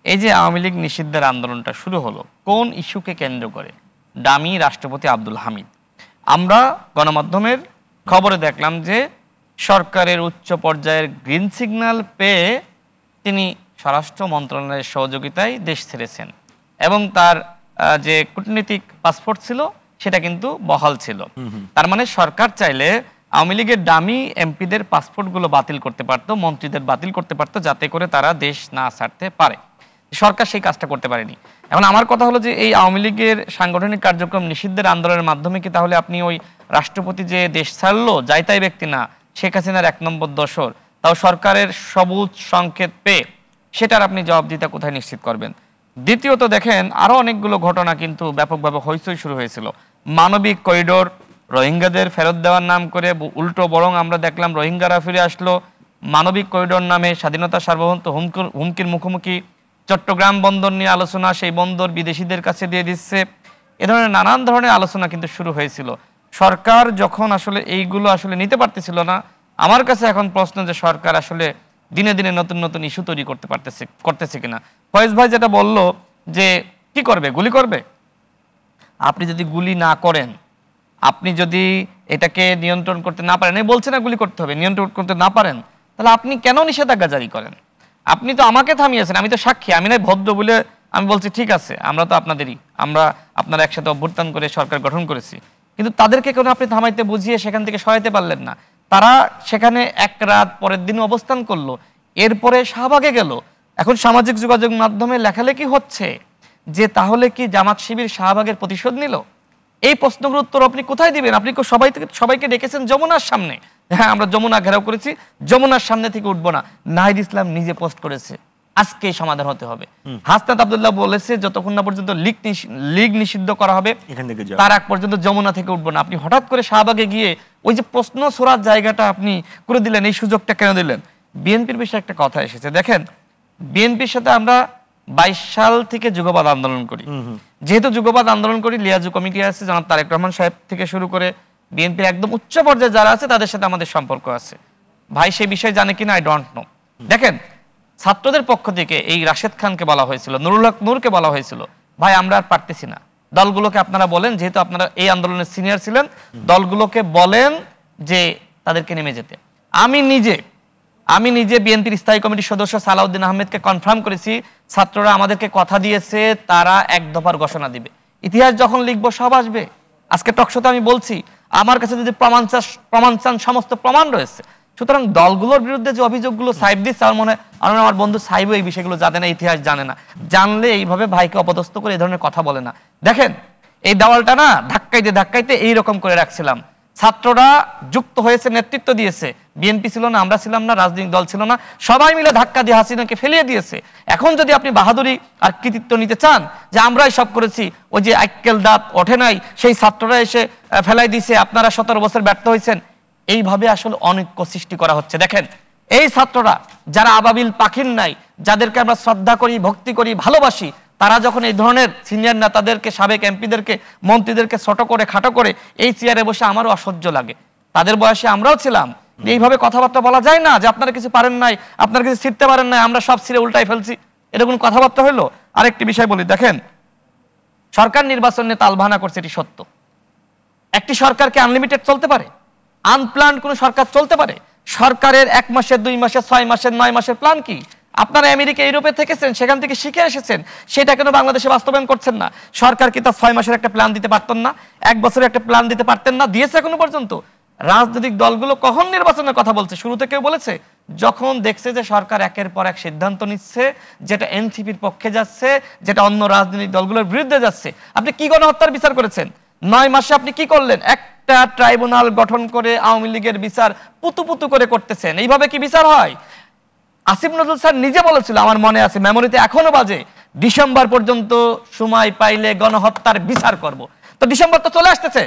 এই যে আওয়ামী লীগ নিষিদ্ধের আন্দোলনটা শুরু হলো কোন ইস্যুকে কেন্দ্র করে? ডামি রাষ্ট্রপতি আব্দুল হামিদ। আমরা গণমাধ্যমের খবরে দেখলাম যে সরকারের উচ্চ পর্যায়ের গ্রিন সিগন্যাল পেয়ে তিনি স্বরাষ্ট্র মন্ত্রণালয়ের সহযোগিতায় দেশ ছেড়েছেন, এবং তার যে কূটনীতিক পাসপোর্ট ছিল সেটা কিন্তু বহাল ছিল। তার মানে সরকার চাইলে আওয়ামী লীগের ডামি এমপিদের পাসপোর্টগুলো বাতিল করতে পারতো, মন্ত্রীদের বাতিল করতে পারতো, যাতে করে তারা দেশ না ছাড়তে পারে। সরকার সেই কাজটা করতে পারেনি। এখন আমার কথা হলো যে এই আওয়ামী লীগের সাংগঠনিক কার্যক্রম নিষিদ্ধের আন্দোলনের মাধ্যমে কি তাহলে আপনি ওই রাষ্ট্রপতি যে দেশ ছাড়লো, যাই তাই ব্যক্তি না, শেখ হাসিনার 1 নম্বর দোসর, তাও সরকারের সবুজ সংকেত পেয়ে, সেটার আপনি জবাবদিহিতা কোথায় নিশ্চিত করবেন? দ্বিতীয়ত দেখেন, আরো অনেকগুলো ঘটনা কিন্তু ব্যাপকভাবে হইচই শুরু হয়েছিল। মানবিক করিডোর, রোহিঙ্গাদের ফেরত দেওয়ার নাম করে উল্টো বরং আমরা দেখলাম রোহিঙ্গারা ফিরে আসলো। মানবিক করিডোর নামে স্বাধীনতা সার্বভৌমত্ব হুমকির মুখোমুখি। চট্টগ্রাম বন্দর নিয়ে আলোচনা, সেই বন্দর বিদেশিদের কাছে দিয়ে দিচ্ছে। এ ধরনের নানান ধরনের আলোচনা কিন্তু শুরু হয়েছিল। সরকার যখন আসলে এইগুলো আসলে নিতে পারতেছিল না, আমার কাছে এখন প্রশ্ন যে সরকার আসলে দিনে দিনে নতুন নতুন ইস্যু তৈরি করতেছে কিনা। ফয়েজ ভাই যেটা বললো যে কি করবে, গুলি করবে। আপনি যদি গুলি না করেন, আপনি যদি এটাকে নিয়ন্ত্রণ করতে না পারেন, এই বলছে না গুলি করতে হবে, নিয়ন্ত্রণ করতে না পারেন, তাহলে আপনি কেন নিষেধাজ্ঞা জারি করেন? আপনি তো আমাকে থামিয়েছেন, আমি তো সাক্ষী, আমি নাই ভদ্র বলে আমি বলছি ঠিক আছে, আমরা তো আপনাদেরই, আমরা আপনারা একসাথে অভ্যুত্থান করে সরকার গঠন করেছি। কিন্তু তাদেরকে কেন আপনি থামাইতে বুঝিয়ে সেখান থেকে সরাইতে পারলেন না? তারা সেখানে 1 রাত পরের দিন অবস্থান করলো, এরপরে শাহবাগে গেল। এখন সামাজিক যোগাযোগ মাধ্যমে লেখালেখি হচ্ছে যে তাহলে কি জামাত শিবির শাহবাগের প্রতিশোধ নিল? এই প্রশ্নগুলোর উত্তর আপনি কোথায় দিবেন? আপনি সবাইকে ডেকেছেন যমুনার সামনে, হ্যাঁ আমরা যমুনা ঘেরাও করেছি, যমুনার সামনে থেকে উঠবো না। নাহিদ ইসলাম নিজে পোস্ট করেছে আজকেই সমাধান হতে হবে। হাসনাত আব্দুল্লাহ বলেছে যতক্ষণ না পর্যন্ত লীগ নিষিদ্ধ করা হবে তার আগ পর্যন্ত যমুনা থেকে উঠবো না। আপনি হঠাৎ করে শাহবাগে গিয়ে ওই যে প্রশ্ন ছোড়ার জায়গাটা আপনি করে দিলেন, এই সুযোগটা কেন দিলেন? বিএনপির বিষয়ে একটা কথা এসেছে। দেখেন, বিএনপির সাথে আমরা 22 সাল থেকে যুগবাদ আন্দোলন করি। যেহেতু যুগবাদ আন্দোলন করি, লিয়াজু কমিটি আছে, জনাব তারেক রহমান সাহেব থেকে শুরু করে বিএনপির একদম উচ্চ পর্যায়ে যারা আছে তাদের সাথে আমাদের সম্পর্ক আছে। ভাই সেই বিষয়ে জানে কিনা আই ডোন্ট নো। দেখেন, ছাত্রদের পক্ষ থেকে এই রাশেদ খানকে বলা হয়েছিল, নুরুল হক নূরকে বলা হয়েছিল, ভাই আমরা আর পারতেছি না, দলগুলোকে আপনারা বলেন, যেহেতু আপনারা এই আন্দোলনের সিনিয়র ছিলেন, দলগুলোকে বলেন যে তাদেরকে নেমে যেতে। আমি নিজে বিএনপির স্থায়ী কমিটির সদস্য সালাউদ্দিন আহমেদকে কনফার্ম করেছি, ছাত্ররা আমাদেরকে কথা দিয়েছে তারা এক দফার ঘোষণা দিবে। ইতিহাস যখন লিখবো সব আসবে। আজকে টকশোতে আমি বলছি, আমার কাছে যদি প্রমাণ চান সমস্ত প্রমাণ রয়েছে। সুতরাং দলগুলোর বিরুদ্ধে যে অভিযোগগুলো সাইব দিচ্ছে, আমার মনে হয় আমার বন্ধু সাইবও এই বিষয়গুলো জানে না, ইতিহাস জানে না। জানলে এইভাবে ভাইকে অপদস্থ করে এই ধরনের কথা বলে না। দেখেন, এই দেওয়ালটা না ধাক্কাইতে এইরকম করে রাখছিলাম। ছাত্ররা যুক্ত হয়েছে, নেতৃত্ব দিয়েছে। বিএনপি ছিল না, আমরা ছিলাম না, রাজনৈতিক দল ছিল না, সবাই মিলে ধাক্কা দিয়ে হাসিনাকে ফেলিয়ে দিয়েছে। এখন যদি আপনি বাহাদুরি আর কৃতিত্ব নিতে চান যে আমরাই সব করেছি, ওই যে আক্কেল দাঁত ওঠে নাই, সেই ছাত্ররা এসে ফেলাই দিয়েছে, আপনারা 17 বছর ব্যর্থ হয়েছেন, এইভাবে আসলে অনৈক্য সৃষ্টি করা হচ্ছে। দেখেন, এই ছাত্ররা যারা আবাবিল পাখির নাই, যাদেরকে আমরা শ্রদ্ধা করি, ভক্তি করি, ভালোবাসি, তারা যখন এই ধরনের সিনিয়র নেতাদেরকে, সাবেক এমপিদেরকে, মন্ত্রীদেরকে ছোট করে খাটো করে এই চেয়ারে বসে আমারও অসহ্য লাগে। তাদের বয়সে আমরাও ছিলাম। এইভাবে কথাবার্তা বলা যায় না যে আপনারা কিছু পারেন নাই, আপনারা কিছু ছিঁড়তে পারেন নাই, আমরা সব ছিঁড়ে উল্টাই ফেলছি। এটা কোনো কথাবার্তা হলো? আরেকটি বিষয় বলি, দেখেন, সরকার নির্বাচন নিয়ে তালবাহানা করছে, এটি সত্য। একটি সরকারকে আনলিমিটেড চলতে পারে? আনপ্ল্যান্ড কোন সরকার চলতে পারে? সরকারের 1 মাসের, 2 মাসের, 6 মাসের, 9 মাসের প্ল্যান কি? আপনারা আমেরিকা, ইউরোপে থেকেছেন, সেখান থেকে শিখে এসেছেন, সেটা কেন বাংলাদেশে বাস্তবায়ন করছেন না? সরকার কি তার 6 মাসের একটা প্ল্যান দিতে পারতেন না? 1 বছরের একটা প্ল্যান দিতে পারতেন না? দিয়েছে এখনো পর্যন্ত? রাজনৈতিক দলগুলো কখন নির্বাচনের কথা বলছে? শুরুতে কেউ বলেছে? যখন দেখছে যে সরকার একের পর এক সিদ্ধান্ত নিচ্ছে, যেটা এনসিপির পক্ষে যাচ্ছে, যেটা অন্য রাজনৈতিক দলগুলোর বিরুদ্ধে যাচ্ছে। আপনি কি গণহত্যার বিচার করেছেন? 9 মাসে আপনি কি করলেন? একটা ট্রাইব্যুনাল গঠন করে আওয়ামী লীগের বিচার পুতু করে করতেছেন। এইভাবে কি বিচার হয়? আসিফ নজরুল স্যার নিজে বলেছিল, আমার মনে আছে, মেমোরিতে এখনো বাজে, ডিসেম্বর পর্যন্ত সময় পাইলে গণহত্যার বিচার করব। তো ডিসেম্বর তো চলে আসতেছে,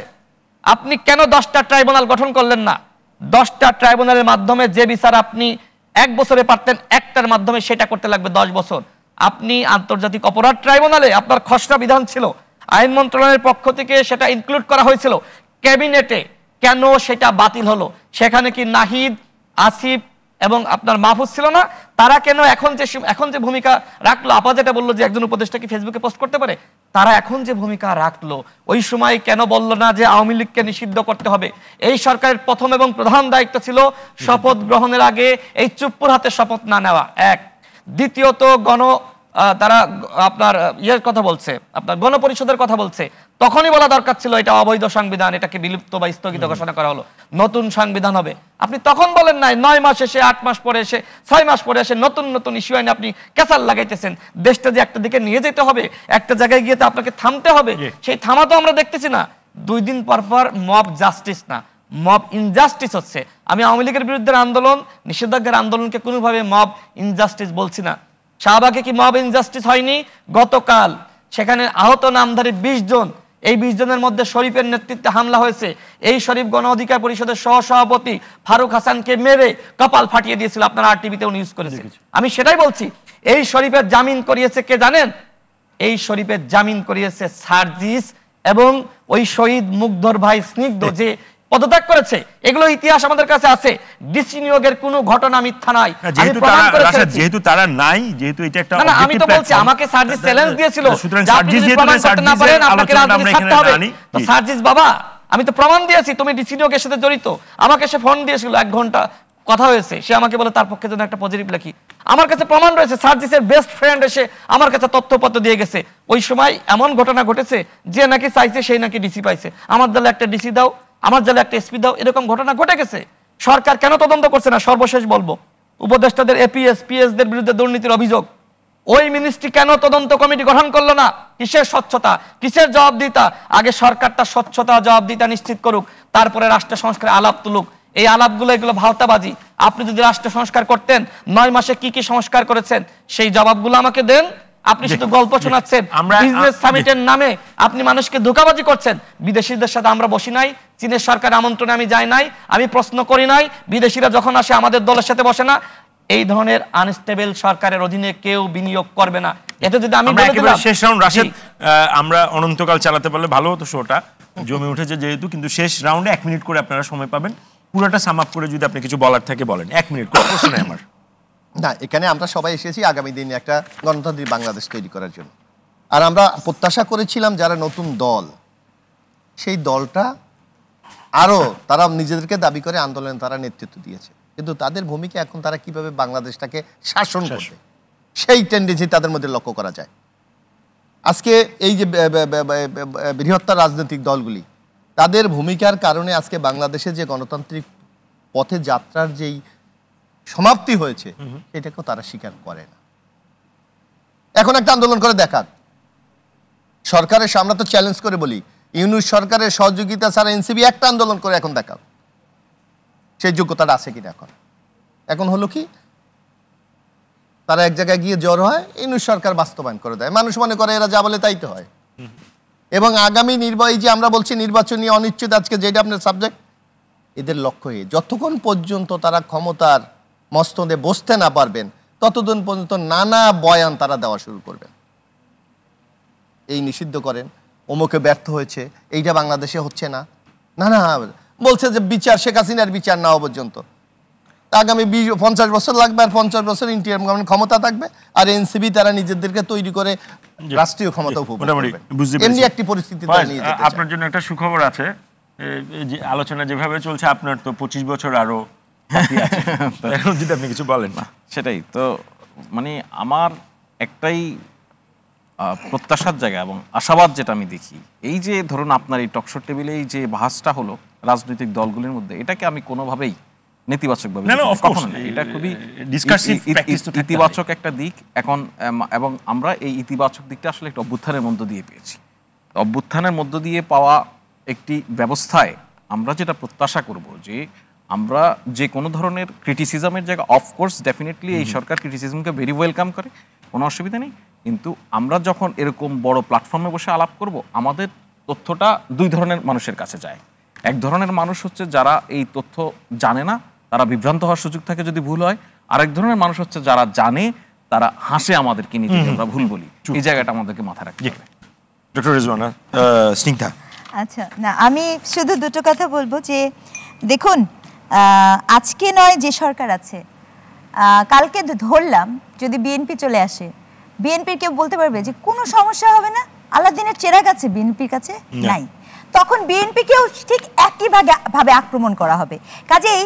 আপনি কেন 10টা ট্রাইব্যুনাল গঠন করলেন না? 10টা ট্রাইব্যুনালের মাধ্যমে যে বিচার আপনি 1 বছরে পারতেন, একটার মাধ্যমে সেটা করতে লাগবে 10 বছর। আপনি আন্তর্জাতিক অপরাধ ট্রাইব্যুনালে আপনার খসড়া বিধান ছিল, আইন মন্ত্রণালয়ের পক্ষ থেকে সেটা ইনক্লুড করা হয়েছিল, ক্যাবিনেটে কেন সেটা বাতিল হলো? সেখানে কি নাহিদ, আসিফ এবং আপনার মাহফুজ ছিল না? তারা কেন এখন যে ভূমিকা রাখলো, আপা যেটা বললো যে একজন উপদেষ্টা কি ফেসবুকে পোস্ট করতে পারে, তারা এখন যে ভূমিকা রাখলো, ওই সময় কেন বললো না যে আওয়ামী লীগকে নিষিদ্ধ করতে হবে? এই সরকারের প্রথম এবং প্রধান দায়িত্ব ছিল শপথ গ্রহণের আগে এই চুপ্পুর হাতে শপথ না নেওয়া, এক। দ্বিতীয়ত তারা আপনার ইয়ের কথা বলছে, আপনার গণপরিষদের কথা বলছে, তখনই বলা দরকার ছিল এটা অবৈধ সংবিধান, এটাকে বিলুপ্ত বা স্থগিত ঘোষণা করা হলো, নতুন সংবিধান হবে। আপনি তখন বলেন নাই, 9 মাস এসে, 8 মাস পরে এসে, 6 মাস পরে এসে নতুন ইস্যু আইনে আপনি ক্যাসাল লাগাইতেছেন। দেশটা যে একটা দিকে নিয়ে যেতে হবে, একটা জায়গায় গিয়ে তো আপনাকে থামতে হবে, সেই থামা তো আমরা দেখতেছি না। 2 দিন পর মব জাস্টিস না, মব ইনজাস্টিস হচ্ছে। আমি আওয়ামী লীগের বিরুদ্ধে আন্দোলন, নিষেধাজ্ঞার আন্দোলনকে কোনোভাবে মব ইনজাস্টিস বলছি না। শাহবাগে কি মব ইনজাস্টিস হয়নি? গতকাল সেখানে আহত নামধারী 20 জন, এই 20 জনের মধ্যে শরীফের নেতৃত্বে হামলা হয়েছে। এই শরীফ গণ অধিকার পরিষদের সহসভাপতি ফারুক হাসানকে মেরে কপাল ফাটিয়ে দিয়েছিল, আপনারা আরটিভিতেও নিউজ করেছেন। আমি সেটাই বলছি, এই শরীফের জামিন করিয়েছে কে জানেন? এই শরীফের জামিন করিয়েছে সার্জিস এবং ওই শহীদ মুগ্ধর ভাই স্নিগ্ধ, যে পদত্যাগ করেছে। এগুলো ইতিহাস আমাদের কাছে আছে। ডিসি নিয়োগের কোনো ঘটনা মিথ্যা নাই, যেহেতু তারা নাই, যেহেতু এটা একটা না, আমি তো বলছি আমাকে সার্জিস চ্যালেঞ্জ দিয়েছিল, আপনি যদি প্রমাণ করতে না পারেন আপনাকে রাজনীতি ছাড়তে হবে। তো সার্জিস বাবা, আমি তো প্রমাণ দিয়েছি তুমি ডিসি নিয়োগের সাথে জড়িত। আমাকে সে ফোন দিয়েছিল, 1 ঘন্টা কথা হয়েছে, সে আমাকে বলে তার পক্ষে যেন একটা পজিটিভ লেখি। আমার কাছে প্রমাণ রয়েছে, সার্জিসের বেস্ট ফ্রেন্ড এসে আমার কাছে তথ্যপত্র দিয়ে গেছে। ওই সময় এমন ঘটনা ঘটেছে, যে নাকি চাইছে সেই নাকি ডিসি পাইছে। আমার দলে একটা ডিসি দাও, আমার জেলা একটা এসপি দাও, এরকম ঘটনা ঘটে গেছে। সরকার কেন তদন্ত করছে না? সর্বশেষ বলবো, উপদেষ্টাদের এপিএস পিএসদের বিরুদ্ধে দুর্নীতির অভিযোগ, ওই মিনিস্ট্রি কেন তদন্ত কমিটি গঠন করলো না? কিসের স্বচ্ছতা, কিসের জবাবদিহিতা? আগে সরকার তার স্বচ্ছতা জবাবদিহিতা নিশ্চিত করুক, তারপরে রাষ্ট্র সংস্কারের আলাপ তুলুক। এই আলাপগুলো এগুলো ভাওতাবাজি। আপনি যদি রাষ্ট্র সংস্কার করতেন, 9 মাসে কি কি সংস্কার করেছেন সেই জবাবগুলো আমাকে দেন। আপনি শুধু গল্প শোনাচ্ছেন, বিজনেস সামিটের নামে আপনি মানুষকে ধোঁকাবাজি করছেন। বিদেশিদের সাথে আমরা বসি নাই, চীনের সরকার আমন্ত্রণে আমি যাই নাই, আমি প্রশ্ন করি নাই, বিদেশিরা যখন আসে আমাদের দলের সাথে বসে না। এই ধরনের আনস্টেবল সরকারের অধীনে কেউ বিনিয়োগ করবে না। এটা যদি আমি বলে দিলাম। শেষ রাউন্ড রাশেদ, আমরা অনন্তকাল চালাতে পারলে ভালো হতো, শোটা জমে উঠেছে যেহেতু, কিন্তু শেষ রাউন্ডে 1 মিনিট করে আপনারা সময় পাবেন, পুরোটা সাম আপ করে যদি আপনি কিছু বলার থাকে বলেন। 1 মিনিট করে প্রশ্ন নেই আমার। না, এখানে আমরা সবাই এসেছি আগামী দিনে একটা গণতান্ত্রিক বাংলাদেশ তৈরি করার জন্য। আর আমরা প্রত্যাশা করেছিলাম যারা নতুন দল, সেই দলটা আরো তারা নিজেদেরকে দাবি করে আন্দোলনে তারা নেতৃত্ব দিয়েছে, কিন্তু তাদের ভূমিকা এখন তারা কিভাবে বাংলাদেশটাকে শাসন করবে সেই টেন্ডেন্সি তাদের মধ্যে লক্ষ্য করা যায়। আজকে এই যে বৃহত্তর রাজনৈতিক দলগুলি, তাদের ভূমিকার কারণে আজকে বাংলাদেশে যে গণতান্ত্রিক পথে যাত্রার যেই সমাপ্তি হয়েছে সেটাকেও তারা স্বীকার করে না। এখন একটা আন্দোলন করে দেখাক সরকারের সামনে, তো চ্যালেঞ্জ করে বলি, ইউনূস সরকারের সহযোগিতা ছাড়া এনসিপি একটা আন্দোলন করে এখন দেখাও সেই যোগ্যতাটা আছে কিনা। এখন হলো কি, তারা এক জায়গায় গিয়ে জড় হয়, ইউনূস সরকার বাস্তবায়ন করে দেয়, মানুষ মনে করে এরা যা বলে তাই তো হয়। এবং আগামী নির্বাচন, যে আমরা বলছি নির্বাচন নিয়ে অনিশ্চিত, আজকে যেটা আপনার সাবজেক্ট, এদের লক্ষ্য যতক্ষণ পর্যন্ত তারা ক্ষমতার মস্তদে বসতে না পারবেন ততদিন পর্যন্ত নানা বয়ান তারা দেওয়া শুরু করবেন। এই নিষিদ্ধ করেন, অমুকে ব্যর্থ হয়েছে, এইটা বাংলাদেশে হচ্ছে না, না না বলছে যে বিচার, শেখ হাসিনার বিচার না হওয়া পর্যন্ত আগামী 50 বছর লাগবে, আর 50 বছর ইন্টারিম গভর্নমেন্ট ক্ষমতা থাকবে, আর এনসিপি তারা নিজেদেরকে তৈরি করে রাষ্ট্রীয় ক্ষমতা উপভোগ করবে। এমনি একটি পরিস্থিতি নিয়ে যেতে চায়। আপনার জন্য একটা সুখবর আছে, এই যে আলোচনা যেভাবে চলছে আপনার তো 25 বছর আরো এখন যদি আপনি কিছু বলেন না। সেটাই তো, মানে আমার একটাই প্রত্যাশার জায়গা এবং আশাবাদ যেটা আমি দেখি, এই যে ধরুন আপনার এই টকশো টেবিলে এই যে বাহাসটা হলো রাজনৈতিক দলগুলির মধ্যে, এটাকে আমি কোনোভাবেই নেতিবাচকভাবে, এটা খুবই ইতিবাচক একটা দিক এখন। এবং আমরা এই ইতিবাচক দিকটা আসলে একটা অভ্যুত্থানের মধ্য দিয়ে পেয়েছি। অভ্যুত্থানের মধ্য দিয়ে পাওয়া একটি ব্যবস্থায় আমরা যেটা প্রত্যাশা করব যে আমরা যে কোনো ধরনের ক্রিটিসিজমের জায়গা, অফকোর্স ডেফিনেটলি এই সরকার ক্রিটিসিজমকে ভেরি ওয়েলকাম করে, কোনো অসুবিধা নেই, কিন্তু আমরা যখন এরকম বড় প্ল্যাটফর্মে বসে আলাপ করব, আমাদের তথ্যটা দুই ধরনের মানুষের কাছে যায়। এক ধরনের মানুষ হচ্ছে যারা এই তথ্য জানে না, তারা বিভ্রান্ত হওয়ার সুযোগ থাকে যদি ভুল হয়। আরেক ধরনের মানুষ হচ্ছে যারা জানে, তারা হাসে আমাদেরকে নিয়ে যদি আমরা ভুল বলি। এই জায়গাটা আমাদেরকে মাথায় রাখতে হবে। ডক্টর রিজওয়ানা, স্নিগ্ধা। আচ্ছা, না আমি শুধু দুটো কথা বলবো যে দেখুন, আজকে নয় যে সরকার আছে, কালকে ধরলাম যদি বিএনপি চলে আসে, বিএনপির কেউ বলতে পারবে যে কোনো সমস্যা হবে না? আলাদিনের চেরাগ আছে বিএনপির কাছে? নাই। তখন বিএনপিকেও ঠিক একই ভাবে আক্রমণ করা হবে। কাজেই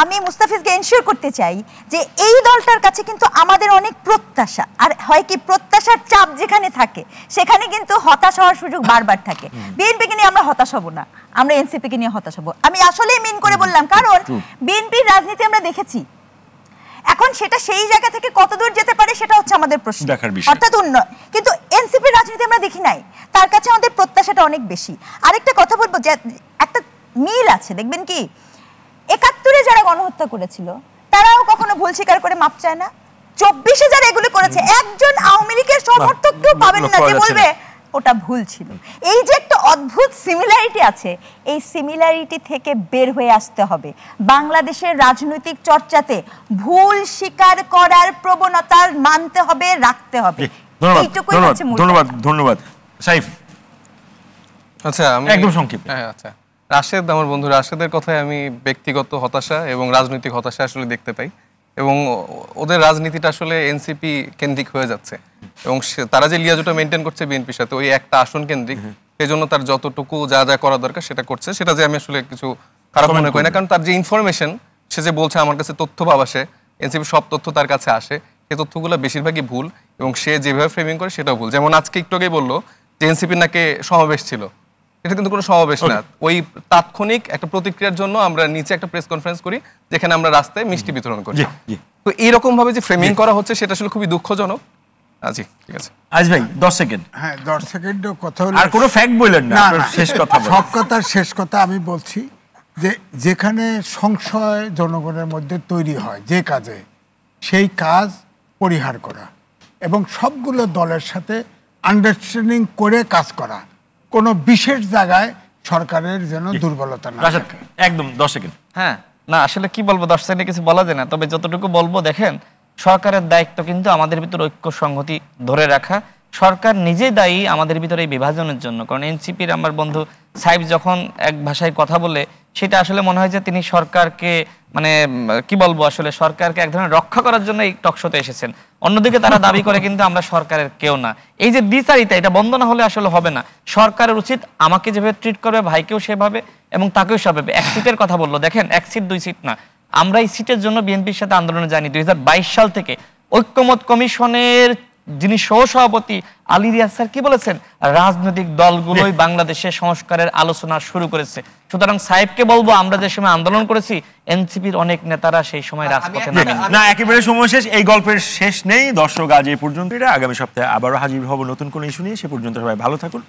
আমি মুস্তাফিজকে এনশিওর করতে চাই যে এই দলটার কাছে কিন্তু আমাদের অনেক প্রত্যাশা, আর হয় কি প্রত্যাশার চাপ যেখানে থাকে সেখানে কিন্তু হতাশ হওয়ার সুযোগ বারবার থাকে। বিএনপিকে নিয়ে আমরা হতাশ হব না, আমরা এনসিপিকে নিয়ে হতাশ হব। আমি আসলেই মিন করে বললাম, কারণ বিএনপির রাজনীতি আমরা দেখেছি। এখন সেটা সেই জায়গা থেকে কতদূর যেতে পারে সেটা হচ্ছে আমাদের প্রশ্ন, অর্থাৎ উন্নয়ন। কিন্তু এনসিপির রাজনীতি আমরা দেখি নাই, তার কাছে আমাদের প্রত্যাশাটা অনেক বেশি। আরেকটা কথা বলবো, যে একটা মিল আছে, দেখবেন কি ৭১-এ যারা গণহত্যা করেছিল তারাও কখনো ভুল স্বীকার করে মাপ চায় না। ২৪-এ যারা এগুলো করেছে, একজন আওয়ামী লীগের সমর্থক কেউ পাবেন না যে বলবে ওটা ভুল ছিল। এই যে একটা অদ্ভুত সিমিলারিটি আছে, এই সিমিলারিটি থেকে বের হয়ে আসতে হবে। বাংলাদেশের রাজনৈতিক চর্চাতে ভুল স্বীকার করার প্রবণতা মানতে হবে, রাখতে হবে। এইটুকুই হচ্ছে মূল। ধন্যবাদ, ধন্যবাদ। সাইফ, আচ্ছা আমি একদম সংক্ষিপ্ত। হ্যাঁ, আচ্ছা, রাশেদ, আমার বন্ধু রাশেদের কথায় আমি ব্যক্তিগত হতাশা এবং রাজনৈতিক হতাশা আসলে দেখতে পাই, এবং ওদের রাজনীতিটা আসলে এনসিপি কেন্দ্রিক হয়ে যাচ্ছে, এবং তারা যে লিয়াজোটা মেনটেন করছে বিএনপির সাথে ওই একটা আসন কেন্দ্রিক, সেজন্য তার যতটুকু যা যা করা দরকার সেটা করছে, সেটা যে আমি আসলে কিছু খারাপ মনে করি না। কারণ তার যে ইনফরমেশন, সে যে বলছে আমার কাছে তথ্য ভাব আসে, এনসিপি সব তথ্য তার কাছে আসে, সেই তথ্যগুলো বেশিরভাগই ভুল, এবং সে যেভাবে ফ্রেমিং করে সেটাও ভুল। যেমন আজকে একটু আগেই বললো যে এনসিপির নাকি সমাবেশ ছিল, এটা কিন্তু কোনো সমাবেশ না। ওই তাৎক্ষণিক একটা প্রতিক্রিয়ার জন্য আমরা নিচে একটা প্রেস কনফারেন্স করি, যেখানে আমরা রাস্তায় মিষ্টি বিতরণ করি। তো এইরকম ভাবে যে ফ্রেমিং করা হচ্ছে সেটা আসলে খুবই দুঃখজনক। জি, ঠিক আছে। আজ ভাই 10 সেকেন্ড। হ্যাঁ, 10 সেকেন্ড কথা হলো। আর কোনো ফ্যাক্ট বললেন না, শেষ কথা। সব কথার শেষ কথা আমি বলছি যে যেখানে সংশয় জনগণের মধ্যে তৈরি হয় যে কাজে, সেই কাজ পরিহার করা এবং সবগুলো দলের সাথে আন্ডারস্ট্যান্ডিং করে কাজ করা, কোনো বিশেষ জায়গায় সরকারের যেন দুর্বলতা না থাকে। একদম 10 সেকেন্ড। হ্যাঁ, না আসলে কি বলবো, 10 সেকেন্ডে কিছু বলা যায় না, তবে যতটুকু বলবো, দেখেন সরকারের দায়িত্ব কিন্তু আমাদের ভিতর ঐক্য সংহতি ধরে রাখা। সরকার নিজেই দায়ী আমাদের ভিতরে এই বিভাজনের জন্য, কারণ এনসিপির আমার বন্ধু সাহেব যখন এক ভাষায় কথা বলে সেটা আসলে মনে হয় যে তিনি সরকারকে মানে কি বলবো আসলে সরকারকে এক ধরনের রক্ষা করার জন্য এই টকশোতে এসেছেন। অন্যদিকে তারা দাবি করে কিন্তু আমরা সরকারের কেউ না। এই যে দ্বিচারিতা, এটা বন্ধ না হলে আসলে হবে না। সরকারের উচিত আমাকে যেভাবে ট্রিট করবে ভাইকেও সেভাবে এবং তাকেও সেভাবে। এক সিটের কথা বললো, দেখেন 1 সিট 2 সিট না, আমরা এই সিটের জন্য বিএনপির সাথে আন্দোলনে যাইনি। 2022 সাল থেকে ঐক্যমত কমিশনের যিনি সহসভাপতি আলী রিয়াজ স্যার কি বলেছেন, রাজনৈতিক দলগুলোই বাংলাদেশে সংস্কারের আলোচনা শুরু করেছে। সুতরাং সাহেবকে বলবো, আমরা যে সময় আন্দোলন করেছি এনসিপির অনেক নেতারা সেই সময় রাজপথে নামেন। না, একেবারে সময় শেষ, এই গল্পের শেষ নেই। দর্শক আজ এই পর্যন্ত, আগামী সপ্তাহে আবারও হাজির হব নতুন কোনো ইস্যু নিয়ে। সে পর্যন্ত সবাই ভালো থাকুন।